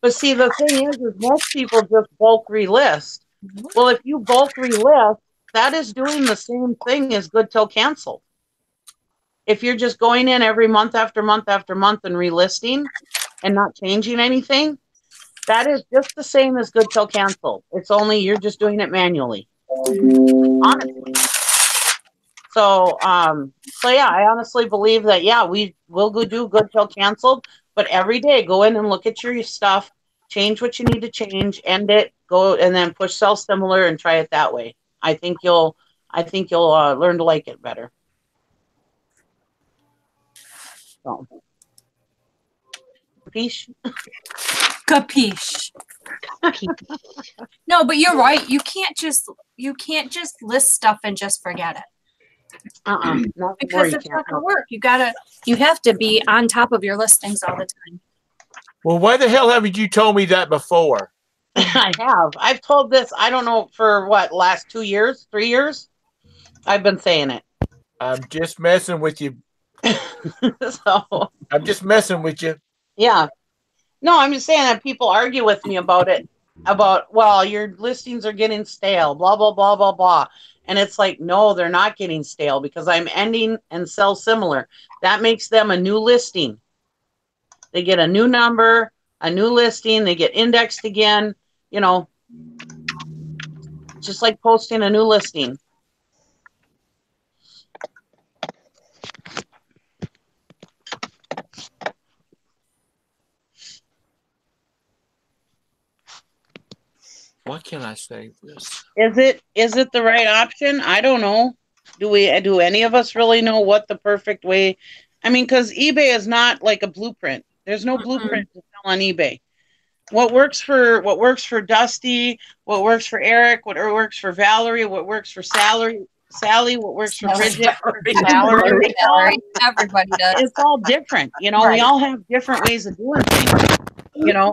but see, the thing is most people just bulk relist. Well, if you bulk relist, that is doing the same thing as good till canceled. If you're just going in every month after month after month and relisting and not changing anything, that is just the same as good till canceled. It's only you're just doing it manually. Honestly. So yeah, I honestly believe that, yeah, we will go do good till canceled, but every day go in and look at your stuff, change what you need to change, end it, go, and then push sell similar and try it that way. I think you'll learn to like it better. So. Capiche? Capiche. No, but you're right. You can't just list stuff and just forget it. Because it's not gonna work. You have to be on top of your listings all the time. Well, why the hell haven't you told me that before? I have. I've told this, I don't know, for what, last 2 years, 3 years? I've been saying it. I'm just messing with you. So I'm just messing with you. Yeah. No, I'm just saying that people argue with me about it. Well, your listings are getting stale, blah, blah, blah, blah, blah. And it's like, no, they're not getting stale because I'm ending and sell similar. That makes them a new listing. They get a new number, a new listing, they get indexed again, you know, just like posting a new listing. What can I say for this? Is it the right option? I don't know. Do any of us really know what the perfect way? I mean, because eBay is not like a blueprint. There's no blueprint to sell on eBay. What works for Dusty, what works for Eric, what works for Valerie, what works for Sally, what works for Bridget, Valerie, everybody does. It's all different. You know, right. We all have different ways of doing things. You know,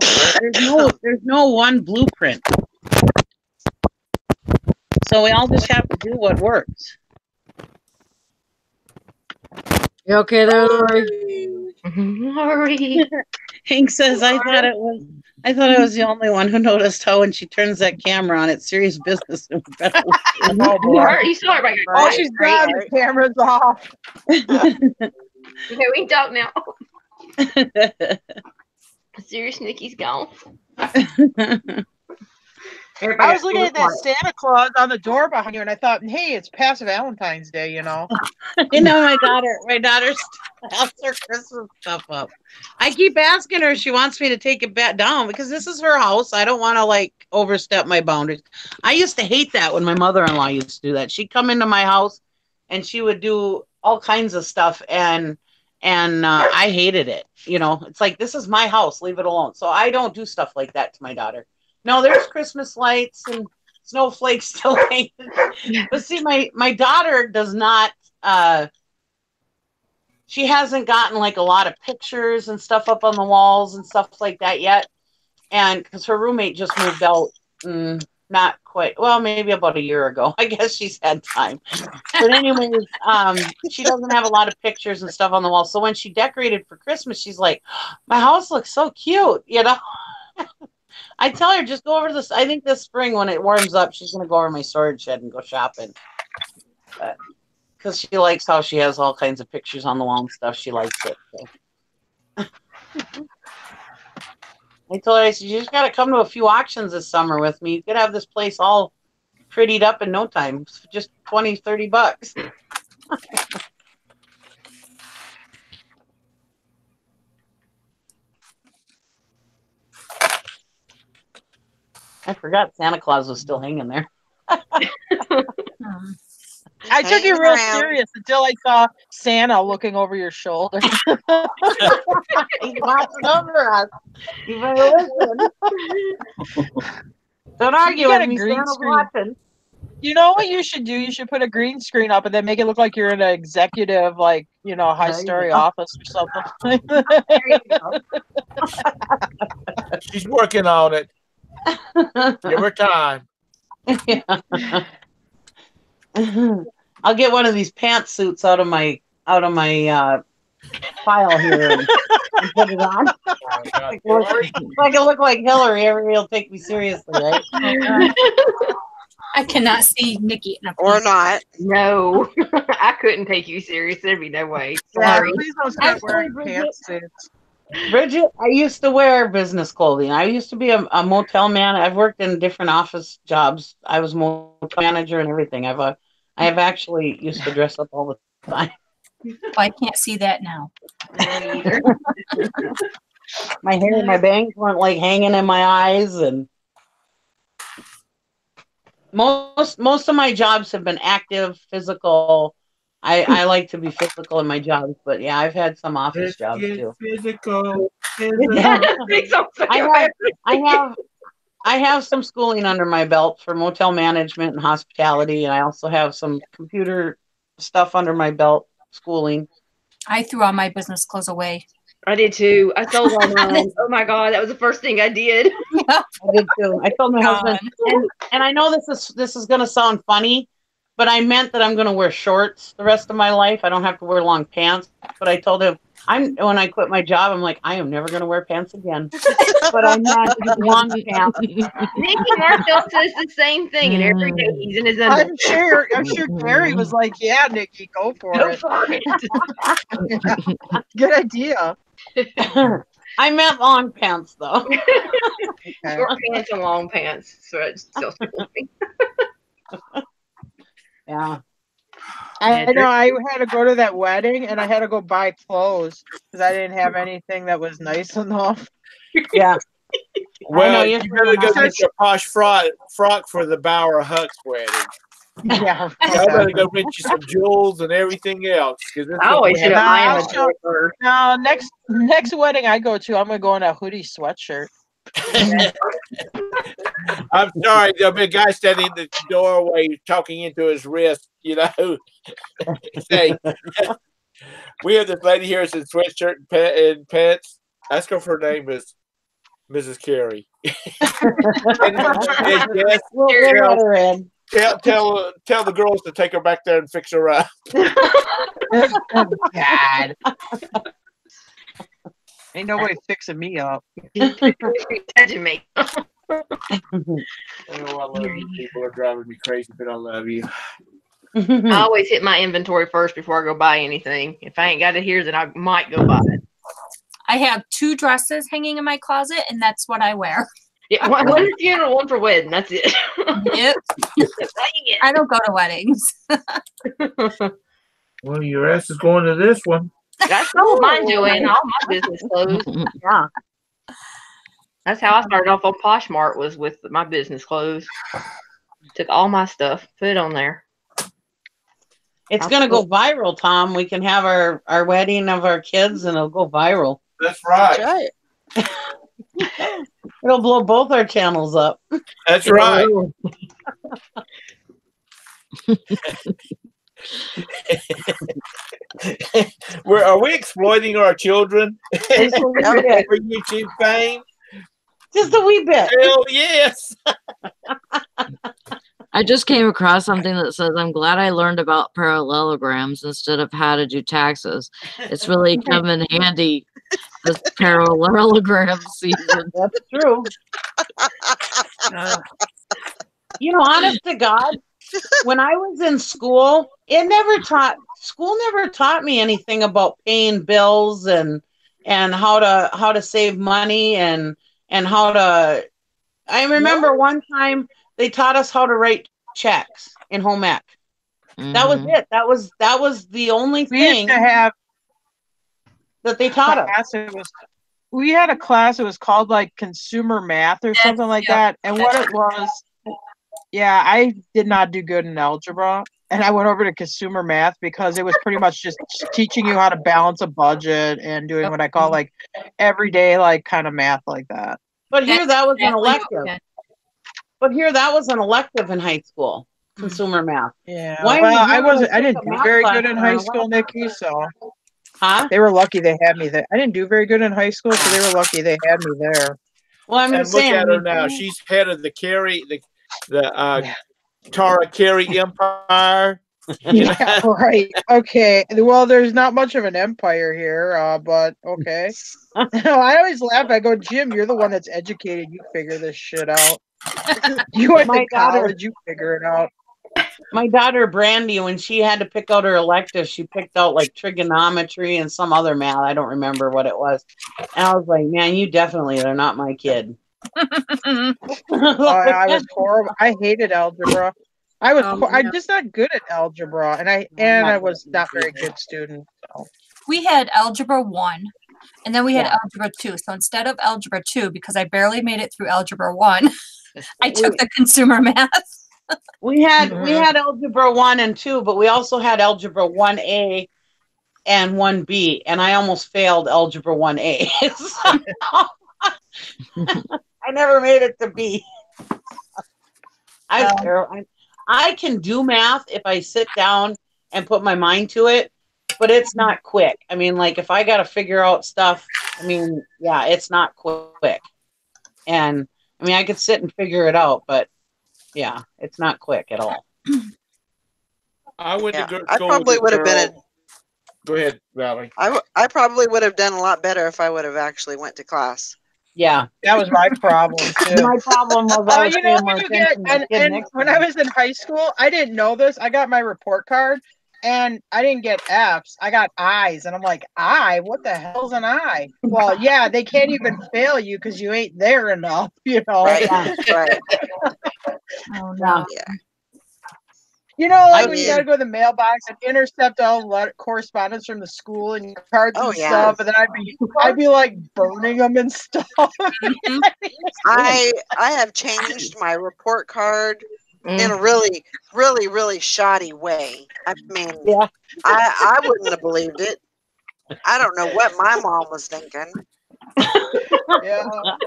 there's no one blueprint. So we all just have to do what works. You okay there, Lori? Lori. Hank says, I thought I was the only one who noticed how when she turns that camera on, it's serious business. Oh, boy. You saw it right. Oh, she's got the cameras off. Okay, we can talk now. Serious Nikki's gone. I was looking at that Santa Claus on the door behind you, and I thought, hey, it's past Valentine's Day, you know. You know, my daughter's That's her Christmas stuff up. I keep asking her if she wants me to take it back down because this is her house. I don't want to like overstep my boundaries. I used to hate that when my mother-in-law used to do that. She'd come into my house and she would do all kinds of stuff, and I hated it. You know, it's like, this is my house, leave it alone. So I don't do stuff like that to my daughter. No, there's Christmas lights and snowflakes still hanging. But see, my daughter does not. She hasn't gotten like a lot of pictures and stuff up on the walls and stuff like that yet. And because her roommate just moved out, not quite, well, maybe about a year ago. I guess she's had time. But anyways, she doesn't have a lot of pictures and stuff on the wall. So when she decorated for Christmas, she's like, my house looks so cute, you know? I tell her, just go over this. I think this spring when it warms up, she's going to go over my storage shed and go shopping. Because she likes how she has all kinds of pictures on the wall and stuff. She likes it. So. I told her, I said, you just got to come to a few auctions this summer with me. You could have this place all prettied up in no time. Just $20, $30. I forgot Santa Claus was still hanging there. I took it real serious until I saw Santa looking over your shoulder. He's watching over us. You better listen. Don't argue with me. Santa's watching. You know what you should do? You should put a green screen up and then make it look like you're in an executive, like, you know, high-story office or something. There you go. She's working on it. Give her time. Yeah. I'll get one of these pantsuits out of my file here and put it on. I can look like Hillary. Everybody will take me seriously, right? I cannot see Nikki in a Or not. No, I couldn't take you serious. There'd be no way. Yeah, Sorry. please don't start wearing pantsuits. Bridget, I used to wear business clothing. I used to be a motel man. I've worked in different office jobs. I was motel manager and everything. I have actually used to dress up all the time. I can't see that now. My hair and my bangs weren't like hanging in my eyes, and most of my jobs have been active, physical. I like to be physical in my jobs, but yeah, I've had some office jobs too. Physical. I have some schooling under my belt for motel management and hospitality, and I also have some computer stuff under my belt, schooling. I threw all my business clothes away. I did too. I sold all mine. Oh my God, that was the first thing I did. I did too. I told my husband, and I know this is going to sound funny, but I meant that I'm going to wear shorts the rest of my life. I don't have to wear long pants. But I told him, when I quit my job, I'm like, I am never going to wear pants again. But I'm not long pants. Nikki Marshall says the same thing, and every day he's in his underwear. I'm sure Gary was like, yeah, Nikki, go for it. Good idea. I meant long pants, though. Short pants and long pants. So it's still yeah. I know I had to go to that wedding and I had to go buy clothes because I didn't have anything that was nice enough. Yeah. Well, you better go get your posh frock for the Bauer Huck's wedding. Yeah. I better go get you some jewels and everything else. I always should have No, next wedding I go to, I'm gonna go in a hoodie sweatshirt. I'm sorry, there'll be a guy standing in the doorway talking into his wrist, you know. Say, we have this lady here that's in sweatshirt and pants. Ask her if her name is Mrs. Carey. Tell the girls to take her back there and fix her up. God. Ain't nobody fixing me up. Touching me. Oh, I love you. People are driving me crazy, but I love you. I always hit my inventory first before I go buy anything. If I ain't got it here, then I might go buy it. I have 2 dresses hanging in my closet, and that's what I wear. Yeah, one for funeral, one for wedding. That's it. Yep. That's all you get. I don't go to weddings. Well, your ass is going to this one. I sold mine, Joanne. All my business clothes. Yeah. That's how I started off on Poshmark, was with my business clothes. Took all my stuff, put it on there. It's going to go viral, Tom. We can have our wedding of our kids and it'll go viral. That's right. That's right. It'll blow both our channels up. That's right. Are we exploiting our children for YouTube fame? Just a wee bit. Hell yes. I just came across something that says, I'm glad I learned about parallelograms instead of how to do taxes. It's really come in handy this parallelogram season. That's true. Honest to God, when I was in school, school never taught me anything about paying bills and how to save money and how to. I remember one time they taught us how to write checks in home ec. That was it. That was the only thing to have that they taught us. We had a class. It was called like consumer math or something like that. And what it was, I did not do good in algebra. And I went over to consumer math because it was pretty much just teaching you how to balance a budget and doing what I call like everyday like kind of math like that. But here that was an elective. But here that was an elective in high school, consumer math. Yeah. I didn't do very good in high school, Nikki, so they were lucky they had me there. I didn't do very good in high school, so they were lucky they had me there. Well, I'm and look at her now. She's head of the Tara Carey Empire. Yeah, right. Okay. Well, there's not much of an empire here, but okay. I always laugh. I go, Jim, you're the one that's educated. You figure this shit out. You went to college. You figure it out. My daughter Brandy, when she had to pick out her elective, she picked out like trigonometry and some other math. I don't remember what it was. And I was like, man, you definitely are not my kid. I was horrible. I hated algebra. I'm just not good at algebra, and I was not very good student. So. We had algebra 1, and then we had algebra 2. So instead of algebra 2, because I barely made it through algebra 1, I took the consumer math. We had algebra 1 and 2, but we also had algebra 1A and 1B, and I almost failed algebra 1A. I never made it to B. I can do math if I sit down and put my mind to it, but it's not quick. I mean, like if I got to figure out stuff, it's not quick. And I mean, I could sit and figure it out, but yeah, it's not quick at all. I went to school. I probably would have been. Go ahead, Valerie. I probably would have done a lot better if I would have actually went to class. Yeah, that was my problem too. My problem was when I was in high school, I didn't know this. I got my report card, and I didn't get F's. I got I's, and I'm like, I? What the hell's an I? Well, yeah, they can't even fail you because you ain't there enough, you know. Right. Right. Oh no. Yeah. You know, like when you gotta go to the mailbox and intercept all correspondence from the school and your cards and stuff, and then I'd be like burning them and stuff. I have changed my report card in a really, really, really shoddy way. I mean, I wouldn't have believed it. I don't know what my mom was thinking. Yeah,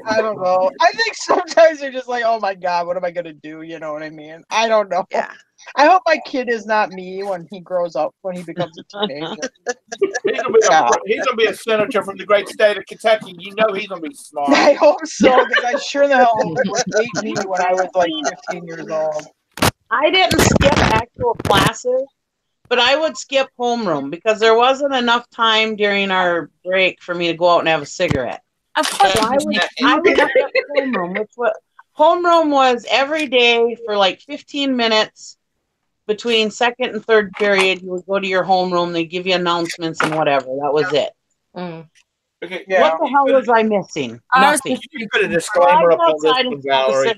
I don't know. I think sometimes they're just like, oh my God, what am I going to do? You know what I mean? I don't know. Yeah. I hope my kid is not me when he grows up, when he becomes a teenager. He's gonna be a senator from the great state of Kentucky. You know he's gonna be smart. I hope so, because I sure the hell hate me when I was like 15 years old. I didn't skip actual classes, but I would skip homeroom because there wasn't enough time during our break for me to go out and have a cigarette. Of course. So I would look up homeroom, homeroom was every day for like 15 minutes. Between second and third period, you would go to your homeroom. They give you announcements and whatever. That was it. Okay. What the hell was I missing? Nothing. You put a disclaimer up on this one, Valerie.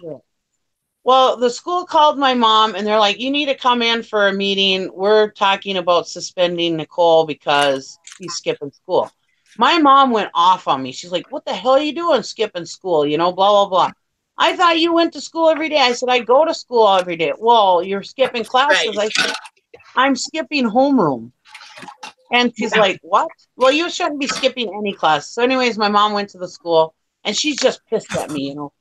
Well, the school called my mom, and they're like, you need to come in for a meeting. We're talking about suspending Nicole because be skipping school. My mom went off on me. She's like, what the hell are you doing skipping school? You know, blah, blah, blah. I thought you went to school every day. I said, I go to school every day. Well, you're skipping classes. I said, I'm skipping homeroom. And she's like, what? Well, you shouldn't be skipping any class. So anyways, my mom went to the school and she's just pissed at me, you know.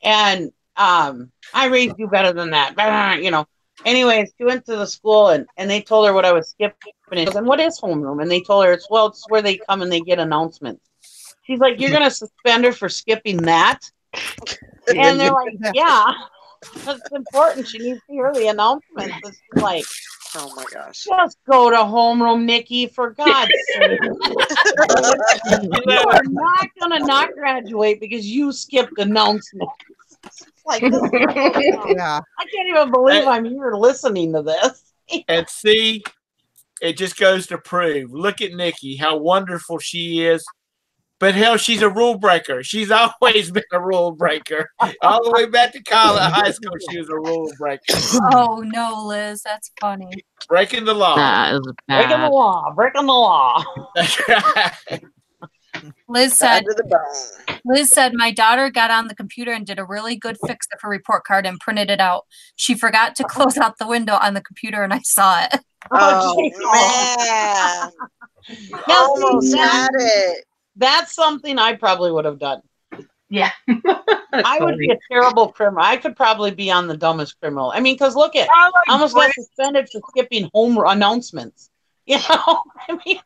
And I raised you better than that, you know. Anyways, she went to the school and they told her what I was skipping. And she goes, and what is homeroom? And they told her, it's where they come and they get announcements. She's like, you're going to suspend her for skipping that? And they're like, yeah, that's important. She needs to hear the announcements. And she's like, oh my gosh. Just go to homeroom, Nikki, for God's sake. You are not going to not graduate because you skipped announcements. Like, this Yeah. I can't even believe I'm here listening to this. And see, it just goes to prove. Look at Nikki, how wonderful she is. But hell, she's a rule breaker. She's always been a rule breaker. All the way back to college, high school, she was a rule breaker. Oh no, Liz, that's funny. Breaking the law. That is bad. Breaking the law. Breaking the law. That's right. Liz said, my daughter got on the computer and did a really good fix of her report card and printed it out. She forgot to close out the window on the computer and I saw it. Oh, man. Almost had it. That's something I probably would have done. Yeah. I would be a terrible criminal. I could probably be on the dumbest criminal. I mean, because look at, I almost got suspended for skipping home announcements. You know, I mean,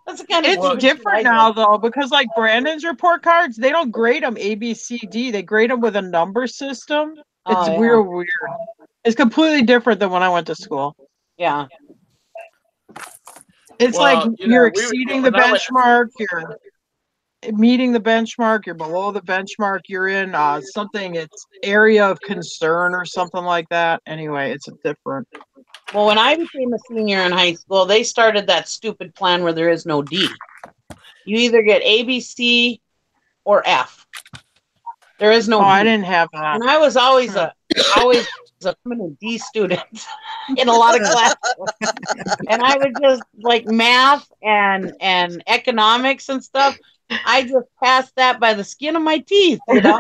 that's the kind of it's different now though, because like Brandon's report cards, they don't grade them A, B, C, D. They grade them with a number system. It's weird. It's completely different than when I went to school. Yeah. It's like you're exceeding the benchmark, you're meeting the benchmark, you're below the benchmark, you're in something, it's area of concern or something like that. Anyway, it's different. Well, when I became a senior in high school, they started that stupid plan where there is no D. You either get A, B, C, or F. There is no D. I didn't have that. And I was always a D student in a lot of classes. And I would just like math and economics and stuff. I just passed that by the skin of my teeth, you know.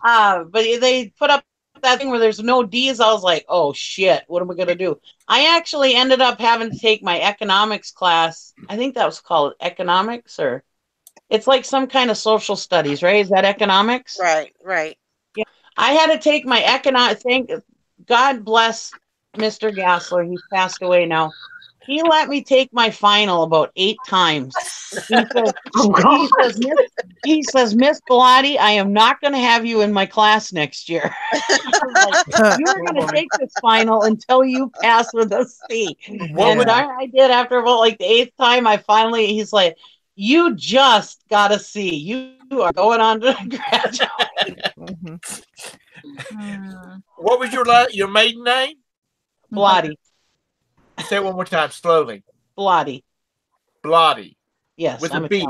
But they put up that thing where there's no D's. I was like, oh shit, what am I gonna do? I actually ended up having to take my economics class. I think that was called economics, or it's like some kind of social studies, right? Is that economics? Right. Yeah. I had to take my economics. God bless Mr. Gassler. He's passed away now. He let me take my final about 8 times. He says, Miss Bellotti, I am not going to have you in my class next year. You're going to take this final until you pass with a C. I did. After about like the 8th time, he's like, you just got a C. You are going on to graduate. What was your maiden name? Bellotti. Say it one more time, slowly. Bellotti. Bellotti. Yes. With a B.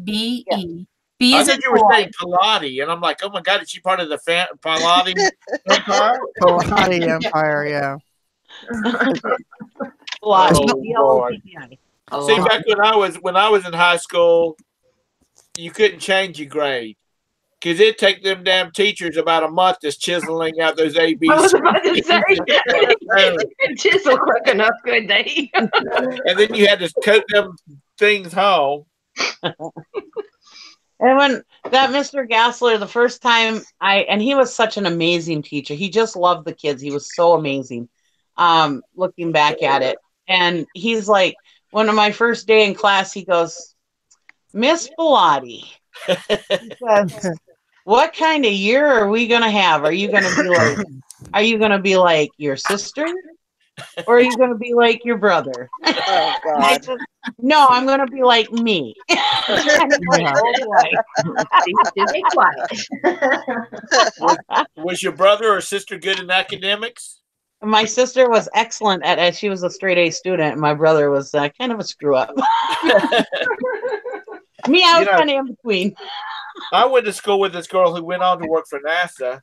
B-E. Yeah. B I is thought you were saying Pilates, and I'm like, oh my God, is she part of the Pilates empire? Pilates empire, yeah. Pilates. See, back when I was in high school, you couldn't change your grade. Because it'd take them damn teachers about a month just chiseling out those ABCs. I was about to say, chisel quick enough, could they? And then you had to tote them things home. And when that Mr. Gassler, the first time and he was such an amazing teacher. He just loved the kids. He was so amazing. Looking back at it. And he's like, one of my first day in class, he goes, Miss Bellotti. He says, what kind of year are we gonna have? Are you gonna be like your sister? Or are you gonna be like your brother? Oh, God. Said, no, I'm gonna be like me. Was your brother or sister good in academics? My sister was excellent at she was a straight A student, and my brother was kind of a screw up. Me, I was kind of in between. I went to school with this girl who went on to work for NASA.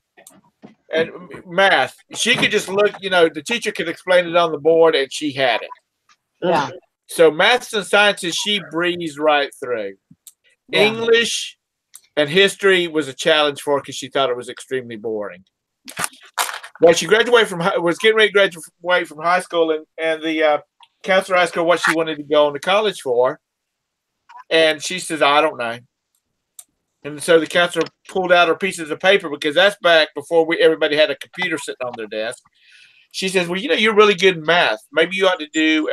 And math, she could just look, the teacher could explain it on the board and she had it. Yeah. So maths and sciences, she breezed right through. Yeah. English and history was a challenge for her because she thought it was extremely boring. Well, she was getting ready to graduate from high school, and the counselor asked her what she wanted to go on to college for. And she says, I don't know. And so the counselor pulled out her pieces of paper, because that's back before everybody had a computer sitting on their desk. She says, well, you're really good in math. Maybe you ought to do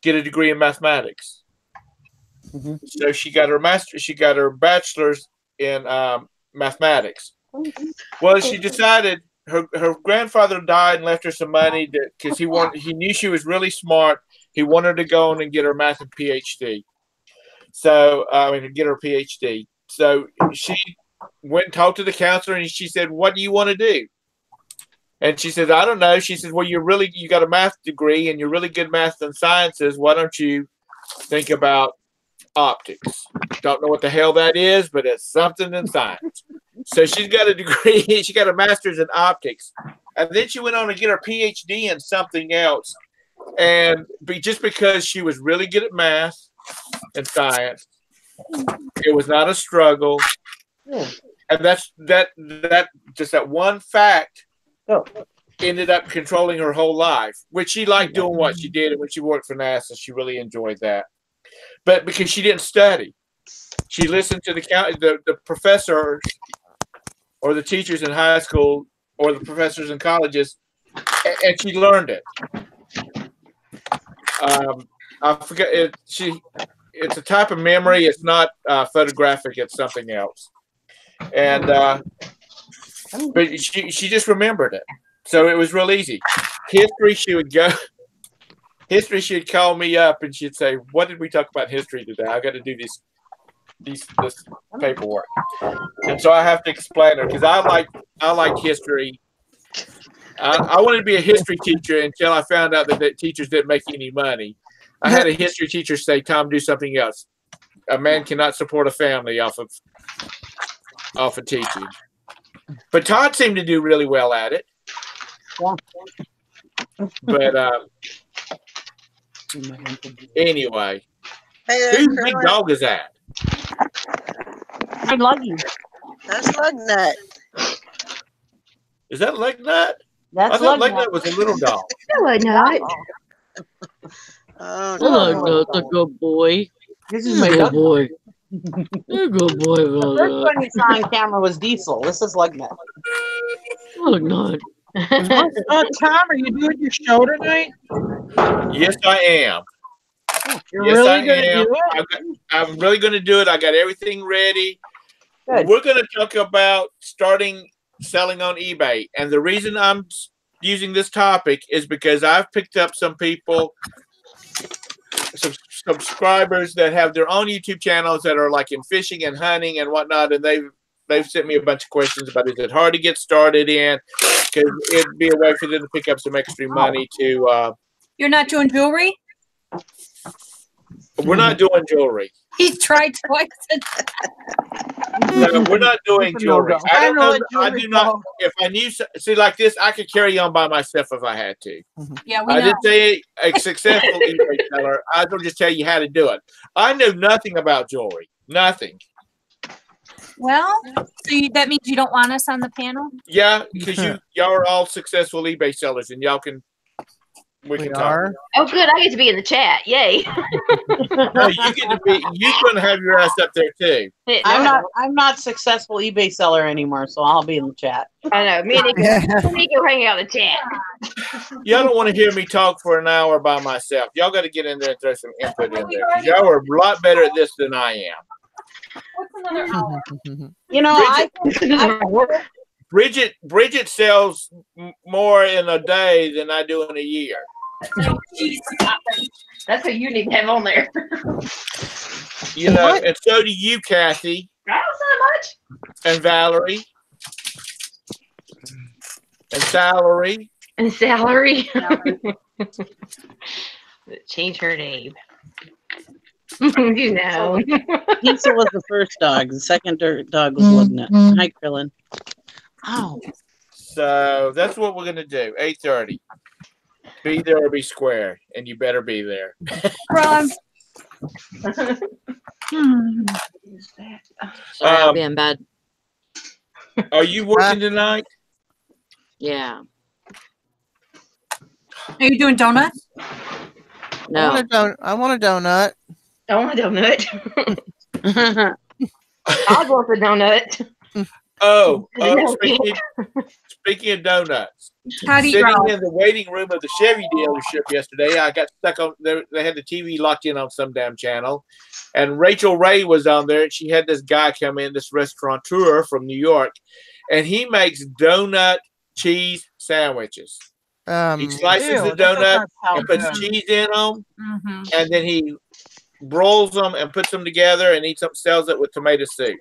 get a degree in mathematics. Mm-hmm. So she got her bachelor's in mathematics. Well, she decided her grandfather died and left her some money because he knew she was really smart. He wanted her to go on and get her math and PhD. So get her PhD. So she went and talked to the counselor, and she said, what do you want to do? And she said, I don't know. She said, well, you got a math degree and you're really good at math and sciences. Why don't you think about optics? Don't know what the hell that is, but it's something in science. So she's got a degree. She got a master's in optics. And then she went on to get her PhD in something else. And just because she was really good at math and science, it was not a struggle. And that one fact ended up controlling her whole life, which she liked doing what she did. And when she worked for NASA, she really enjoyed that. But because she didn't study, she listened to the professors or the teachers in high school or the professors in colleges, and she learned it. I forget it. It's a type of memory. It's not photographic. It's something else. And but she just remembered it, so it was real easy. History, she'd call me up and she'd say, "What did we talk about in history today? I got to do this paperwork," and so I have to explain her because I like history. I wanted to be a history teacher until I found out that teachers didn't make any money. I had a history teacher say, "Tom, do something else. A man cannot support a family off of teaching." But Todd seemed to do really well at it. But anyway, whose big dog is that? My Luggy. That's Lugnut. Is that Lugnut? That's I thought Lugnut was a little dog. No, Lugnut. Oh, Lugnut's a good boy. This is my good boy. You're a good boy, The first Lugnut. one you saw on camera was Diesel. This is Lugnut. Lugnut. Tom, are you doing your show tonight? Yes, I am. You're Yes, really I going to am. do it? I'm really going to do it. I got everything ready. Good. We're going to talk about selling on eBay. And the reason I'm using this topic is because I've picked up some subscribers that have their own YouTube channels that are like in fishing and hunting and whatnot. And they've sent me a bunch of questions about, is it hard to get started in? Because it'd be a way for them to pick up some extra money to. You're not doing jewelry? We're not doing jewelry. He tried twice. No, we're not doing jewelry. I don't know. I do not. If I knew, see, like this, I could carry on by myself if I had to. Yeah, we I know. didn't say a successful eBay seller. I will just tell you how to do it. I know nothing about jewelry. Nothing. Well, so that means you don't want us on the panel? Yeah, because y'all are all successful eBay sellers, and y'all can. We can talk. Oh, good. I get to be in the chat. Yay. No, you get to be. You're going to have your ass up there too. I'm not successful eBay seller anymore, so I'll be in the chat. I know. Me and Nico hang out in the chat. Y'all don't want to hear me talk for an hour by myself. Y'all got to get in there and throw some input in there. 'Cause y'all are a lot better at this than I am. What's another hour? You know, Bridget sells more in a day than I do in a year. That's what you need to have on there. You know, and so do you, Kathy. I don't say much. And Valerie. And Salary. And Salary. Change her name. You know. Diesel was the first dog. The second dog was Lugnut. Hi, Krillin. Oh. So that's what we're going to do. 8:30. Be there or be square, and you better be there. Ron. Sorry, I'll be in bed. Are you working tonight? Yeah. Are you doing donuts? No. I want a donut. I want a donut. I want a donut. Speaking of donuts, How do you sitting roll? in the waiting room of the Chevy dealership yesterday, I got stuck on. They had the TV locked in on some damn channel, and Rachel Ray was on there, and she had this guy come in, this restaurateur from New York, and he makes donut cheese sandwiches. He slices the donut and puts cheese in them, and then he rolls them and puts them together and eats them, sells it with tomato soup.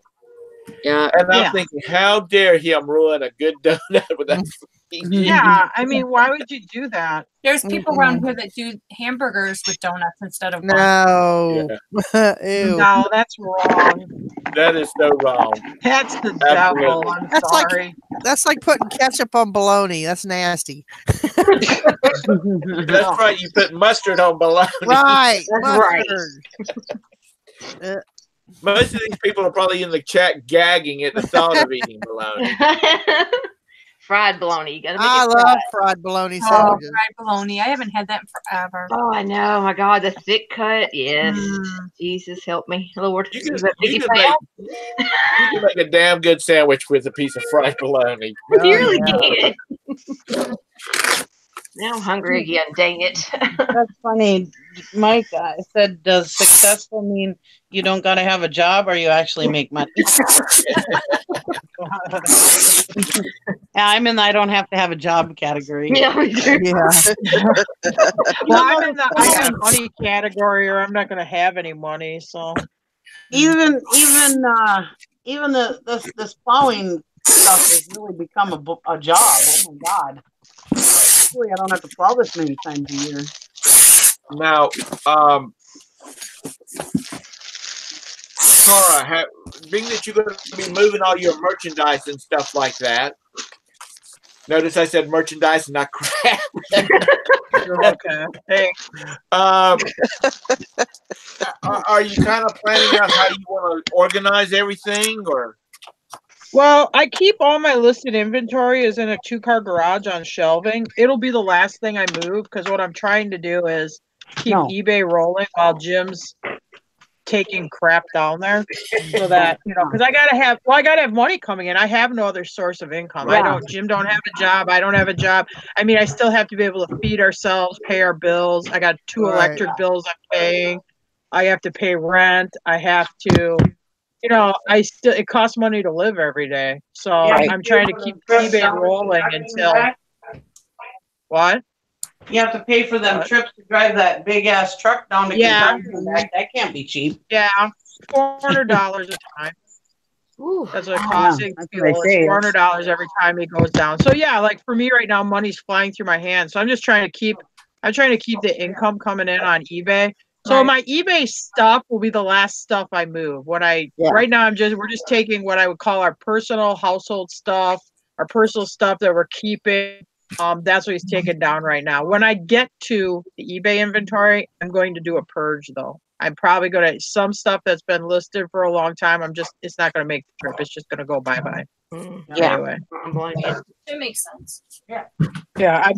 Yeah. And I'm thinking, how dare him ruin a good donut with that? Yeah, I mean, why would you do that? There's people around here that do hamburgers with donuts instead of No. Ew. No, that's wrong. That is so wrong. That's the devil. I'm sorry. That's like putting ketchup on bologna. That's nasty. That's right. You put mustard on bologna. Right. That's right. Most of these people are probably in the chat gagging at the thought of eating bologna. Fried bologna. You gotta make I it love fried. fried bologna Oh, sandwiches. fried bologna. I haven't had that in forever. Oh, I know. Oh my God, the thick cut. Yes. Jesus, help me, Lord. You Is can, that you 50 can pounds? make a damn good sandwich with a piece of fried bologna. Oh, You really yeah. can. Now I'm hungry again. Dang it. That's funny. Mike said, does successful mean you don't got to have a job or you actually make money? Yeah, I'm in the I don't have to have a job category. Yeah, we do. Yeah. Well, I'm in the I got money category, or I'm not going to have any money. So Even this plowing stuff has really become a job. Oh my God! Hopefully, I don't have to plow this many times a year. Now, Tara, being that you're going to be moving all your merchandise and stuff like that, notice I said merchandise and not crap. okay. Hey. Are you kind of planning out how you want to organize everything, or? Well, I keep all my listed inventory is in a 2-car garage on shelving. It'll be the last thing I move because what I'm trying to do is keep eBay rolling while Jim's taking crap down there, so that because I gotta have money coming in. I have no other source of income. Yeah. Jim don't have a job. I don't have a job. I mean, I still have to be able to feed ourselves, pay our bills. I got 2 electric bills I'm paying. I have to pay rent. I have to. It costs money to live every day. So I'm trying to keep eBay rolling until what? You have to pay for them trips to drive that big ass truck down to Kentucky and back. That can't be cheap. Yeah, $400 a time. Ooh, that's what it costs. It's $400 every time it goes down. So yeah, like for me right now, money's flying through my hands. So I'm trying to keep the income coming in on eBay. So my eBay stuff will be the last stuff I move. Right now we're just taking what I would call our personal household stuff, our personal stuff that we're keeping. That's what he's taking down right now. When I get to the eBay inventory, I'm going to do a purge though. I'm probably going to some stuff that's been listed for a long time. It's not going to make the trip. It's just going to go bye-bye. Yeah. Anyway. It makes sense. Yeah. Yeah, I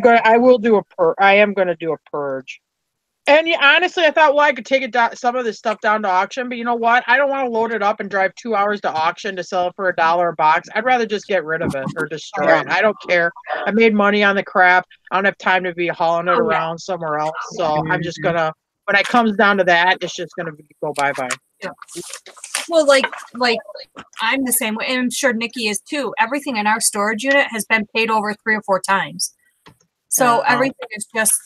am going to do a purge. And honestly, I thought, I could take some of this stuff down to auction, but you know what? I don't want to load it up and drive 2 hours to auction to sell it for $1 a box. I'd rather just get rid of it or destroy it. I don't care. I made money on the crap. I don't have time to be hauling it around somewhere else. So I'm just gonna, when it comes down to that, it's just gonna go bye-bye. Yeah. Well, like I'm the same way, and I'm sure Nikki is too. Everything in our storage unit has been paid over 3 or 4 times. So everything is just,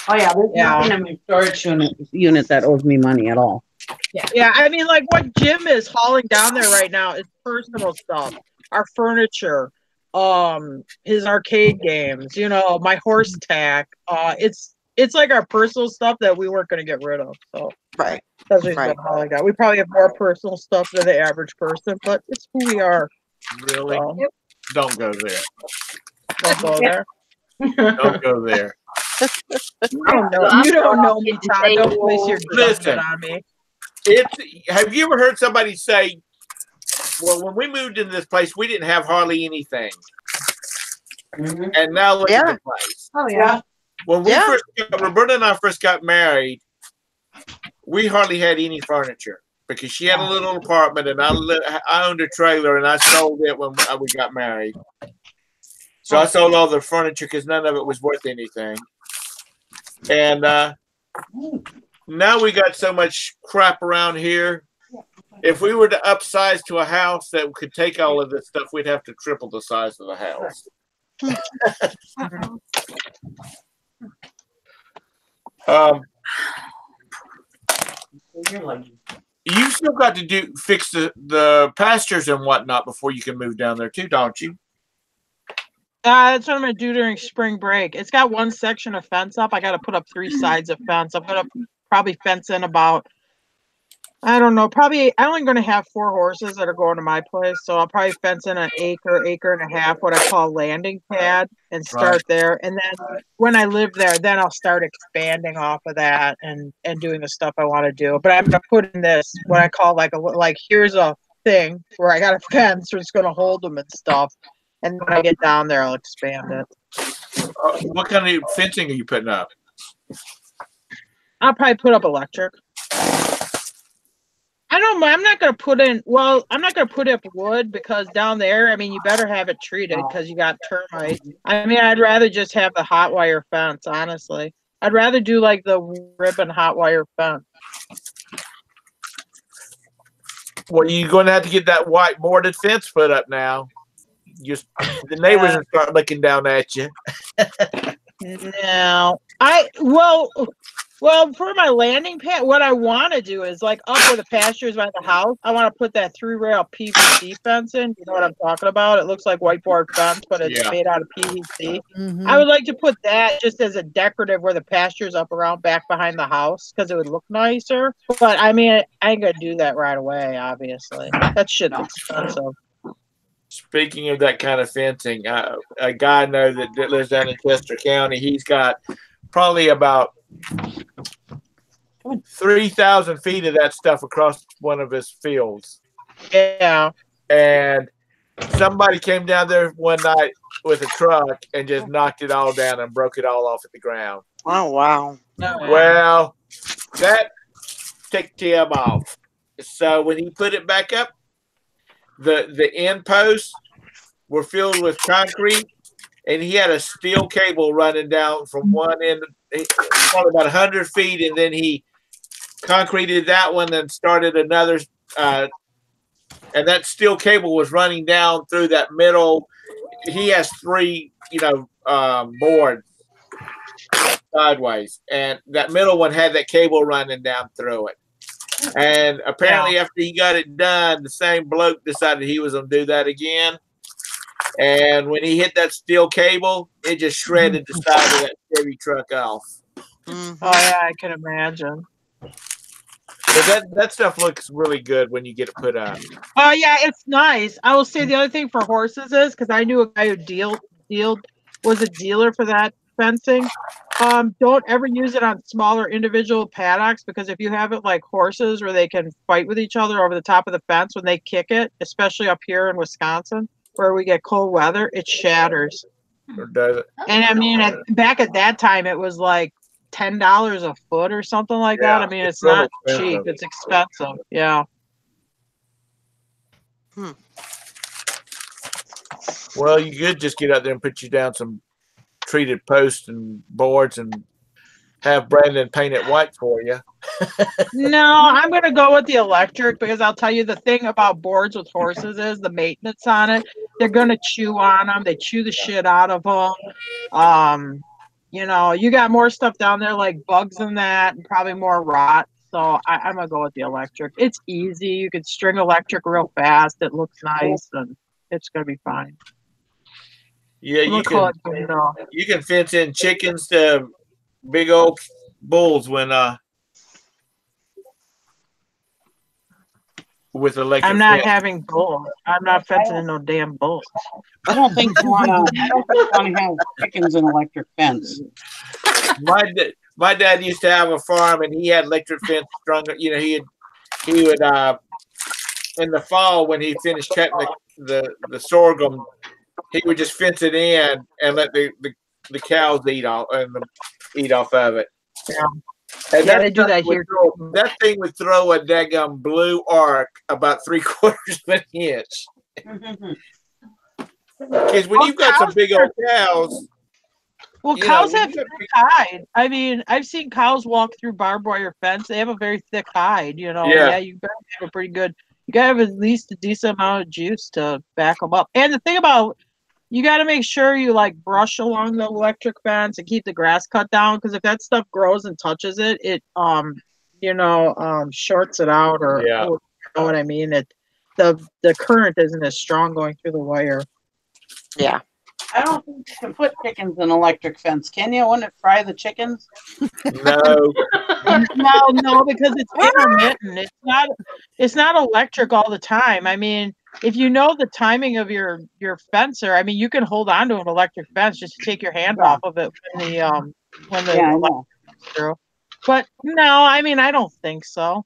Oh yeah, there's nothing in my storage unit that owes me money at all. Yeah. I mean, like what Jim is hauling down there right now is personal stuff, our furniture, his arcade games, my horse tack. It's like our personal stuff that we weren't going to get rid of. So that's what he's been hauling down. We probably have more personal stuff than the average person, but it's who we are. Really? So. Don't go there. Don't go there. Don't go there. You don't know me, Todd. Don't place your Listen. judgment on me. Have you ever heard somebody say, well, when we moved into this place, we didn't have hardly anything. And now look at the place. Oh yeah. When we Roberta and I first got married, we hardly had any furniture because she had a little apartment and I owned a trailer and I sold it when we got married. So I sold all the furniture because none of it was worth anything. And now we got so much crap around here. If we were to upsize to a house that could take all of this stuff, we'd have to triple the size of the house. You still got to fix the pastures and whatnot before you can move down there too, don't you? That's what I'm gonna do during spring break. It's got one section of fence up. I got to put up 3 sides of fence. I'm gonna probably fence in about, I don't know, probably I'm only gonna have 4 horses that are going to my place, so I'll probably fence in an acre and a half, what I call a landing pad, and start there. And then when I live there, then I'll start expanding off of that and doing the stuff I want to do. But I'm gonna put in this what I call like here's a thing where I got a fence where it's gonna hold them and stuff. And when I get down there, I'll expand it. What kind of fencing are you putting up? I'll probably put up electric. I'm not going to put in, I'm not going to put up wood because down there, I mean, you better have it treated because you got termites. I mean, I'd rather just have the hot wire fence, honestly. I'd rather do like the ribbon hot wire fence. Well, you're going to have to get that white boarded fence put up now. The neighbors will start looking down at you. No, well, for my landing pad, what I want to do is like up where the pastures by the house. I want to put that 3-rail PVC fence in. You know what I'm talking about? It looks like whiteboard fence, but it's made out of PVC. I would like to put that just as a decorative where the pastures up around back behind the house because it would look nicer. But I mean, I ain't gonna do that right away. Obviously, that shit's expensive. Speaking of that kind of fencing, a guy I know that lives down in Chester County, he's got probably about 3,000 feet of that stuff across one of his fields. Yeah. And somebody came down there one night with a truck and just knocked it all down and broke it all off at the ground. Oh, wow. Well, that ticked him off. So when he put it back up, the end posts were filled with concrete, and he had a steel cable running down from one end, probably about 100 feet, and then he concreted that one and started another, and that steel cable was running down through that middle. He has 3, boards sideways, and that middle one had that cable running down through it. And apparently after he got it done, the same bloke decided he was going to do that again. And when he hit that steel cable, it just shredded the side of that Chevy truck off. Oh, yeah, I can imagine. But that stuff looks really good when you get it put up. Oh, yeah, it's nice. I will say the other thing for horses is, because I knew a guy who was a dealer for that fencing. Don't ever use it on smaller individual paddocks because if you have it like horses where they can fight with each other over the top of the fence when they kick it, especially up here in Wisconsin where we get cold weather, it shatters. Or does it? And I mean, back at that time, it was like $10 a foot or something like that. I mean, it's not cheap. It's expensive. Yeah. Well, you could just get out there and put you down some treated posts and boards and have Brandon paint it white for you. No, I'm going to go with the electric because I'll tell you the thing about boards with horses is the maintenance on it. They're going to chew on them. They chew the shit out of them. You got more stuff down there like bugs and that and probably more rot. So I'm going to go with the electric. It's easy. You can string electric real fast. It looks nice and it's going to be fine. Yeah, you can fence in chickens to big old bulls when with electric I'm not fence. having bulls. I'm not fencing in no damn bulls. I don't think you want to have chickens in electric fence. My dad used to have a farm, and he had electric fence strung. You know, he would in the fall when he finished cutting the sorghum, he would just fence it in and let the cows eat off of it. Yeah. And Yeah, they do that here. That thing would throw a daggum blue arc about 3/4 of an inch. Because when you've got some big old cows. Well, cows have thick hide. I mean, I've seen cows walk through barbed wire fence. They have a very thick hide, you know. Yeah, you gotta have a pretty good. You gotta have at least a decent amount of juice to back them up. And the thing about you got to make sure you like brush along the electric fence and keep the grass cut down, because if that stuff grows and touches it, it shorts it out, or you know what I mean. The current isn't as strong going through the wire. Yeah. I don't think you can put chickens in electric fence. Can you? Wouldn't it fry the chickens? No. No, because it's intermittent. It's not electric all the time. I mean, if you know the timing of your fencer, I mean, you can hold on to an electric fence just to take your hand off of it when the electric through. But no, I mean, I don't think so.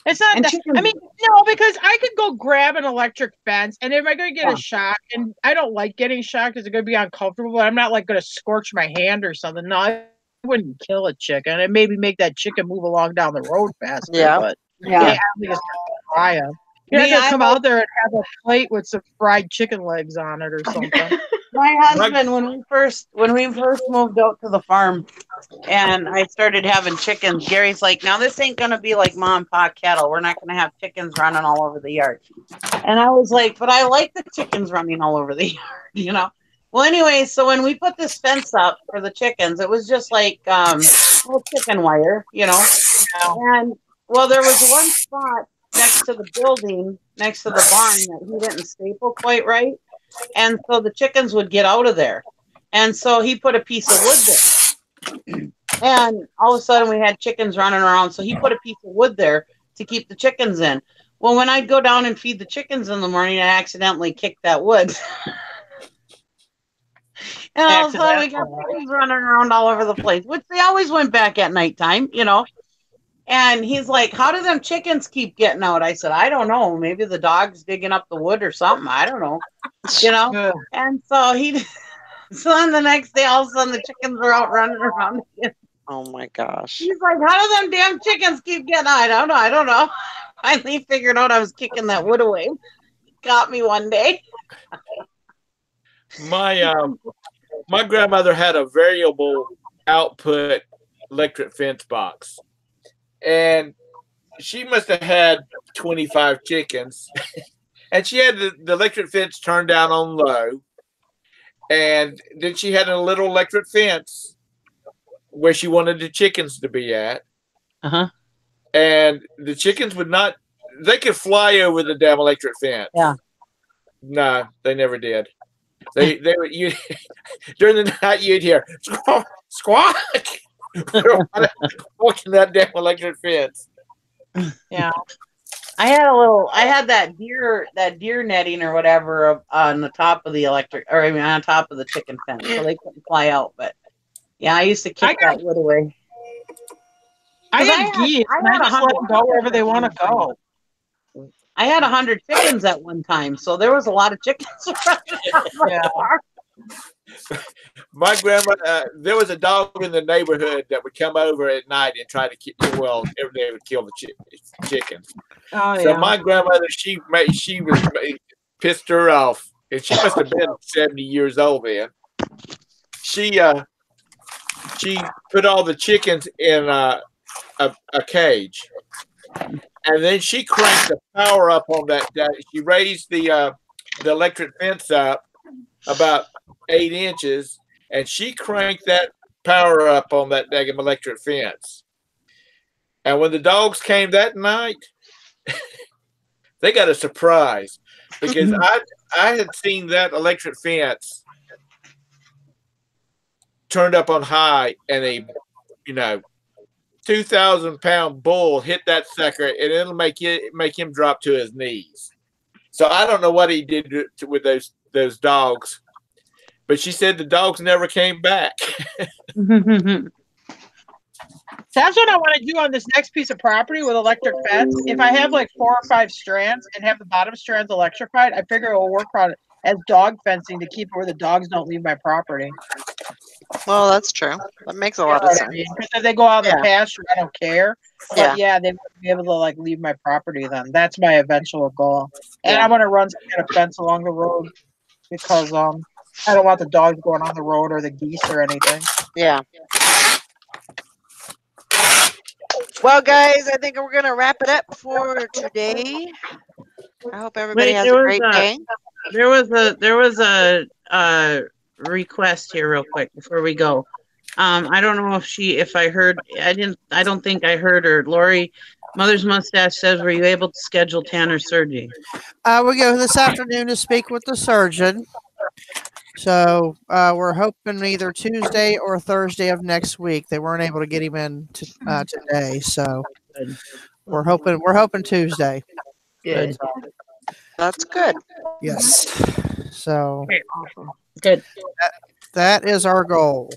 It's not that. I mean, no, because I could go grab an electric fence, and if I'm going to get a shock, and I don't like getting shocked because it's going to be uncomfortable, but I'm not like going to scorch my hand or something. No, I wouldn't kill a chicken. And maybe make that chicken move along down the road faster. Yeah. But Yeah. I think it's going to fry them. You have to come out there and have a plate with some fried chicken legs on it or something. My husband, when we first moved out to the farm, and I started having chickens, Gary's like, "Now this ain't gonna be like mom and pop cattle. We're not gonna have chickens running all over the yard." And I was like, "But I like the chickens running all over the yard, you know." Well, anyway, so when we put this fence up for the chickens, it was just like chicken wire, you know. And well, there was one spot next to the building, next to the barn, that he didn't staple quite right. And so the chickens would get out of there. And so he put a piece of wood there. And all of a sudden we had chickens running around. So he put a piece of wood there to keep the chickens in. Well, when I'd go down and feed the chickens in the morning, I accidentally kicked that wood. And all of a sudden we got chickens running around all over the place, which they always went back at nighttime, you know. And he's like, "How do them chickens keep getting out?" I said, "I don't know. Maybe the dog's digging up the wood or something. I don't know." You know? And so so then the next day, all of a sudden, the chickens are out running around again. Oh my gosh. He's like, "How do them damn chickens keep getting out?" I don't know. Finally figured out I was kicking that wood away. Got me one day. My grandmother had a variable output electric fence box. And she must have had 25 chickens. And she had the electric fence turned down on low. And then she had a little electric fence where she wanted the chickens to be at. Uh-huh. And the chickens would not, they could fly over the damn electric fence. Yeah. No, they never did. They would, during the night you'd hear squawk, squawk. Walking that damn electric fence. Yeah. I had that deer netting or whatever on the top of the electric, or I mean on top of the chicken fence, so they couldn't fly out. But yeah, I used to kick that wood away. I had geese, and I just let them go wherever they want to go. I had 100 chickens at one time, so there was a lot of chickens. Yeah. My grandma, there was a dog in the neighborhood that would come over at night and try to kill. Well, every day would kill the chickens. Oh, so yeah. my grandmother, she pissed her off, and she must have been 70 years old then. She put all the chickens in a cage, and then she cranked the power up on that. She raised the electric fence up about 8 inches, and she cranked that power up on that daggum electric fence. And when the dogs came that night, they got a surprise, because I had seen that electric fence turned up on high, and 2,000-pound bull hit that sucker, and it'll make him drop to his knees. So I don't know what he did with those dogs, but she said the dogs never came back. That's what I want to do on this next piece of property with electric fence. If I have like 4 or 5 strands and have the bottom strands electrified, I figure it will work on it as dog fencing to keep it where the dogs don't leave my property. Well, that's true. That makes a lot of sense. Because if they go out in the pasture, I don't care. But Yeah. they won't be able to like leave my property then. That's my eventual goal. And I want to run some kind of fence along the road because I don't want the dogs going on the road or the geese or anything. Yeah. Well, guys, I think we're gonna wrap it up for today. I hope everybody has a great day. There was a request here real quick before we go. I don't know if I heard. I don't think I heard her. Lori, Mother's Mustache says, were you able to schedule Tanner's surgery? We go this afternoon to speak with the surgeon. So we're hoping either Tuesday or Thursday of next week. They weren't able to get him in today, so we're hoping Tuesday. Good. That's good. Yes. So okay, awesome. Good. That is our goal.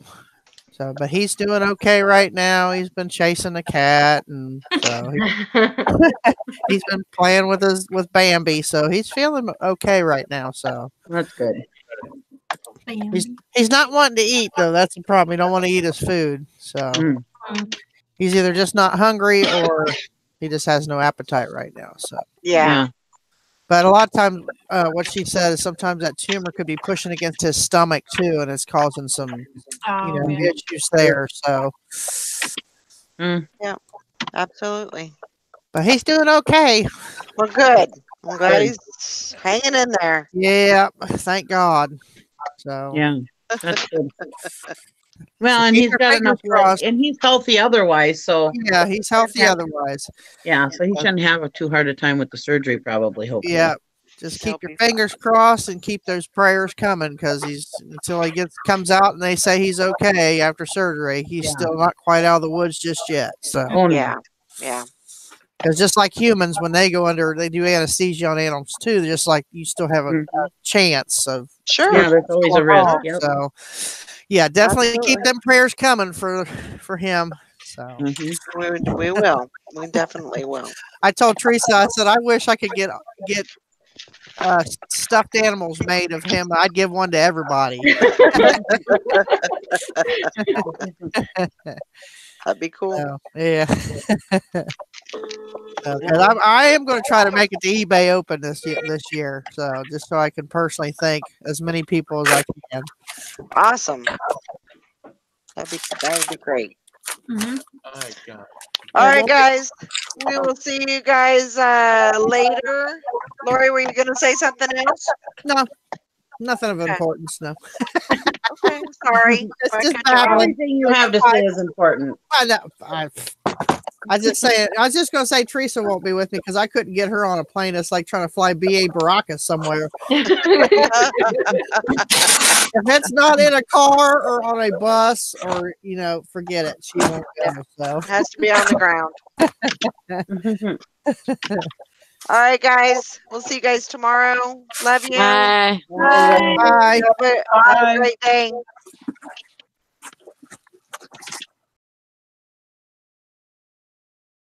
So, but he's doing okay right now. He's been chasing a cat, and so he's been playing with Bambi. So he's feeling okay right now. So that's good. He's not wanting to eat though. That's the problem. He don't want to eat his food. So he's either just not hungry or he just has no appetite right now. So yeah. But a lot of times, what she said is sometimes that tumor could be pushing against his stomach too, and it's causing some issues there. So yeah, absolutely. But he's doing okay. Well, good. I'm glad he's hanging in there. Yeah, thank God. So yeah, that's good. Well, and he's got enough crossed, and he's healthy otherwise. So yeah, he's healthy otherwise. Yeah, so he shouldn't have too hard a time with the surgery, probably. Hopefully. Yeah, just keep your fingers crossed and keep those prayers coming because until he comes out and they say he's okay after surgery, he's still not quite out of the woods just yet. So yeah. Because just like humans, when they go under, they do anesthesia on animals too. They're just like you still have a chance of Yeah, there's always a risk. Yep. So yeah, definitely keep them prayers coming for him. So we will. We definitely will. I told Teresa, I said I wish I could get stuffed animals made of him. I'd give one to everybody. That'd be cool. So, yeah. I am going to try to make it to eBay open this year, so just so I can personally thank as many people as I can. Awesome. That would be great. Oh, All right, guys. We will see you guys later. Lori, were you going to say something else? No, nothing of importance. No. Okay, sorry. Everything you have to say is important. I know. I was just going to say Teresa won't be with me because I couldn't get her on a plane. It's like trying to fly BA Baracus somewhere. If it's not in a car or on a bus or, forget it. She won't go. So. It has to be on the ground. All right, guys. We'll see you guys tomorrow. Love you. Bye. Bye. Have a great day.